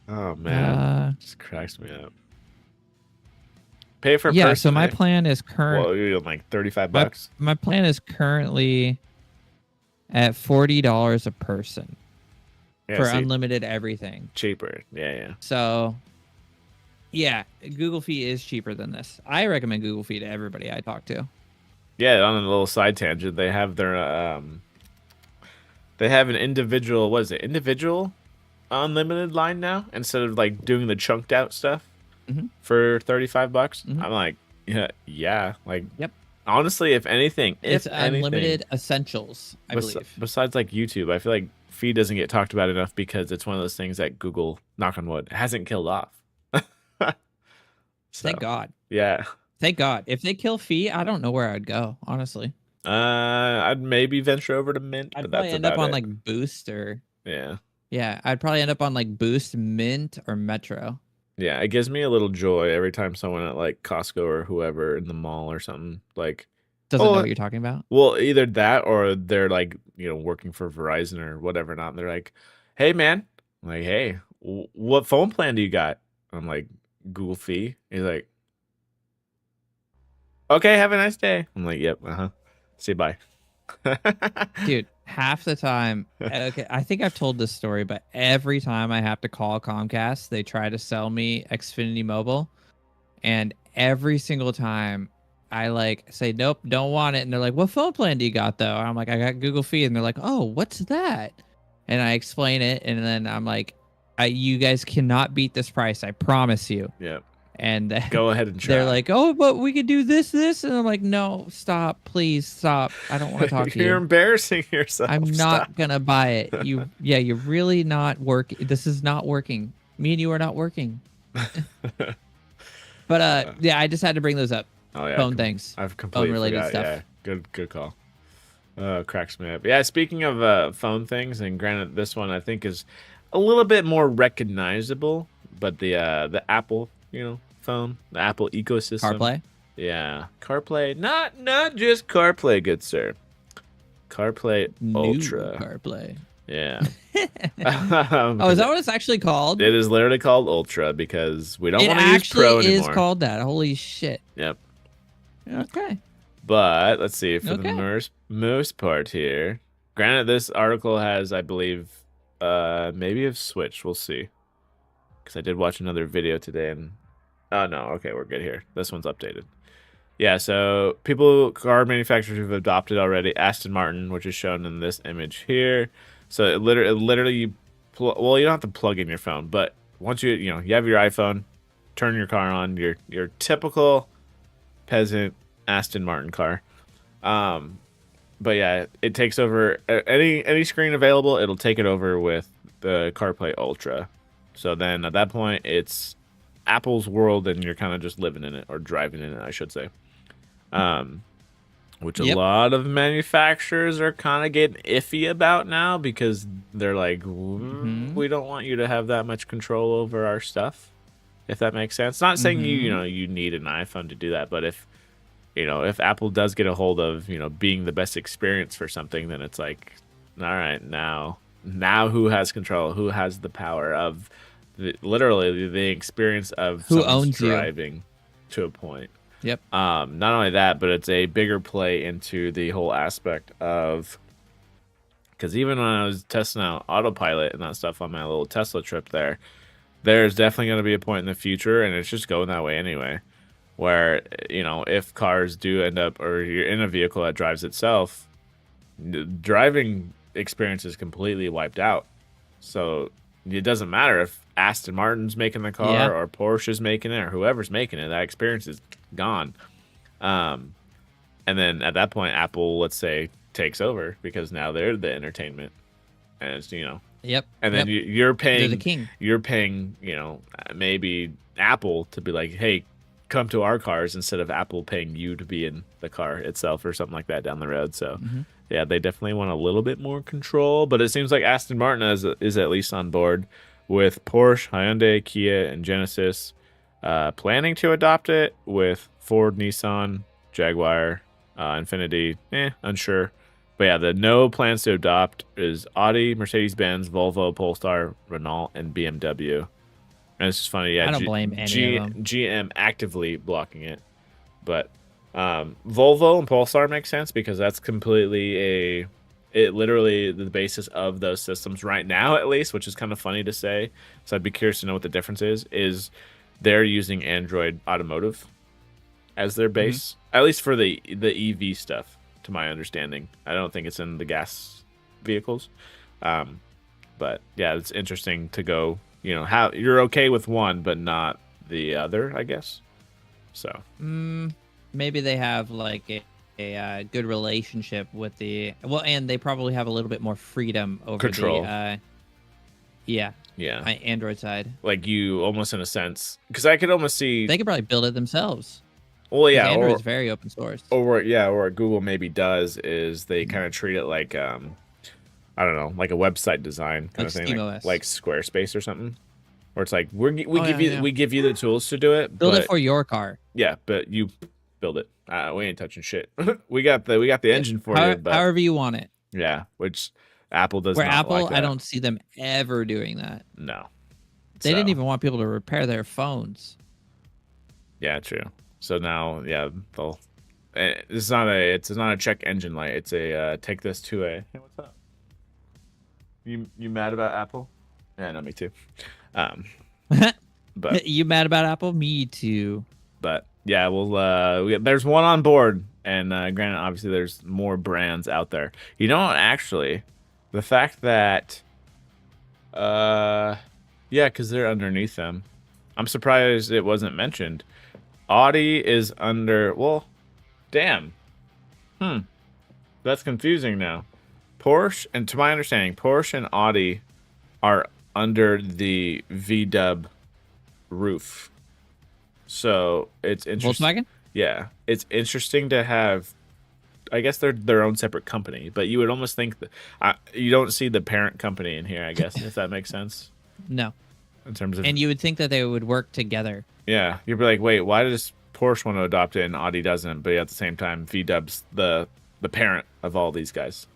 Oh man, just cracks me up. Pay for Yeah. person. So my eh? plan is current. Well, you're like $35. My plan is currently at $40 a person Yeah, for see, unlimited everything. cheaper. Yeah. So, yeah, Google Fi is cheaper than this. I recommend Google Fi to everybody I talk to. Yeah, on a little side tangent, they have their they have an individual, what is it? Individual unlimited line now instead of like doing the chunked out stuff Mhm. for $35. Mhm. I'm like, yeah, like Yep. honestly, if anything, It's if anything, unlimited essentials, I believe. besides like YouTube, I feel like Feed doesn't get talked about enough because it's one of those things that Google, knock on wood, hasn't killed off. So, Thank God. yeah. Thank God. If they kill Fi, I don't know where I'd go, honestly. I'd maybe venture over to Mint, I'd but probably that's end about up on it. like Boost or Yeah. I'd probably end up on like Boost, Mint, or Metro. Yeah, it gives me a little joy every time someone at like Costco or whoever in the mall or something like, Doesn't know oh, what you're talking about. well, either that or they're like, working for Verizon or whatever. Not, and they're like, hey man, I'm like, hey, what phone plan do you got? I'm like, Google Fi. He's like, okay, have a nice day. I'm like, yep, see you, bye. Dude, half the time, okay, I think I've told this story, but every time I have to call Comcast, they try to sell me Xfinity Mobile, and every single time I like say nope, don't want it, and they're like, "What phone plan do you got though?" And I'm like, "I got Google Fi," and they're like, "Oh, what's that?" And I explain it, and then I'm like, "You guys cannot beat this price, I promise you." Yep. And Go ahead and try. they're like, "Oh, but we could do this," and I'm like, "No, stop, please stop. I don't want to talk to you. You're embarrassing yourself. I'm not Stop. gonna buy it. You're really not working. This is not working. Me and you are not working." But yeah, I just had to bring those up. Oh yeah, Phone things. I've completely Phone-related forgot. stuff. Yeah, good call. Cracks me up. Yeah, speaking of phone things, and granted, this one I think is a little bit more recognizable, but the Apple, phone, the Apple ecosystem. CarPlay. Yeah, CarPlay. Not just CarPlay, good sir. CarPlay New Ultra. CarPlay. Yeah. Oh, is that what it's actually called? It is literally called Ultra because we don't It want to use actually Pro is anymore. called that. Holy shit. Yep. Okay. But let's see, for Okay. the most part here. Granted, this article has, I believe, maybe have switched. We'll see. Because I did watch another video today, and oh no, okay, we're good here. This one's updated. Yeah, so car manufacturers who've adopted already Aston Martin, which is shown in this image here. So it literally, you don't have to plug in your phone, but once you have your iPhone, turn your car on, your typical peasant Aston Martin car. But yeah, it takes over any screen available. It'll take it over with the CarPlay Ultra. So then at that point, it's Apple's world, and you're kind of just living in it or driving in it, I should say. Which a lot of manufacturers are kind of getting iffy about now because they're like, we don't want you to have that much control over our stuff, if that makes sense. Not saying you need an iPhone to do that, but if Apple does get a hold of being the best experience for something, then it's like, all right, now who has control? Who has the power of literally the experience of Who someone's owns you? driving to a point? Yep. Not only that, but it's a bigger play into the whole aspect of, because even when I was testing out autopilot and that stuff on my little Tesla trip there's definitely going to be a point in the future, and it's just going that way anyway, where if cars do end up, or you're in a vehicle that drives itself, the driving experience is completely wiped out. So it doesn't matter if Aston Martin's making the car or Porsche's making it or whoever's making it, that experience is gone. And then at that point, Apple, let's say, takes over because now they're the entertainment, and it's Yep. and then you're paying, They're the king. You're paying maybe Apple to be like, hey, come to our cars, instead of Apple paying you to be in the car itself or something like that down the road. So yeah, they definitely want a little bit more control. But it seems like Aston Martin is at least on board with Porsche, Hyundai, Kia, and Genesis planning to adopt it. With Ford, Nissan, Jaguar, Infiniti, unsure. But yeah, the no plans to adopt is Audi, Mercedes-Benz, Volvo, Polestar, Renault, and BMW. And it's just funny, yeah. I don't blame any of them. GM actively blocking it, but Volvo and Polestar make sense because that's completely literally the basis of those systems right now, at least, which is kind of funny to say. So I'd be curious to know what the difference is. They're using Android Automotive as their base, at least for the EV stuff, to my understanding. I don't think it's in the gas vehicles, but yeah, it's interesting to go. How you're okay with one but not the other, I guess. So maybe they have like a good relationship with and they probably have a little bit more freedom over control. Yeah. Android side. Like you almost in a sense, because I could almost see they could probably build it themselves. Well, yeah, Android's very open source. Or what Google maybe does is they kind of treat it like I don't know, like a website design kind of thing, like Squarespace or something, where it's like we give you the tools to do it, build it for your car. Yeah, but you build it. We ain't touching shit. we got the engine for you, but however you want it. Yeah, which Apple does. Where not Apple, like that. I don't see them ever doing that. No, they didn't even want people to repair their phones. Yeah, true. So now, yeah, they'll. It's not a check engine light. It's a take this to a. Hey, what's up? You mad about Apple? Yeah, no, me too. But you mad about Apple? Me too. But yeah, well, there's one on board, and granted, obviously, there's more brands out there. Actually, the fact that, yeah, because they're underneath them, I'm surprised it wasn't mentioned. Audi is under. Well, damn. That's confusing now. Porsche, and to my understanding, Porsche and Audi are under the VW roof. So it's interesting. Volkswagen? Yeah, it's interesting to have. I guess they're their own separate company, but you would almost think that you don't see the parent company in here. I guess if that makes sense. No. In terms of, and you would think that they would work together. Yeah, you'd be like, wait, why does Porsche want to adopt it and Audi doesn't? But at the same time, VW's the parent of all these guys.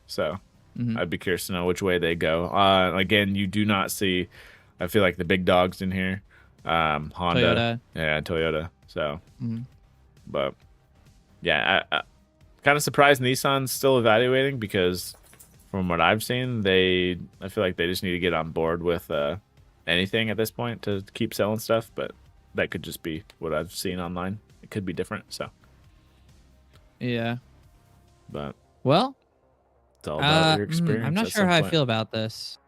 So I'd be curious to know which way they go. Again, you do not see. I feel like the big dogs in here. Honda, Toyota. Yeah, Toyota. So, but yeah, I kind of surprised Nissan's still evaluating because from what I've seen, I feel like they just need to get on board with anything at this point to keep selling stuff, but that could just be what I've seen online. It could be different. So, yeah, but well, it's all about your experience. I'm not sure how I feel about this.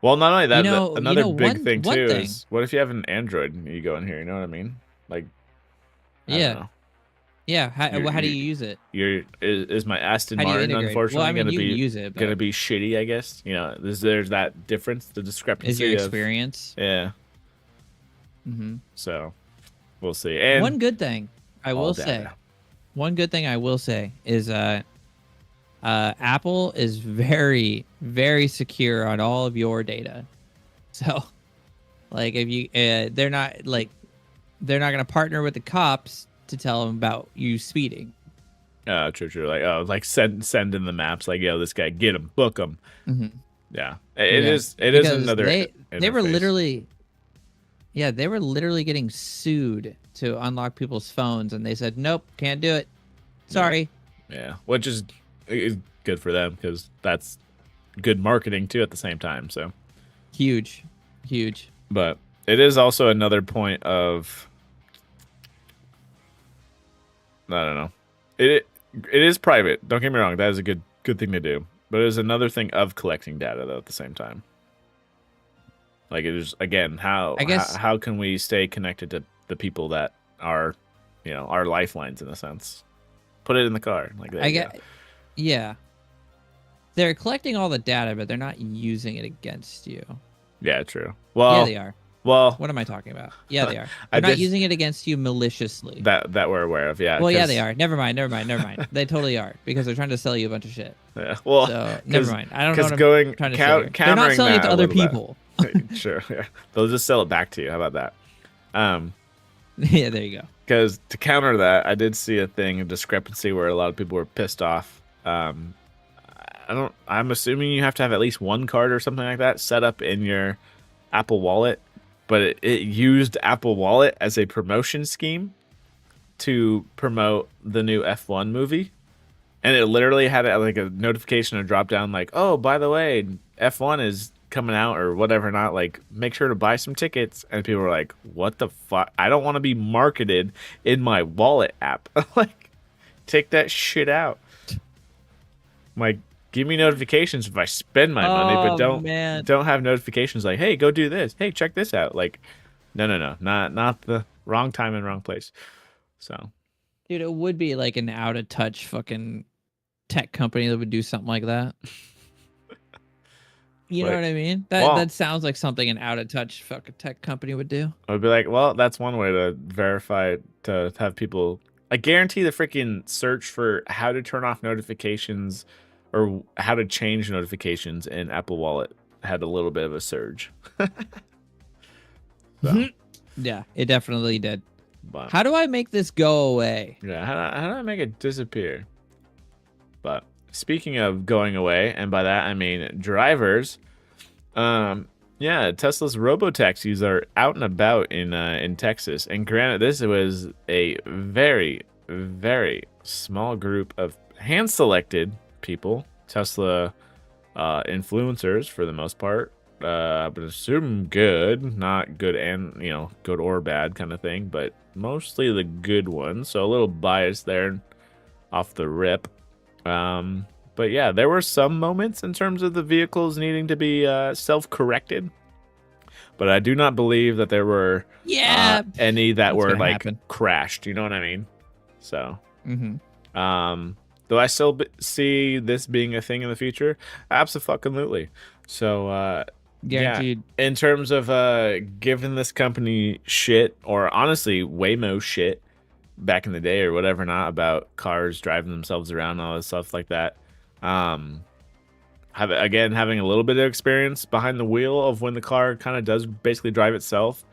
Well, not only that, another big thing too thing. is what if you have an Android and you go in here? You know what I mean? Like, I don't know. Yeah. How do you use it? Is my Aston Martin unfortunately going to be use it, going to be shitty? I guess there's that difference, the discrepancy. Is your experience? Yeah. So, we'll see. And one good thing I will say is Apple is very, very secure on all of your data. So, like, if you they're not going to partner with the cops to tell them about you speeding. True. Like send in the maps. Like, yo, this guy, get him, book him. Yeah, it is another. They were literally, getting sued to unlock people's phones, and they said, nope, can't do it. Sorry. Yeah, which is good for them because that's good marketing too at the same time. So huge. But it is also another point of. I don't know. It is private. Don't get me wrong. That is a good thing to do. But it is another thing of collecting data though at the same time. Like it is again how can we stay connected to the people that are, our lifelines in a sense. Put it in the car. Like yeah. They're collecting all the data, but they're not using it against you. Yeah, true. Well, yeah, they are. Well, What am I talking about? Yeah, they are. I They're not did- using it against you maliciously. that we're aware of. Yeah. Well, yeah, 'cause- they are. Never mind. They totally are because they're trying to sell you a bunch of shit. Yeah. Well, So never mind. I don't know Because what going I'm trying to cou- say. Here. They're not countering selling it that to a other little bit. people. Sure. Yeah. They'll just sell it back to you. How about that? Yeah, there you go. Because to counter that, I did see a discrepancy where a lot of people were pissed off. I'm assuming you have to have at least one card or something like that set up in your Apple Wallet, but it used Apple Wallet as a promotion scheme to promote the new F1 movie. And it literally had like a notification or drop down like, oh, by the way, F1 is coming out or whatever, not like, make sure to buy some tickets. And people were like, what the fuck? I don't want to be marketed in my wallet app. Like, take that shit out. Like, give me notifications if I spend my money, but don't have notifications like, hey, go do this. Hey, check this out. Like, no, not the wrong time and wrong place. So, Dude, it would be like an out of touch fucking tech company that would do something like that. You know Like, what I mean? That sounds like something an out of touch fucking tech company would do. I would be like, well, that's one way to verify to have people. I guarantee the freaking search for how to turn off notifications or how to change notifications in Apple Wallet had a little bit of a surge. So, Yeah, it definitely did. but, How do I make this go away? yeah, how do I make it disappear? But speaking of going away, and by that I mean drivers, yeah, Tesla's robotaxis are out and about in Texas. And granted, this was a very, very small group of hand-selected people, Tesla influencers for the most part. But assume good, not good and good or bad kind of thing, but mostly the good ones. So a little biased there off the rip. But yeah, there were some moments in terms of the vehicles needing to be self-corrected, but I do not believe that there were any that That's were gonna like happen. crashed. You know what I mean? So, Mm-hmm. do I still see this being a thing in the future? Absolutely. So, Guaranteed. in terms of giving this company shit, or honestly Waymo shit back in the day or whatever, not about cars driving themselves around and all this stuff like that, having a little bit of experience behind the wheel of when the car kind of does basically drive itself.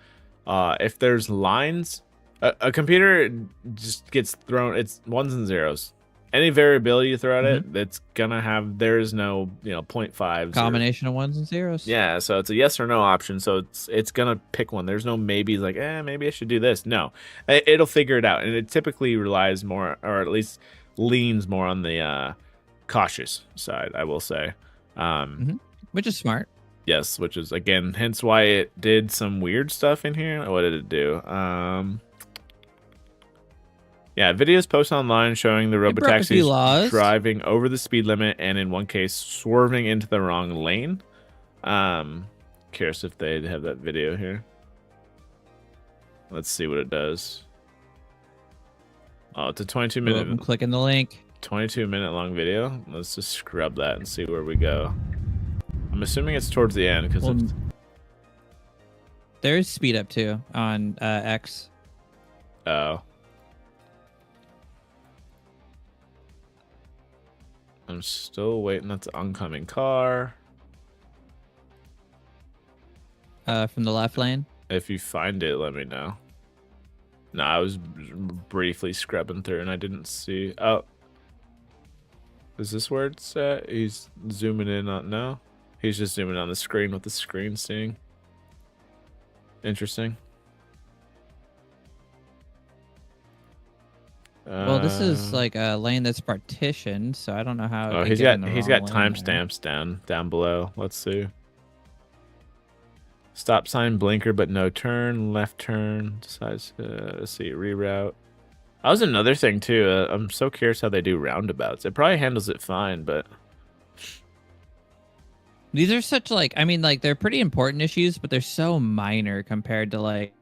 If there's lines, a computer just gets thrown, it's ones and zeros. Any variability you throw at it, it's gonna have, there is no 0.5s Combination of ones and zeros. yeah, so it's a yes or no option. So it's gonna pick one. There's no maybes like, maybe I should do this. No, it'll figure it out, and it typically relies more, or at least leans more on the cautious side, I will say. Which is smart. Yes, which is again, hence why it did some weird stuff in here. What did it do? Yeah, videos posted online showing the broke a few robotaxis laws. driving over the speed limit and in one case swerving into the wrong lane. Curious if they'd have that video here. Let's see what it does. Oh, it's a 22 I'm minute clicking the link. 22-minute long video. Let's just scrub that and see where we go. I'm assuming it's towards the end because Well, there's speed up too on X. oh. I'm still waiting. That's an oncoming car. From the left lane. If you find it, let me know. No, I was briefly scrubbing through and I didn't see. Oh. Is this where it's at? He's zooming in on. No? He's just zooming on the screen with the screen seeing. Interesting. Well, this is like a lane that's partitioned, so I don't know how. Oh, it he's get in got the he's wrong got lane there. timestamps down below. Let's see. Stop sign, blinker, but no turn. Left turn. Decides to let's see, reroute. That was another thing too. I'm so curious how they do roundabouts. It probably handles it fine, but These are such like, I mean, like they're pretty important issues, but they're so minor compared to like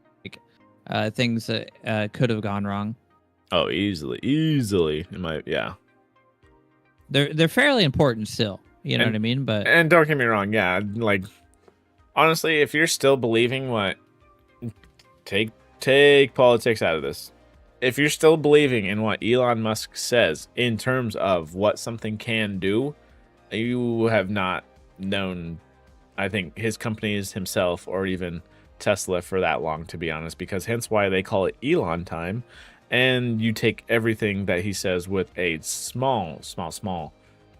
things that could have gone wrong. oh, easily. Yeah. They're fairly important still. You know And- what I mean? But And don't get me wrong, yeah, like honestly, if you're still believing what take politics out of this. If you're still believing in what Elon Musk says in terms of what something can do, you have not known, I think, his companies himself or even Tesla for that long, to be honest, because hence why they call it Elon time. And you take everything that he says with a small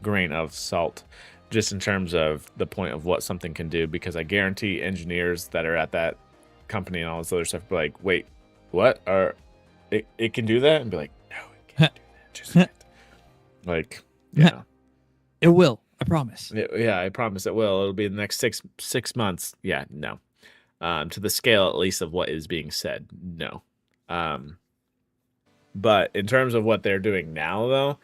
grain of salt, just in terms of the point of what something can do, because I guarantee engineers that are at that company and all this other stuff be like, wait, what? It can do that? And be like, no, it can't do that. Just wait. Like, yeah. It will. I promise. Yeah, I promise it will. It'll be the next six months. Yeah, no. To the scale, at least, of what is being said, no. But in terms of what they're doing now, though,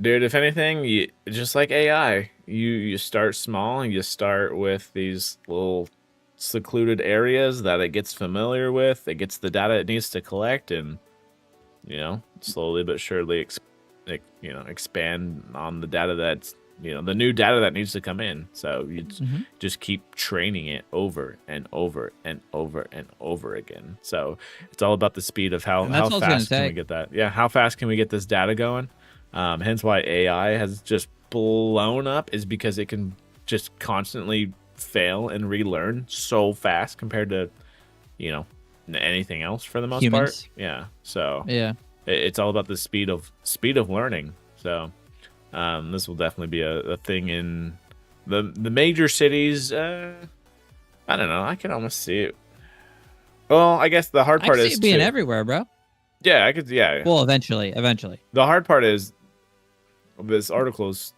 dude, if anything, you just like AI, you start small. You start with these little secluded areas that it gets familiar with. It gets the data it needs to collect, and slowly but surely expand on the data that's the new data that needs to come in. So you just keep training it over and over and over and over again. So it's all about the speed of how fast can we get that. Yeah, how fast can we get this data going? Hence why AI has just blown up, is because it can just constantly fail and relearn so fast compared to anything else for the most Humans. part. Yeah. So Yeah. it's all about the speed of learning. So this will definitely be a thing in the major cities. I don't know. I can almost see it. Well, I guess the hard I part can is see it being too. everywhere, bro. Yeah, I could. Yeah. Well, eventually. The hard part is this article's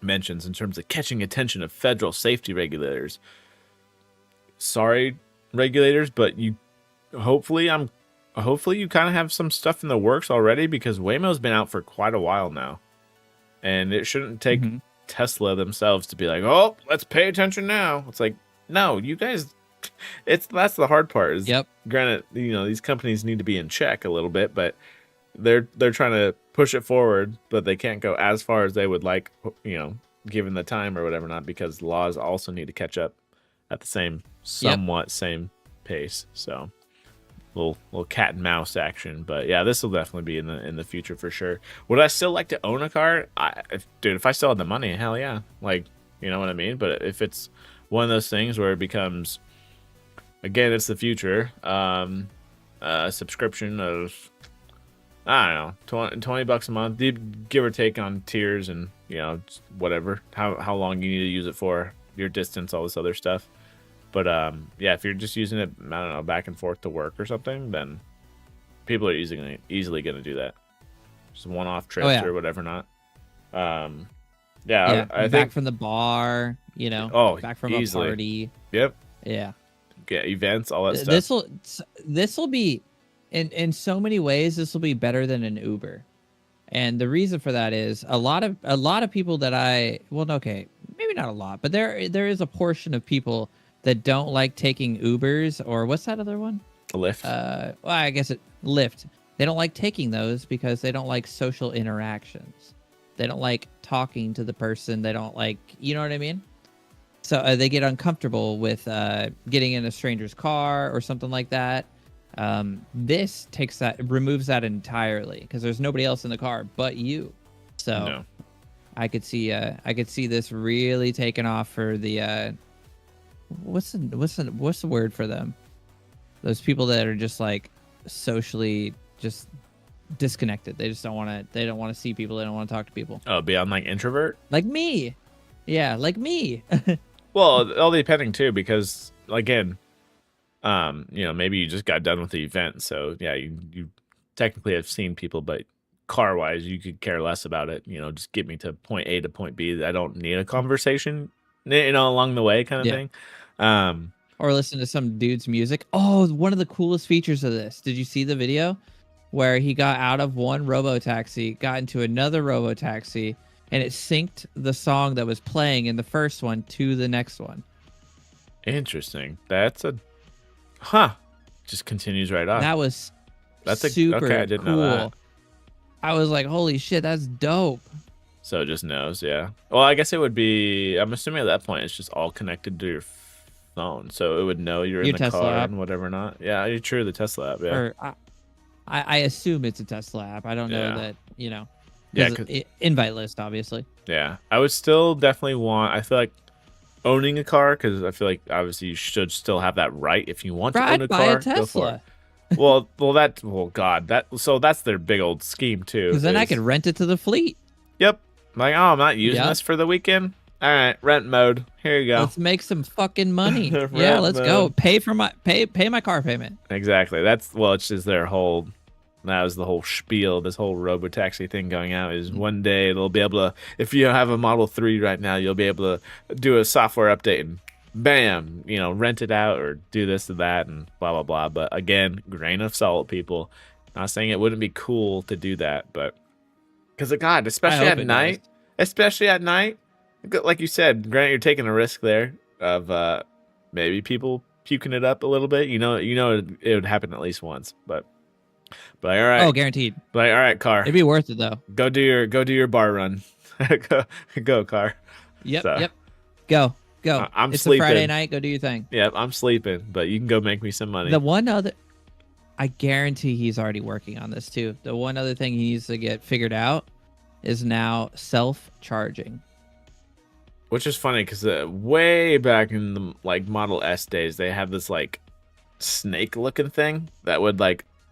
mentions in terms of catching attention of federal safety regulators. Sorry, regulators, but hopefully you kind of have some stuff in the works already, because Waymo's been out for quite a while now, and it shouldn't take Tesla themselves to be like, oh, let's pay attention now. It's like, no, you guys. That's the hard part. Is Granted, these companies need to be in check a little bit, but they're trying to push it forward, but they can't go as far as they would like, given the time or whatever, not, because laws also need to catch up at the same pace. So little cat and mouse action. But yeah, this will definitely be in the future for sure. Would I still like to own a car? If I still had the money, hell yeah. Like, you know what I mean? But if it's one of those things where it becomes, again, it's the future, subscription of, I don't know, $20 a month, give or take on tiers, and whatever, how long you need to use it for, your distance, all this other stuff. But yeah, if you're just using it, I don't know, back and forth to work or something, then people are easily going to do that. Just one-off trips or whatever not. Yeah, I back think from the bar, back from easily. a party. Yep. Yeah. Events, all that stuff. This will be, in so many ways, this will be better than an Uber. And the reason for that is a lot of people that maybe not a lot, but there is a portion of people that don't like taking Ubers, or what's that other one? Lyft. Well, I guess Lyft. They don't like taking those because they don't like social interactions. They don't like talking to the person. They don't like, you know what I mean? So they get uncomfortable with getting in a stranger's car or something like that. This removes that entirely, because there's nobody else in the car but you. So No. I could see this really taking off for the what's the word for them? Those people that are just like socially just disconnected. They just don't want to see people. They don't want to talk to people. Oh, beyond like introvert? Like me. Yeah, like me. Well, all depending too, because again, maybe you just got done with the event, so yeah, you technically have seen people, but car wise, you could care less about it. Just get me to point A to point B. I don't need a conversation, along the way, kind of thing. Or listen to some dude's music. Oh, one of the coolest features of this. Did you see the video where he got out of one robotaxi, got into another robotaxi, and it synced the song that was playing in the first one to the next one? Interesting. That's just continues right on. That was That's super okay. I didn't cool. know that. I was like, holy shit, that's dope. So it just knows, yeah. Well, I guess it would be. I'm assuming at that point it's just all connected to your phone, so it would know you're in Your the Tesla car app. and whatever not. Yeah, you're true. The Tesla app. Yeah. Or I assume it's a Tesla app. I don't know Yeah. that, Yeah, 'cause invite list, obviously. Yeah, I would still definitely want. I feel like owning a car because I feel like obviously you should still have that right if you want Bro, to own I'd a buy car. a Go for it. Tesla. God, so that's their big old scheme too. Because then I is- could rent it to the fleet. Yep. Like, oh, I'm not using Yep. this for the weekend. All right, rent mode. Here you go. Let's make some fucking money. Yeah, Right, let's go. man. Pay my car payment. Exactly. It's just their whole. That was the whole spiel. This whole robotaxi thing going out is one day they'll be able to. If you have a Model 3 right now, you'll be able to do a software update and bam, rent it out or do this or that and blah blah blah. But again, grain of salt, people. Not saying it wouldn't be cool to do that, but because God, especially hope at it night, like you said, Grant, you're taking a risk there of maybe people puking it up a little bit. It would happen at least once, but all right. Oh, guaranteed. But all right, car. It'd be worth it though. Go do your bar run. go, car. Yep, So, yep. Go. I'm It's a Friday sleeping. night. Go do your thing. Yeah, I'm sleeping, but you can go make me some money. The one other, I guarantee he's already working on this too. The one other thing he needs to get figured out is now self-charging. Which is funny because way back in the Model S days, they had this snake-looking thing that would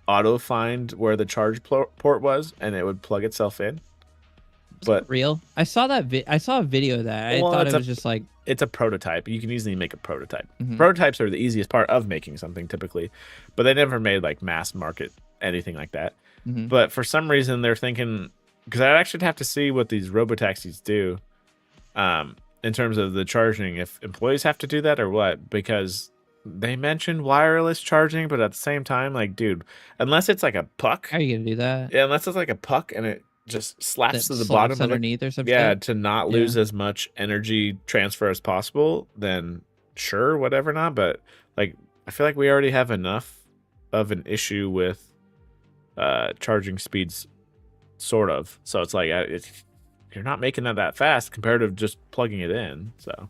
auto find where the charge port was, and it would plug itself in. But Real? I saw that. I saw a video of that. I Well, thought it's it a- was just like, it's a prototype. You can easily make a prototype. Mhm. Prototypes are the easiest part of making something typically, but they never made mass market anything like that. mhm. But for some reason, they're thinking because I actually have to see what these robotaxis do, in terms of the charging. If employees have to do that or what? Because they mentioned wireless charging, but at the same time, dude, unless it's a puck, how are you gonna do that? yeah, unless it's a puck and it just slaps That to the slaps bottom of the underneath or something. yeah, to not lose as much energy transfer as possible, then sure, whatever not. But I feel like we already have enough of an issue with charging speeds, sort of. So it's you're not making that fast compared to just plugging it in. So,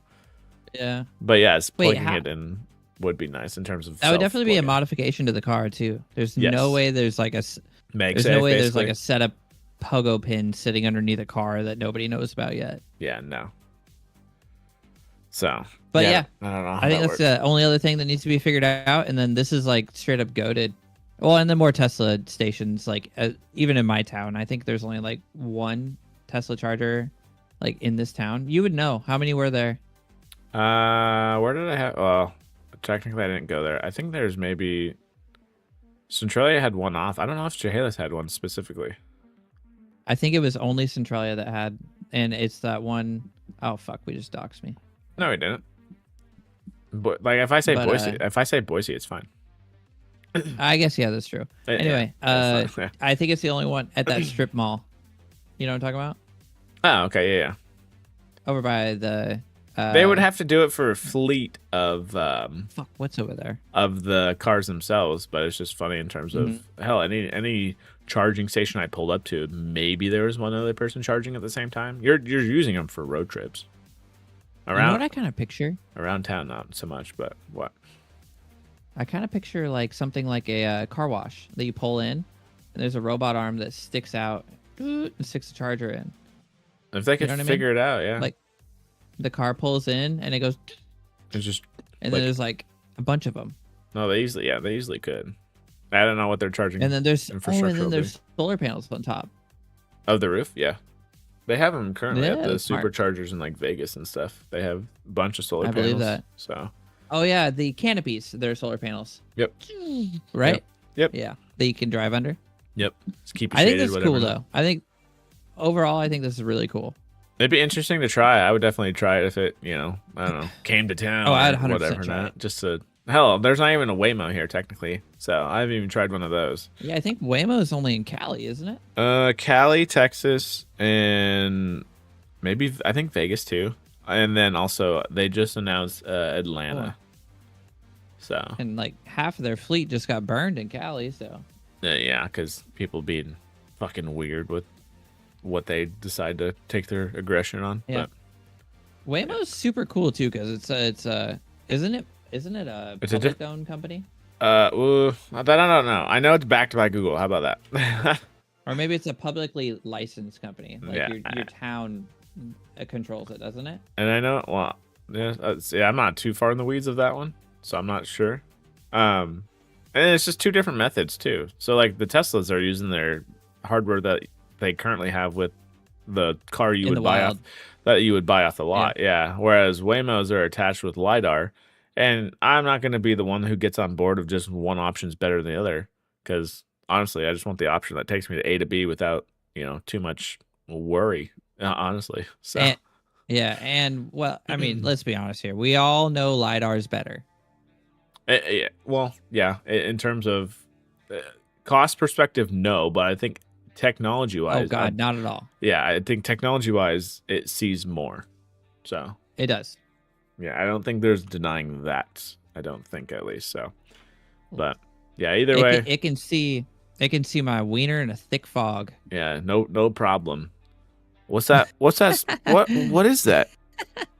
Yeah. but yes, Wait, plugging how- it in would be nice in terms of That would definitely be a self-plug-in. modification to the car too. There's Yes. no way there's MagSafe, there's no way there's basically. a setup pogo pin sitting underneath a car that nobody knows about yet. Yeah, no. So, But yeah, I don't know. How I think that that's works. the only other thing that needs to be figured out. And then this is straight up goated. Well, and then more Tesla stations. Even in my town, I think there's only one Tesla charger, in this town. You would know how many were there. Where did I have? Well, technically I didn't go there. I think there's maybe Centralia had one off. I don't know if Chehalis had one specifically. I think it was only Centralia that had, and it's that one oh fuck, we just doxed me. No, he didn't. But if I say But, Boise, it's fine. I guess yeah, that's true. Yeah, Anyway, that's fine. I think it's the only one at that strip mall. You know what I'm talking about? Oh, okay, yeah. Over by the. They would have to do it for a fleet of Fuck, what's over there? the cars themselves, but it's just funny in terms of hell, any charging station I pulled up to, maybe there was one other person charging at the same time. You're using them for road trips. You know what I kind of picture? Around town, not so much, but what? I kind of picture something like a car wash that you pull in, and there's a robot arm that sticks out and sticks a charger in. If they could know what I mean? figure it out, yeah. Like, the car pulls in and it goes, It's just and like- then there's a bunch of them, no, they easily could. I don't know what they're charging and then there's infrastructure and then will be. there's solar panels on top. Of the roof, yeah. They have them currently Yeah, at the that's smart. superchargers in Vegas and stuff. They have a bunch of solar I panels. believe that. So Oh yeah, the canopies, they're solar panels. Yep. Right. Yep. Yeah, that you can drive under. yep, just keep it I think shaded, that's whatever. cool though. I think overall, I think this is really cool. It'd be interesting to try. I would definitely try it if it, I don't know, came to town. Oh, I'd or 100% whatever. try Not it. just to hell. There's not even a Waymo here technically, so I haven't even tried one of those. Yeah, I think Waymo is only in Cali, isn't it? Cali, Texas, and maybe I think Vegas too. And then also they just announced Atlanta. So And half of their fleet just got burned in Cali. So yeah, because people being fucking weird with what they decide to take their aggression on. Yeah. Waymo's super cool too because it's isn't it Isn't it a It's a diff- public-owned company? Well, I don't know. I know it's backed by Google. How about that? Or maybe it's a publicly licensed company. Like Yeah. your town controls it, doesn't it? And I know, well, yeah, I'm not too far in the weeds of that one, so I'm not sure. And it's just two different methods too. So like the Teslas are using their hardware that they currently have with the car you In would the buy wild. off the lot. Yeah. Whereas Waymos are attached with LiDAR. And I'm not going to be the one who gets on board of just one option's better than the other. Because honestly, I just want the option that takes me to A to B without, too much worry, honestly. So. And well, I mean, let's be honest here. We all know LiDAR is better. In terms of cost perspective, no, but I think technology-wise, Oh God, not at all. yeah, I think technology-wise, it sees more. So It does. yeah, I don't think there's denying that. I don't think, at least. So, but yeah, either It way, can see my wiener in a thick fog. yeah, no problem. What's that? What is that?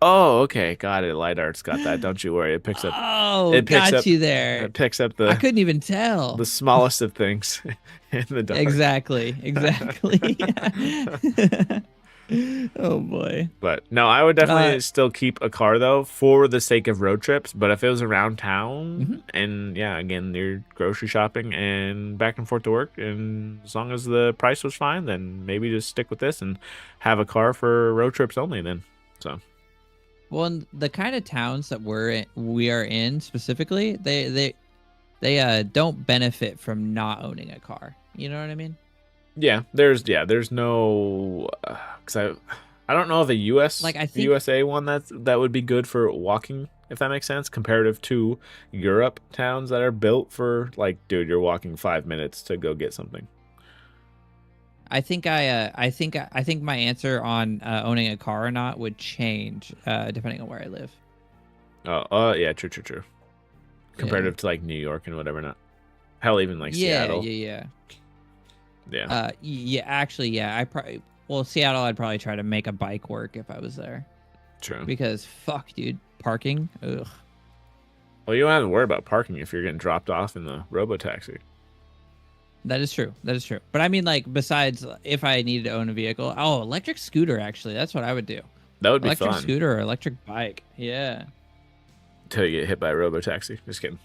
Oh, okay, got it. LiDAR's got that. Don't you worry. It picks up. Oh, it picks got up- you there. It picks up I the couldn't even tell. smallest of things in the dark. Exactly. Oh boy. But no, I would definitely still keep a car though for the sake of road trips. But if it was around town and yeah, again, you're grocery shopping and back and forth to work, and as long as the price was fine, then maybe just stick with this and have a car for road trips only. Then, so Well, in the kind of towns that we are in specifically, they don't benefit from not owning a car. You know what I mean? there's no because I don't know of a US Like, I think- USA one that would be good for walking, if that makes sense, comparative to Europe towns that are built for like, dude, you're walking 5 minutes to go get something. I think my answer on owning a car or not would change depending on where I live. Yeah, true. Comparative to like New York and whatever, not hell, even like Seattle. Yeah. Yeah, Seattle, I'd probably try to make a bike work if I was there, true. because fuck, dude, parking. Ugh. Well, you don't have to worry about parking if you're getting dropped off in the robo-taxi. That is true. But I mean, like, besides, if I needed to own a vehicle, electric scooter. Actually, that's what I would do. That would be Electric fun. scooter or electric bike. Yeah. Until you get hit by a robo-taxi. Just kidding.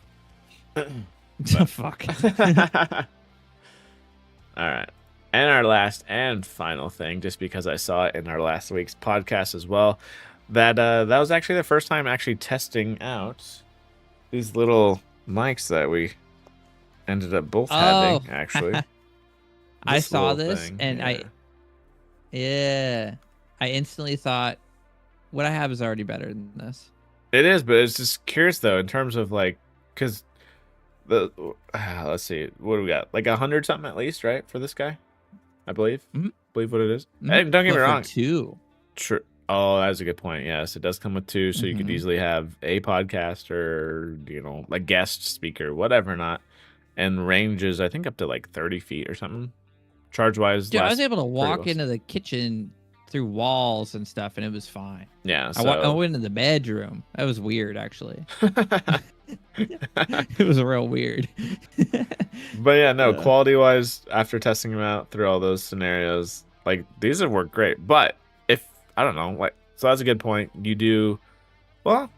Fuck. All right. And our last and final thing, just because I saw it in our last week's podcast as well, that was actually the first time actually testing out these little mics that we ended up both having, actually. I This saw little this thing, and yeah. I instantly thought, what I have is already better than this. It is, but it's just curious though, in terms of like, because let's see, what do we got? Like 100 something at least, right, for this guy? I believe. Mhm. Believe what it is. Mhm. Hey, don't get me But for wrong. two. True. Oh, that's a good point. Yes, it does come with two, so you could Mhm. easily have a podcast or a guest speaker, whatever not, and ranges I think up to like 30 feet or something. Charge wise, Dude, I was able to walk close. into the kitchen through walls and stuff, and it was fine. Yeah. I So. went into the bedroom. That was weird, actually. It was real weird. But yeah, no, Yeah. quality wise, after testing them out through all those scenarios, like these have worked great. But if I don't know, like, so that's a good point. You do well.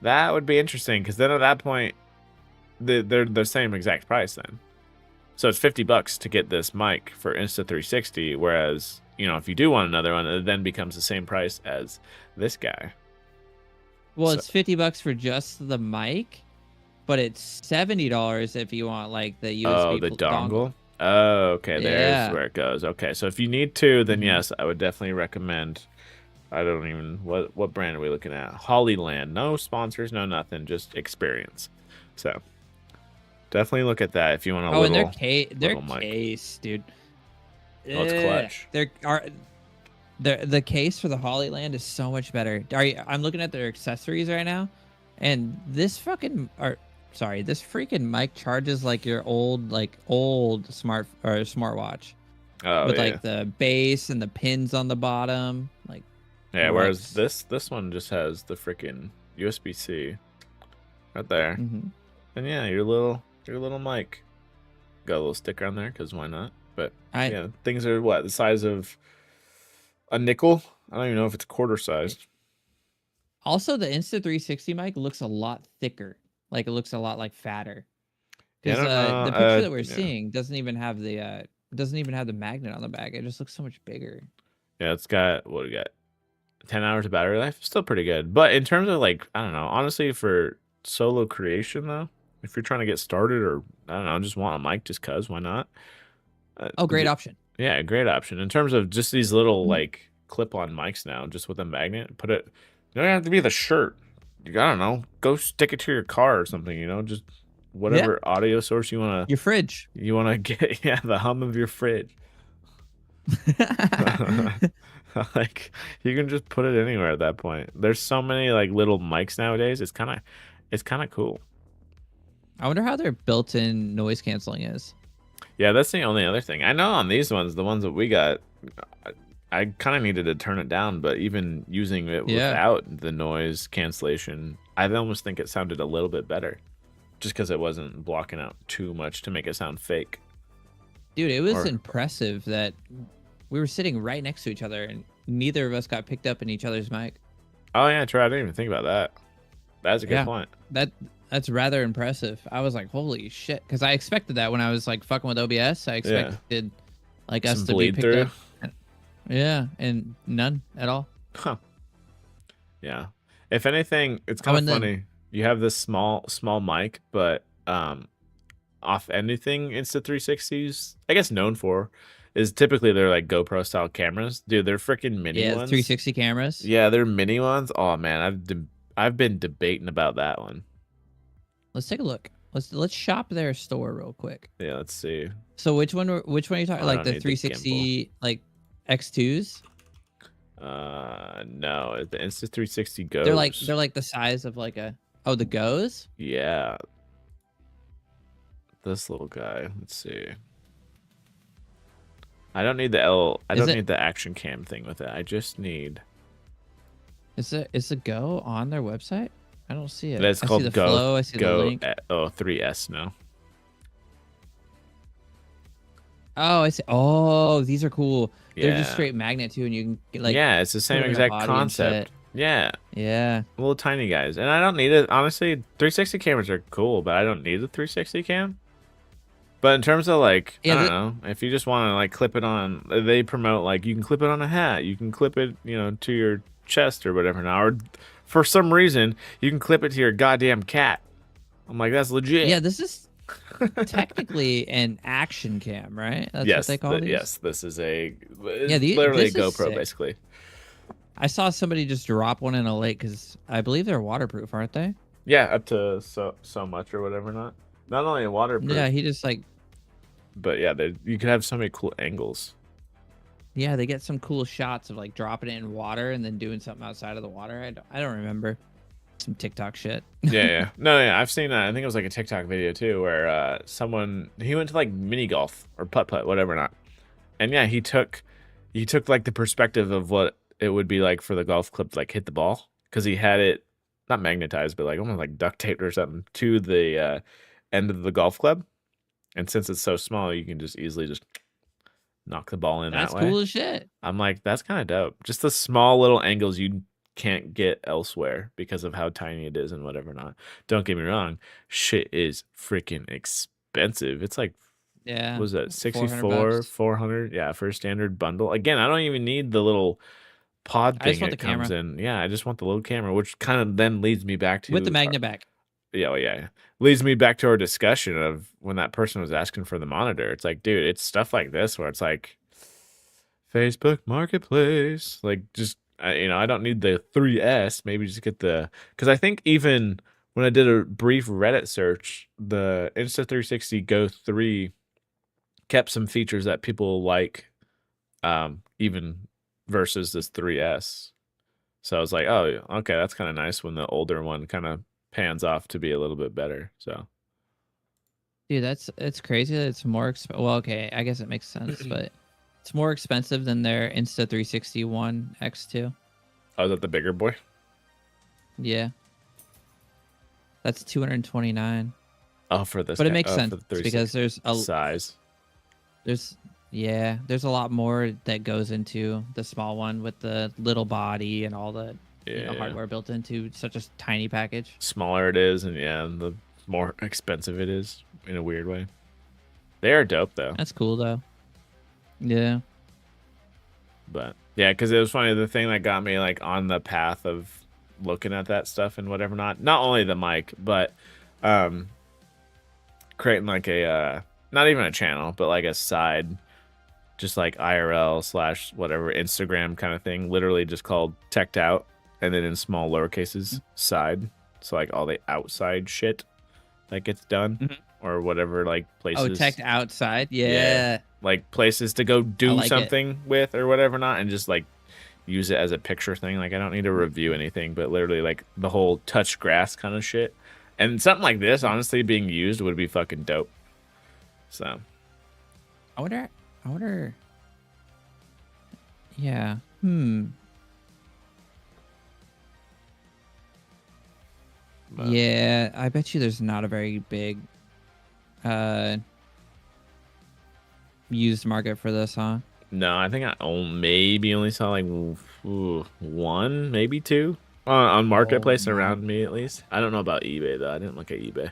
That would be interesting because then at that point, they're the same exact price then. So it's $50 to get this mic for Insta360, whereas if you do want another one, it then becomes the same price as this guy. Well, So- it's $50 for just the mic, but it's $70 if you want like the USB. Oh, the dongle. Oh, okay. There's Yeah. where it goes. Okay, so if you need two, then Mhm. yes, I would definitely recommend. I don't even what brand are we looking at? Hollyland. No sponsors, no nothing, just experience. So definitely look at that if you want a Oh, and little. their little mic. case, dude. Oh, it's clutch. The case for the Hollyland is so much better. I'm looking at their accessories right now, and this freaking mic charges like your old smartwatch Oh with yeah, like the base and the pins on the bottom. Like, yeah. Whereas works. this one just has the freaking USB-C. Right there. Mm-hmm. And yeah, your little mic. Got a little sticker on there because why not? But yeah, things are what, the size of a nickel? I don't even know if it's quarter sized. Also, the Insta360 mic looks a lot thicker. Like it looks a lot like fatter. Yeah, I Because don't know. the picture that we're Yeah. seeing doesn't even have the magnet on the back. It just looks so much bigger. Yeah, it's got what do we got? 10 hours of battery life. Still pretty good. But in terms of like, I don't know, honestly, for solo creation though, if you're trying to get started or I don't know, just want a mic just cause, why not? Oh, great option. Yeah, great option. In terms of just these little Mhm. like clip-on mics now, just with a magnet, put it. You don't have to be the shirt. You I don't know, go stick it to your car or something. You know, just whatever audio source you wanna Your fridge. get. Yeah, the hum of your fridge. Like you can just put it anywhere at that point. There's so many like little mics nowadays. It's kind of cool. I wonder how their built-in noise canceling is. Yeah, that's the only other thing. I know on these ones, the ones that we got, I kind of needed to turn it down, but even using it without the noise cancellation, I almost think it sounded a little bit better. Just because it wasn't blocking out too much to make it sound fake. Dude, it was impressive that we were sitting right next to each other and neither of us got picked up in each other's mic. Oh yeah, true. I didn't even think about that. That's a good point. That's rather impressive. I was like, holy shit. Because I expected that when I was like fucking with OBS. I expected like us to be picked up. Yeah, and none at all. Huh. Yeah. If anything, it's kind of funny. You have this small mic, but off anything Insta360's, I guess known for, is typically they're like GoPro style cameras. Dude, they're freaking mini ones. 360 cameras. Yeah, they're mini ones. Oh man, I've been debating about that one. Let's take a look. Let's shop their store real quick. Yeah, let's see. So which one are you talking? Like the 360 like X2s? No, the Insta360 Goes. They're like the size of like a the Goes? Yeah. This little guy. Let's see. I don't need need the action cam thing with it. I just need. Is a Go on their website? I don't see it. That's called see the Go. Flow. I see the link. 3S now. Oh, I see. Oh, these are cool. Yeah. They're just straight magnet too, and you can get like. Yeah, it's the same exact concept. Yeah. Yeah. Little tiny guys, and I don't need it. Honestly, 360 cameras are cool, but I don't need a 360 cam. But in terms of like, I don't know, if you just want to like clip it on, they promote like you can clip it on a hat, you can clip it, to your chest or whatever now, or for some reason you can clip it to your goddamn cat. I'm like, that's legit. Yeah, this is technically an action cam, right? That's what they call these? Yes, this is literally a GoPro basically. I saw somebody just drop one in a lake because I believe they're waterproof, aren't they? Yeah, up to so much or whatever. Not only waterproof. Yeah, he just like. But yeah, you could have so many cool angles. Yeah, they get some cool shots of like dropping it in water and then doing something outside of the water. I don't remember. Some TikTok shit. Yeah. No, I've seen I think it was like a TikTok video too where he went to like mini golf or putt, whatever not. And yeah, he took like the perspective of what it would be like for the golf club to like hit the ball, because he had it not magnetized but like almost like duct taped or something to the end of the golf club. And since it's so small, you can just easily just knock the ball in that way. That's cool as shit. I'm like, that's kind of dope. Just the small little angles you can't get elsewhere because of how tiny it is and whatever not. Don't get me wrong. Shit is freaking expensive. It's like, what was that, 64, 400? Yeah, for a standard bundle. Again, I don't even need the little pod thing that comes in. Yeah, I just want the little camera, which kind of then leads me back to... With the magnet back. Yeah. Leads me back to our discussion of when that person was asking for the monitor. It's like, dude, it's stuff like this where it's like Facebook Marketplace. Like, just, I don't need the 3S. Maybe just get because I think even when I did a brief Reddit search, the Insta360 Go 3 kept some features that people like, even versus this 3S. So I was like, oh, okay, that's kind of nice when the older one kind of pans off to be a little bit better. So, dude, it's crazy that it's more well, okay, I guess it makes sense, but it's more expensive than their Insta360 One X2. Oh, is that the bigger boy? Yeah. That's 229. Oh, for this. But it makes for sense the 360 because size. there's a lot more that goes into the small one with the little body and all the Yeah. hardware built into such a tiny package. Smaller it is, and yeah, the more expensive it is in a weird way. They are dope though. That's cool though. Yeah. But yeah, because it was funny. The thing that got me like on the path of looking at that stuff and whatever, not only the mic, but creating like a not even a channel, but like a side, just like IRL / whatever Instagram kind of thing, literally just called Teched Out, and then in small lowercases side, so like all the outside shit that gets done or whatever, like places. Oh, teched outside. Yeah. Like places to go do like it. something with or whatever, not, and just like use it as a picture thing. Like I don't need to review anything, but literally like the whole touch grass kind of shit. And something like this, honestly, being used would be fucking dope. So I wonder. Yeah. but, Yeah, I bet you there's not a very big used market for this, huh? no, I think I maybe only saw like one, maybe two on marketplace man. around me at least. I don't know about eBay though. I didn't look at eBay.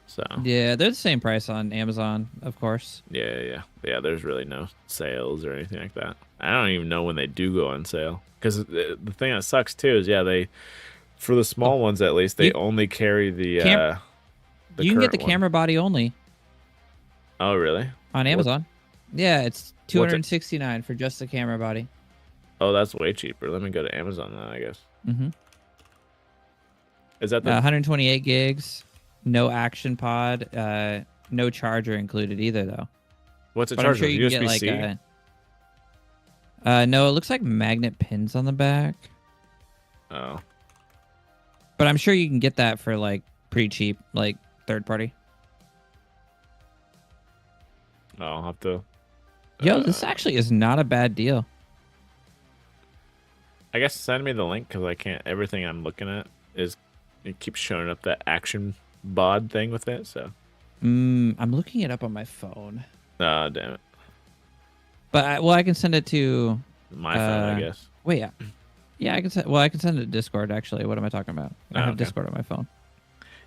So Yeah, they're the same price on Amazon, of course. yeah. There's really no sales or anything like that. I don't even know when they do go on sale. Because the thing that sucks too is they for the small ones at least they only carry the you can get current the one. camera body only Oh really? on Amazon. Yeah, it's $269 for just the camera body. Oh, that's way cheaper. Let me go to Amazon then, I guess. Mm-hmm. Is that the 128 gigs, no action pod, no charger included either though. what's it But I'm charging? sure you can get USB-C? like no, it looks like magnet pins on the back. Oh. But I'm sure you can get that for like pretty cheap, like third party. I'll have to Yo, this actually is not a bad deal. I guess send me the link because I can't. Everything I'm looking at is it keeps showing up that action bod thing with it. So, I'm looking it up on my phone. ah, damn it, But I can send it to. my phone, I guess. Wait, yeah, I can send. Well, I can send it to Discord. Actually, what am I talking about? I have okay. Discord on my phone.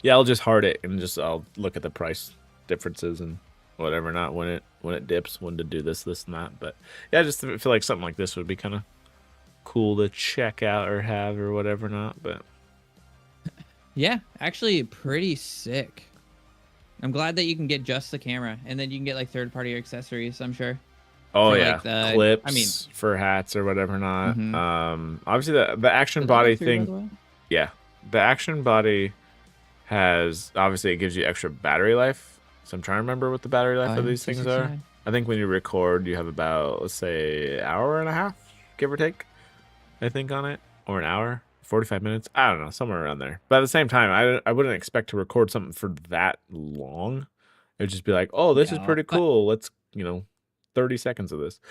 Yeah, I'll just heart it and I'll look at the price differences and whatever. Not when it dips, when to do this, and that. But yeah, I just feel like something like this would be kind of cool to check out or have or whatever. Not, but Yeah, actually, pretty sick. I'm glad that you can get just the camera, and then you can get like third-party accessories. I'm sure. oh For, yeah, like, the- clips. I mean- for hats or whatever. Not. Mhm. Obviously the action Did that go body through, by thing. the way? Yeah, the action body has obviously it gives you extra battery life. So I'm trying to remember what the battery life of these things are. 269. I think when you record, you have about, let's say, hour and a half, give or take, I think, on it, or an hour, 45 minutes. I don't know, somewhere around there. But at the same time, I wouldn't expect to record something for that long. It would just be like, oh, this is No, pretty but- cool. Let's 30 seconds of this.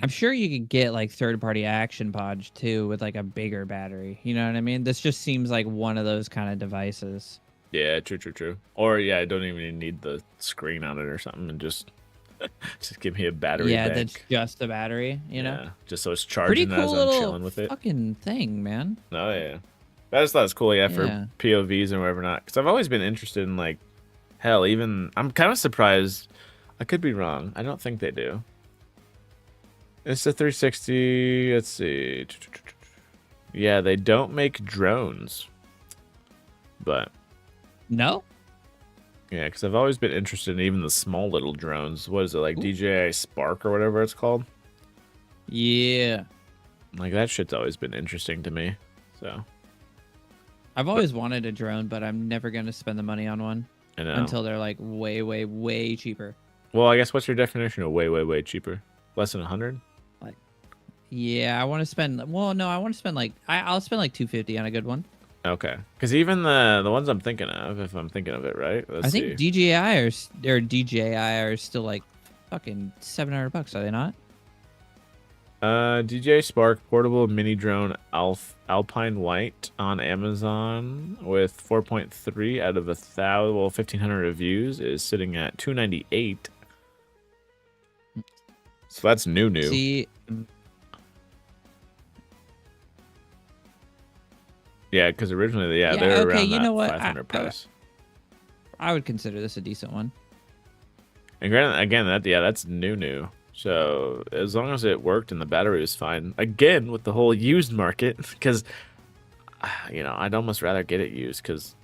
I'm sure you could get like third-party action pods too with like a bigger battery. You know what I mean? This just seems like one of those kind of devices. Yeah, true. Or yeah, I don't even need the screen on it or something, and just give me a battery Yeah, bank. that's just a battery. You know, Yeah, just so it's pretty charging cool as I'm little chilling with it. fucking thing, man. Oh yeah, I just thought it was cool. Yeah, for Yeah. POVs and whatever not, because I've always been interested in like, hell, even I'm kind of surprised. I could be wrong. I don't think they do. It's a 360. Let's see. Yeah, they don't make drones, but No, yeah, because I've always been interested in even the small little drones. What is it, like DJI Spark or whatever it's called? yeah. Like that shit's always been interesting to me. So I've always wanted a drone, but I'm never gonna spend the money on one I know. until they're like way, way, way cheaper. Well, I guess what's your definition of way, way, way cheaper? Less than 100? Yeah, I want to spend. Well, no, I want to spend like I'll spend like 250 on a good one. Okay. Because even the ones I'm thinking of, if I'm thinking of it right, let's I think see. DJI are still like fucking $700. Are they not? DJI Spark portable mini drone Alpine White on Amazon with 4.3 out of 1,500 reviews is sitting at 298. So that's new. See, Yeah, because originally, they Yeah, were okay, around you that know what? 500 price. I would consider this a decent one. And granted, again, that's new. So as long as it worked and the battery was fine, again with the whole used market, because I'd almost rather get it used. Because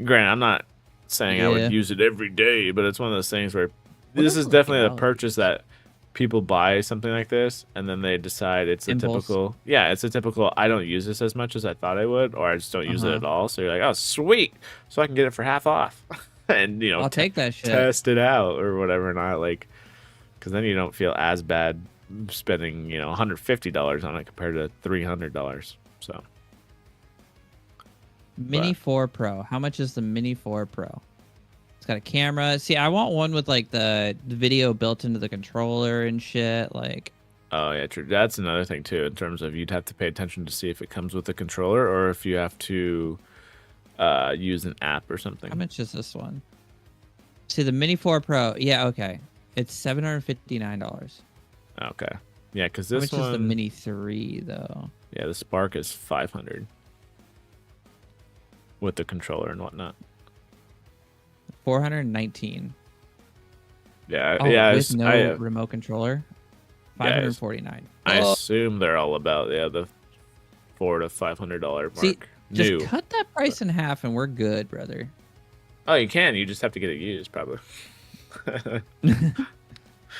granted, I'm not saying I Yeah. would use it every day, but it's one of those things where What this are is the definitely a legalities? purchase that people buy something like this and then they decide it's a Impulse. typical I don't use this as much as I thought I would, or I just don't use it at all. So you're like, oh sweet, so I can get it for half off. And I'll take that shit. test it out or whatever, not like, because then you don't feel as bad spending $150 on it compared to $300. So Mini 4 Pro. How much is the Mini 4 Pro? It's got a camera. See, I want one with like the video built into the controller and shit. Like, oh yeah, true. That's another thing too, in terms of you'd have to pay attention to see if it comes with a controller or if you have to use an app or something. how much is this one? See, the Mini 4 Pro. Yeah, okay. It's $759. Okay. Yeah, because How this much one, is the Mini 3 though? yeah, the Spark is 500 with the controller and whatnot. 419. Yeah, Oh, yeah. with no remote controller. Yeah, 549. I Oh, assume they're all about the $400 to $500 mark. see, just New. cut that price in half and we're good, brother. Oh, you can. You just have to get it used, probably.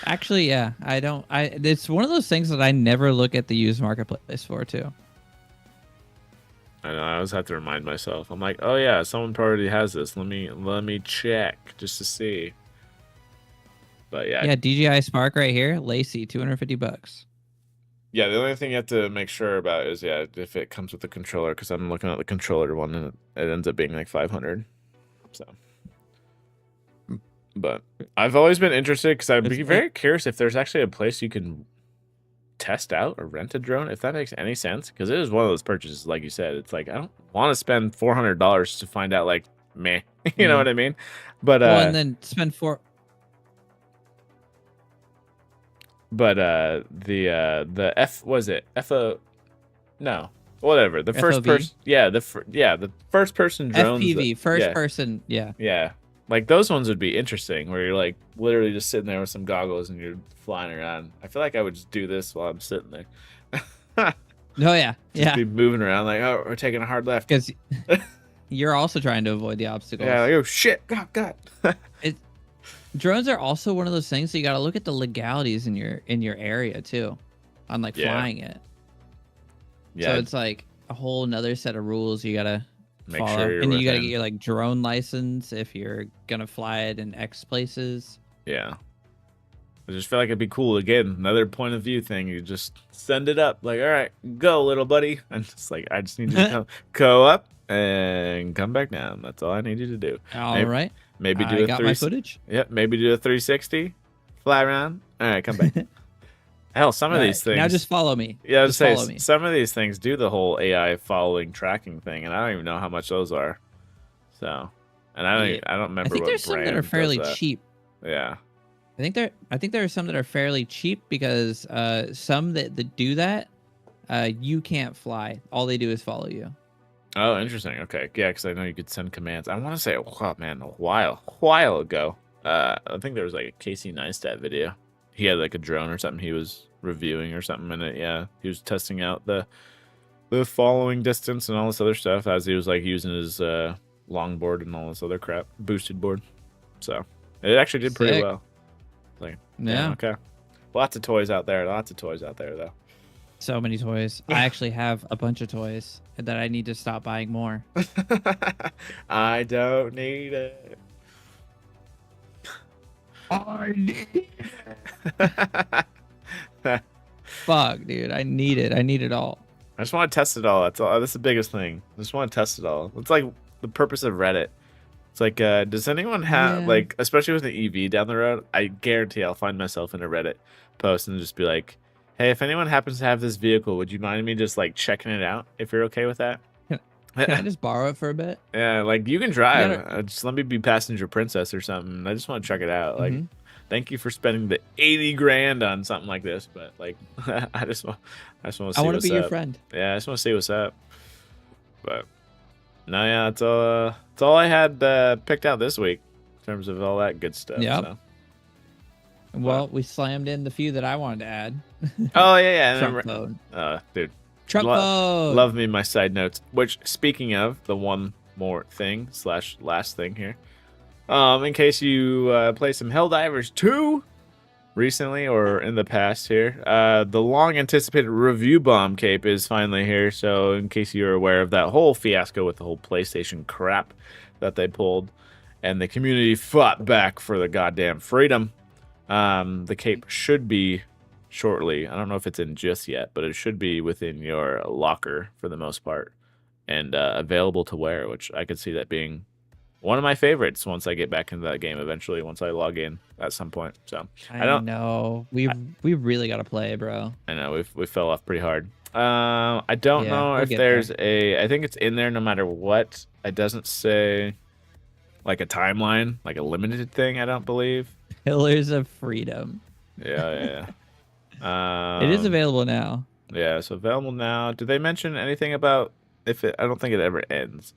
Actually, yeah, I don't. It's one of those things that I never look at the used marketplace for too. I know. I always have to remind myself. I'm like, oh yeah, someone already has this. Let me check just to see. But yeah, Yeah, DJI Spark right here, Lacey, $250. yeah. The only thing you have to make sure about is if it comes with the controller, because I'm looking at the controller one and it ends up being like 500. So, but I've always been interested because I'd be very curious if there's actually a place you can test out or rent a drone, if that makes any sense. Because it is one of those purchases, like you said, it's like I don't want to spend $400 to find out like meh, you know what I mean? But Well, and then spend four. but the F was it FO no whatever the first FOV? person the first person drones FPV, first yeah. person. Yeah. Yeah, like those ones would be interesting, where you're like literally just sitting there with some goggles and you're flying around. I feel like I would just do this while I'm sitting there. Oh yeah, Just yeah. be moving around like, oh, we're taking a hard left. Because you're also trying to avoid the obstacles. Yeah, like, oh shit, God. Drones are also one of those things that you got to look at the legalities in your area too, on like Yeah. flying it. Yeah, So it's like a whole nother set of rules you gotta make follow, sure you're and you gotta within- get your like drone license if you're gonna fly it in X places. Yeah. I just feel like it'd be cool. Again, another point of view thing. You just send it up. Like, all right, go, little buddy. I'm just like, I just need you to go up and come back down. That's all I need you to do. All right, Maybe do I a got my footage. Yep, maybe do a 360. Fly around. All right, come back. Hell, some of All these right, things. now just follow me. yeah, I was just say follow me. some of these things do the whole AI following tracking thing, and I don't even know how much those are. So, and I don't, Yeah. I don't I remember think what there's some brand that are does fairly that. cheap. Yeah. I think there are some that are fairly cheap because some that do that, you can't fly. All they do is follow you. Oh, interesting. Okay, yeah, because I know you could send commands. I want to say, oh man, a while ago. I think there was like a Casey Neistat video. He had like a drone or something he was reviewing or something in it. Yeah, he was testing out the following distance and all this other stuff as he was like using his longboard and all this other crap, boosted board. So it actually did pretty Sick. well. Like, Yeah. okay. Lots of toys out there. Though. So many toys. I actually have a bunch of toys that I need to stop buying more. I don't need it. I need Fuck, dude. I need it. I need it all. I just want to test it all. That's all. That's the biggest thing. I just want to test it all. It's like the purpose of Reddit. It's like, does anyone have Yeah. like, especially with an EV down the road? I guarantee I'll find myself in a Reddit post and just be like, Hey, if anyone happens to have this vehicle, would you mind me just like checking it out if you're okay with that? Can I just borrow it for a bit? Yeah, like you can drive. gotta- Just let me be passenger princess or something. I just want to check it out. Like, Mhm. thank you for spending the 80 grand on something like this, but like, I just want to see I want to what's be your up. friend. Yeah, I just want to see what's up. But no, yeah, that's all I had picked out this week in terms of all that good stuff. Yep. So. Well, we slammed in the few that I wanted to add. Oh yeah, yeah. Trump phone. Dude, Trump phone. love me my side notes. Which, speaking of, the one more thing / last thing here. In case you play some Helldivers 2 recently or in the past here, the long anticipated review bomb cape is finally here. So in case you're aware of that whole fiasco with the whole PlayStation crap that they pulled, and the community fought back for the goddamn freedom, the cape should be shortly. I don't know if it's in just yet, but it should be within your locker for the most part and available to wear, which I could see that being one of my favorites once I get back into that game eventually, once I log in at some point. So I know. We really got to play, bro. I know we fell off pretty hard. I don't Yeah, know we'll if get there's I think it's in there no matter what. It doesn't say like a timeline, like a limited thing, I don't believe. Pillars of Freedom. Yeah. It is available now. Yeah, so available now. Do they mention anything about if it? I don't think it ever ends.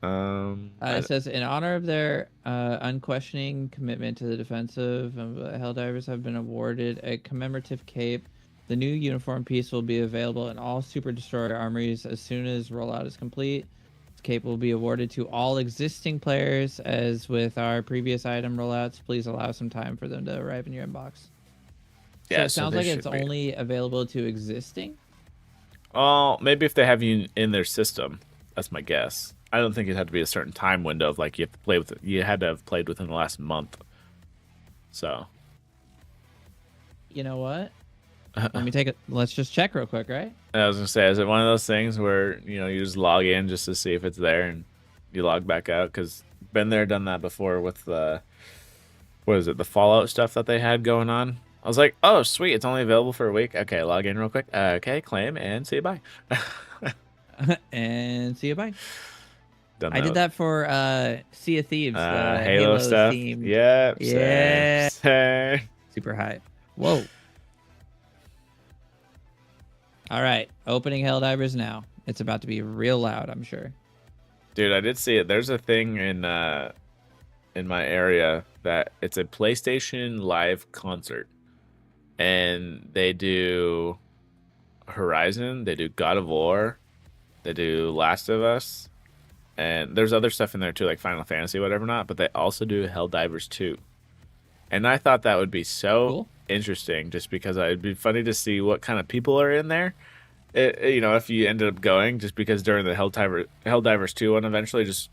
It says, in honor of their unquestioning commitment to the defensive, Helldivers have been awarded a commemorative cape. The new uniform piece will be available in all Super Destroyer armories as soon as rollout is complete. This cape will be awarded to all existing players. As with our previous item rollouts, please allow some time for them to arrive in your inbox. yeah, So it sounds they like it's should be. only available to existing. Oh, maybe if they have you in their system. That's my guess. I don't think it had to be a certain time window of like you have to play with it. You had to have played within the last month. So You know what? Let me take it. Let's just check real quick, right? I was gonna say, is it one of those things where you just log in just to see if it's there and you log back out? Because been there, done that before with the the Fallout stuff that they had going on. I was like, oh sweet, it's only available for a week. Okay, log in real quick. Okay, claim and see you bye. And see you. Bye. Done I did that for Sea of Thieves, the Halo stuff. theme. Yep. Yeah. Same. Super high. Whoa. All right, opening Helldivers now. It's about to be real loud, I'm sure. Dude, I did see it. There's a thing in my area that it's a PlayStation Live concert, and they do Horizon, they do God of War, they do Last of Us, and there's other stuff in there too, like Final Fantasy, whatever not. But they also do Helldivers 2, and I thought that would be so Cool. interesting, just because it'd be funny to see what kind of people are in there. If you ended up going, just because during the Helldivers 2 one, eventually just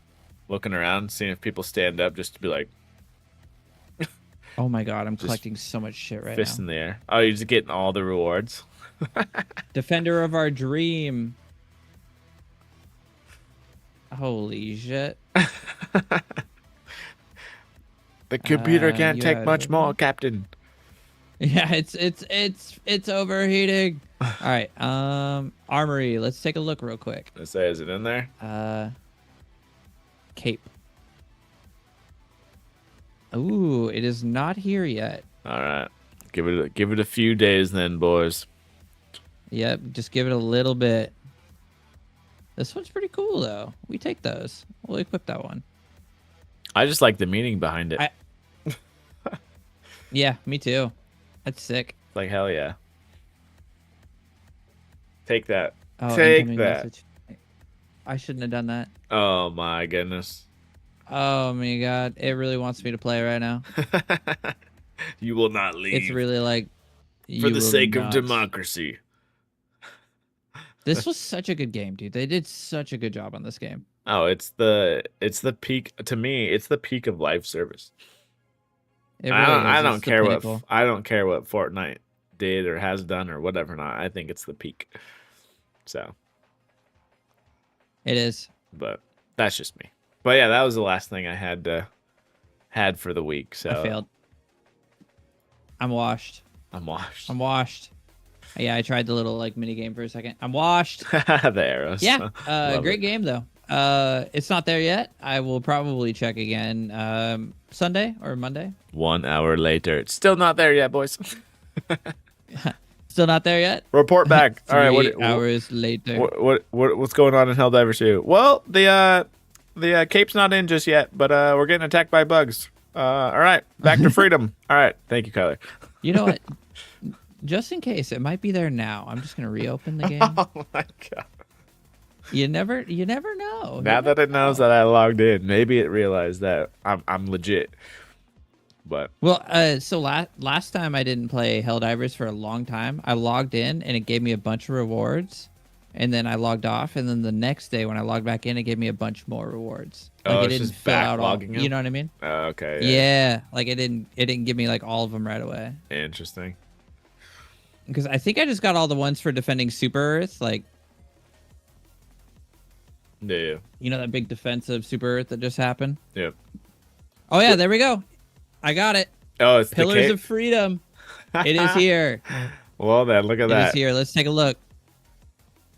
looking around, seeing if people stand up, just to be like Oh my god, I'm collecting so much shit right fist now. in the air. Oh, you're just getting all the rewards. Defender of our dream. Holy shit. The computer can't you take had much it. more, Captain. Yeah, it's overheating. All right, armory. Let's take a look real quick. Let's say, is it in there? Cape. Ooh, it is not here yet. All right, give it a few days then, boys. Yep, just give it a little bit. This one's pretty cool though. We take those. We'll equip that one. I just like the meaning behind it. Yeah, me too. That's sick. Like hell yeah. Take that. Oh, Take incoming that. message. I shouldn't have done that. Oh my goodness. Oh my god, it really wants me to play right now. You will not leave. It's really like for you the will sake of not. democracy. This was such a good game, dude. They did such a good job on this game. Oh, it's the peak to me. It's the peak of live service. It really I is. don't It's the care pinnacle. I don't care what Fortnite did or has done or whatever not. I think it's the peak. So, It is. but that's just me. But yeah, that was the last thing I had for the week. So I failed. I'm washed. I'm washed. I'm washed. Yeah, I tried the little like mini game for a second. I'm washed. The arrows. Yeah, Love great it. game though. It's not there yet. I will probably check again Sunday or Monday. 1 hour later. It's still not there yet, boys. Still not there yet. Report back. All right, 3 hours later. what's going on in Helldivers 2? Well, the cape's not in just yet, but we're getting attacked by bugs. All right, back to freedom. All right, thank you, Kyler. You know what? Just in case, it might be there now. I'm just gonna reopen the game. Oh my god! You never know. Now that it knows that I logged in, maybe it realized that I'm legit. But Well, so last time I didn't play Helldivers for a long time. I logged in and it gave me a bunch of rewards, and then I logged off, and then the next day when I logged back in, it gave me a bunch more rewards. Like Oh, it it's didn't just fill out all. backlogging 'em? You know what I mean? okay, Yeah, like it didn't give me like all of them right away. interesting. Because I think I just got all the ones for defending Super Earth, like Yeah, you know that big defensive Super Earth that just happened. yep. Oh yeah, there we go. I got it. Oh, it's the Pillars cape. of Freedom. It is here. Well, then look at It is that. here. Let's take a look.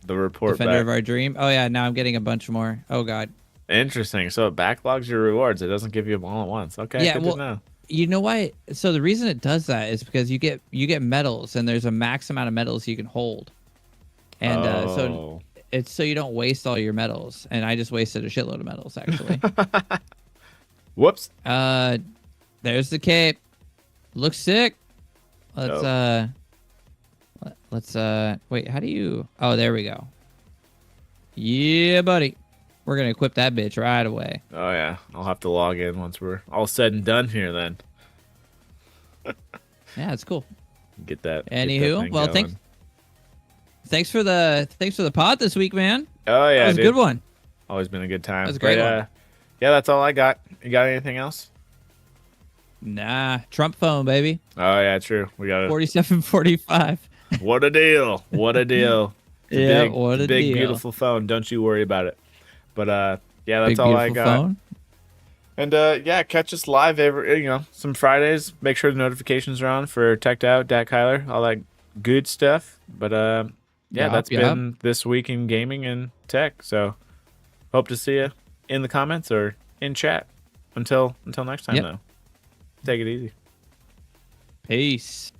The report Defender back. of our dream. Oh yeah, now I'm getting a bunch more. Oh god. Interesting. So it backlogs your rewards. It doesn't give you them all at once. Okay, Yeah, good well, to know. You know why? So the reason it does that is because you get medals, and there's a max amount of medals you can hold, and so Oh. it's so you don't waste all your medals. And I just wasted a shitload of medals actually. Whoops. There's the cape. Looks sick. Let's wait. How do you? Oh, there we go. Yeah, buddy. We're gonna equip that bitch right away. Oh yeah, I'll have to log in once we're all said and done here. Then Yeah, it's cool. get that. Anywho, well, thanks for the pod this week, man. Oh yeah, That was a dude. good one. Always been a good time. That was a great one. Yeah, that's all I got. You got anything else? Nah, Trump phone, baby. Oh yeah, true. We got it. 4745. What a deal! What a deal! It's a Yeah, big, what a big deal. beautiful phone. Don't you worry about it. But yeah, that's Big all I beautiful got. phone. And yeah, catch us live every some Fridays. Make sure the notifications are on for Teched Out, Dak Kyler, all that good stuff. But yeah, Yup, that's yup. been this week in gaming and tech. So hope to see you in the comments or in chat. Until next time Yep. though. Take it easy. Peace.